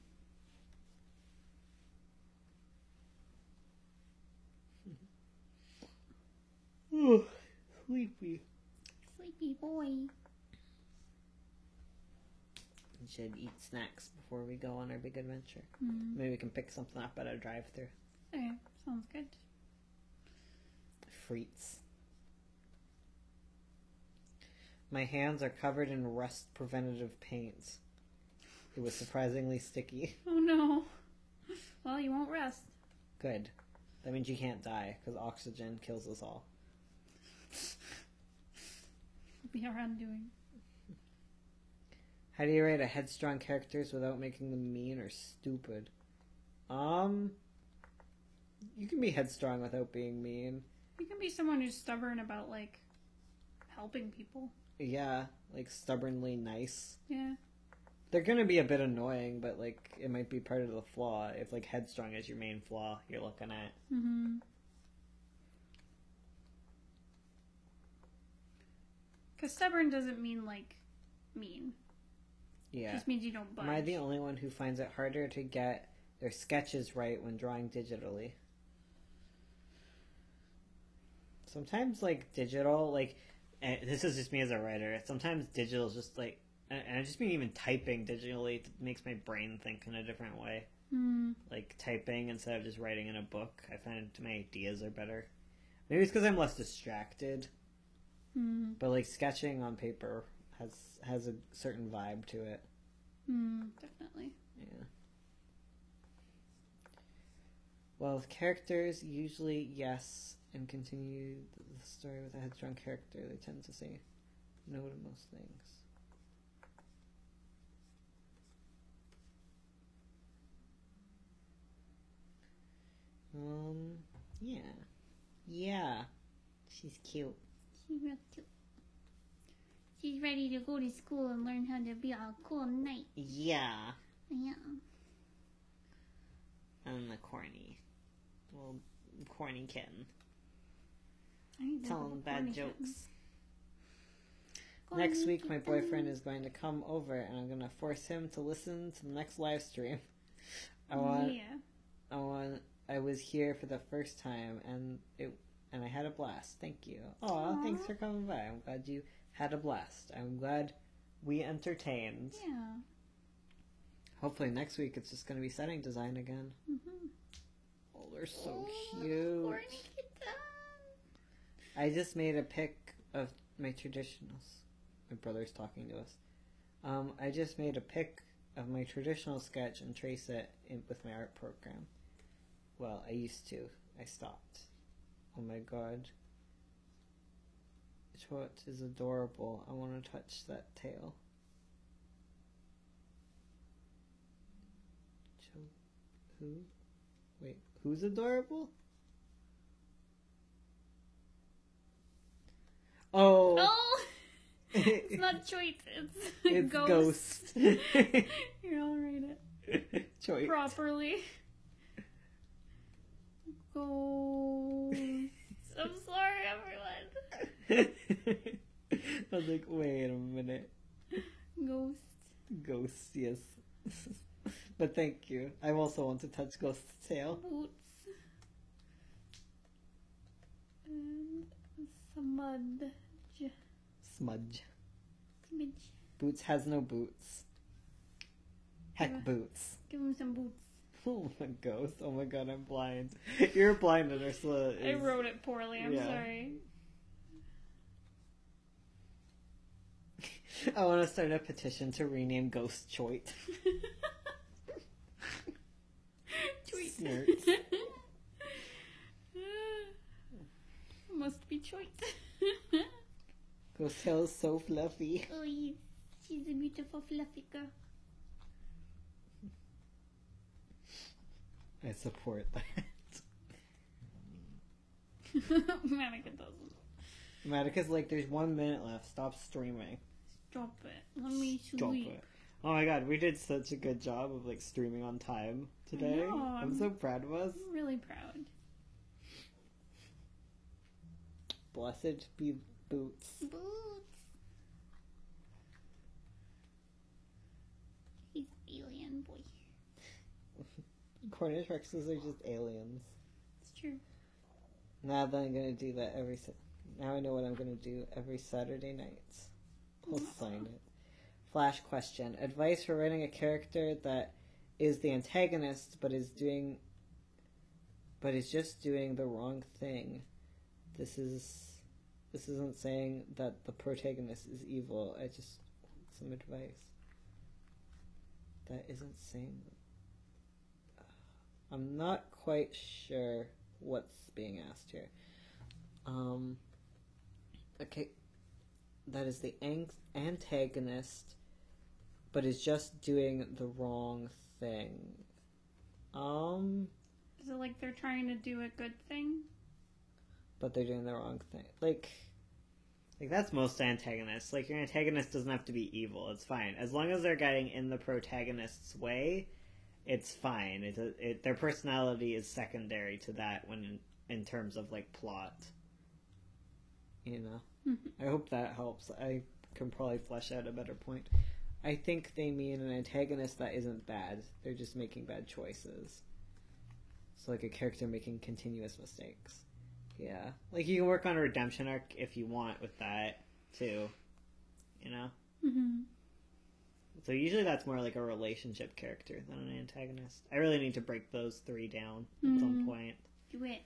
Speaker 1: Ooh, sleep. sleepy.
Speaker 3: Sleepy boy.
Speaker 1: We should eat snacks before we go on our big adventure.
Speaker 3: Mm.
Speaker 1: Maybe we can pick something up at our drive-thru.
Speaker 3: Okay, sounds good.
Speaker 1: Frites. My hands are covered in rust preventative paint. It was surprisingly sticky.
Speaker 3: Oh no. Well, you won't rest.
Speaker 1: Good. That means you can't die, because oxygen kills us all.
Speaker 3: Be around doing.
Speaker 1: How do you write a headstrong characters without making them mean or stupid? You can be headstrong without being mean.
Speaker 3: You can be someone who's stubborn about, like, helping people.
Speaker 1: Yeah, like stubbornly nice.
Speaker 3: Yeah.
Speaker 1: They're gonna be a bit annoying, but like it might be part of the flaw. If like headstrong is your main flaw you're looking at.
Speaker 3: Mm-hmm. Because stubborn doesn't mean, like, mean. It
Speaker 1: Yeah.
Speaker 3: just means you don't budge.
Speaker 1: Am I the only one who finds it harder to get their sketches right when drawing digitally? Sometimes like digital, like, and this is just me as a writer. Sometimes digital is just like, and I just mean even typing digitally makes my brain think in a different way.
Speaker 3: Mm.
Speaker 1: Like typing instead of just writing in a book, I find my ideas are better. Maybe it's because I'm less distracted.
Speaker 3: Mm.
Speaker 1: But like sketching on paper has a certain vibe to it.
Speaker 3: Mm. Definitely.
Speaker 1: Yeah. Well, with characters, usually yes, and continue the story with a headstrong character. They tend to say no to most things. Yeah. Yeah. She's cute.
Speaker 3: She's real cute. She's ready to go to school and learn how to be a cool knight.
Speaker 1: Yeah.
Speaker 3: Yeah.
Speaker 1: I'm the corny. Well, corny kitten.
Speaker 3: I need to
Speaker 1: Telling
Speaker 3: have a
Speaker 1: bad
Speaker 3: corny
Speaker 1: jokes.
Speaker 3: kitten.
Speaker 1: Next
Speaker 3: Corny
Speaker 1: week, my
Speaker 3: kitten.
Speaker 1: boyfriend is going to come over, and I'm going to force him to listen to the next live stream. I was here for the first time, and I had a blast. Thank you. Aw, thanks for coming by. I'm glad you had a blast. I'm glad we entertained.
Speaker 3: Yeah.
Speaker 1: Hopefully next week it's just going to be setting design again.
Speaker 3: Mm-hmm.
Speaker 1: Oh, they're so cute.
Speaker 3: Corny kitten.
Speaker 1: I just made a pic of my traditionals. My brother's talking to us. I just made a pic of my traditional sketch and trace it with my art program. Well, I used to. I stopped. Oh my god. Chot is adorable. I want to touch that tail. Who? Wait, who's adorable? Oh!
Speaker 3: Oh! It's not choice,
Speaker 1: It's Ghost.
Speaker 3: Here, I'll write it
Speaker 1: Choice.
Speaker 3: properly. Ghost. I'm sorry, everyone.
Speaker 1: I was like, wait a minute.
Speaker 3: Ghost.
Speaker 1: Ghost, yes. But thank you. I also want to touch Ghost's tail.
Speaker 3: Boots. And smudge.
Speaker 1: Smudge.
Speaker 3: Smidge.
Speaker 1: Boots has no boots. Heck,
Speaker 3: Yeah.
Speaker 1: boots.
Speaker 3: Give him some boots.
Speaker 1: Oh my Ghost. Oh my god, I'm blind. You're blind, and Ursula is...
Speaker 3: I wrote it poorly, I'm
Speaker 1: Yeah.
Speaker 3: sorry.
Speaker 1: I want to start a petition to rename Ghost Choit.
Speaker 3: Tweet.
Speaker 1: Snurts.
Speaker 3: Must be choice.
Speaker 1: Ghost tail is so fluffy.
Speaker 3: Oh, yes. She's a beautiful fluffy girl.
Speaker 1: I support that.
Speaker 3: Monica doesn't.
Speaker 1: Matica's like, there's 1 minute left. Stop streaming.
Speaker 3: Stop it. Let me
Speaker 1: Stop
Speaker 3: sleep.
Speaker 1: it. Oh my god, we did such a good job of like streaming on time today.
Speaker 3: know,
Speaker 1: I'm so proud of us.
Speaker 3: I'm really proud.
Speaker 1: Blessed be Boots.
Speaker 3: Boots. He's alien boy.
Speaker 1: Cornish Rexes are just aliens.
Speaker 3: It's true.
Speaker 1: Now then I'm gonna do that every
Speaker 2: Now I know what I'm going to do every Saturday nights. I'll sign it. Flash question. Advice for writing a character that is the antagonist but is just doing the wrong thing. This isn't saying that the protagonist is evil. I just want some advice. That isn't saying... I'm not quite sure what's being asked here. Okay. That is the antagonist, but is just doing the wrong thing.
Speaker 3: Is it like they're trying to do a good thing?
Speaker 2: But they're doing the wrong thing.
Speaker 1: Like that's most antagonists. Like, your antagonist doesn't have to be evil. It's fine. As long as they're getting in the protagonist's way, it's fine. Their personality is secondary to that when in terms of, like, plot. You know? I hope that helps. I can probably flesh out a better point. I think they mean an antagonist that isn't bad. They're just making bad choices. So, like, a character making continuous mistakes. Yeah. Like, you can work on a redemption arc if you want with that, too. You know?
Speaker 3: Mm-hmm.
Speaker 1: So usually that's more like a relationship character than an antagonist. I really need to break those three down at some point.
Speaker 3: Do it.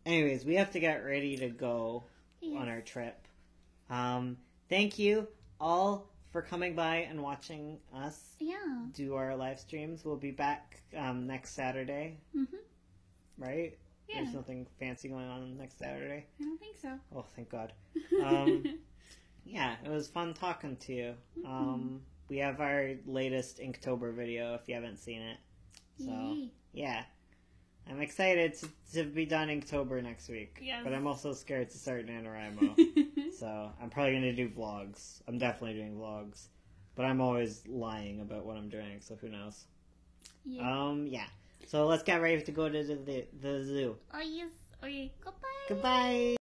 Speaker 1: Anyways, we have to get ready to go on our trip. Thank you all for coming by and watching us do our live streams. We'll be back next Saturday. Right?
Speaker 3: Yeah.
Speaker 1: There's nothing fancy going on next Saturday.
Speaker 3: I don't think so.
Speaker 1: Oh, thank God. Yeah, it was fun talking to you. We have our latest Inktober video if you haven't seen it. So,
Speaker 3: Yay.
Speaker 1: yeah. I'm excited to be done Inktober next week.
Speaker 3: Yes.
Speaker 1: But I'm also scared to start NaNoWriMo. So, I'm probably going to do vlogs. I'm definitely doing vlogs. But I'm always lying about what I'm doing, so who knows.
Speaker 3: Yeah.
Speaker 1: Yeah. So let's get ready to go to the zoo.
Speaker 3: Oh, yes. Okay, goodbye.
Speaker 1: Goodbye!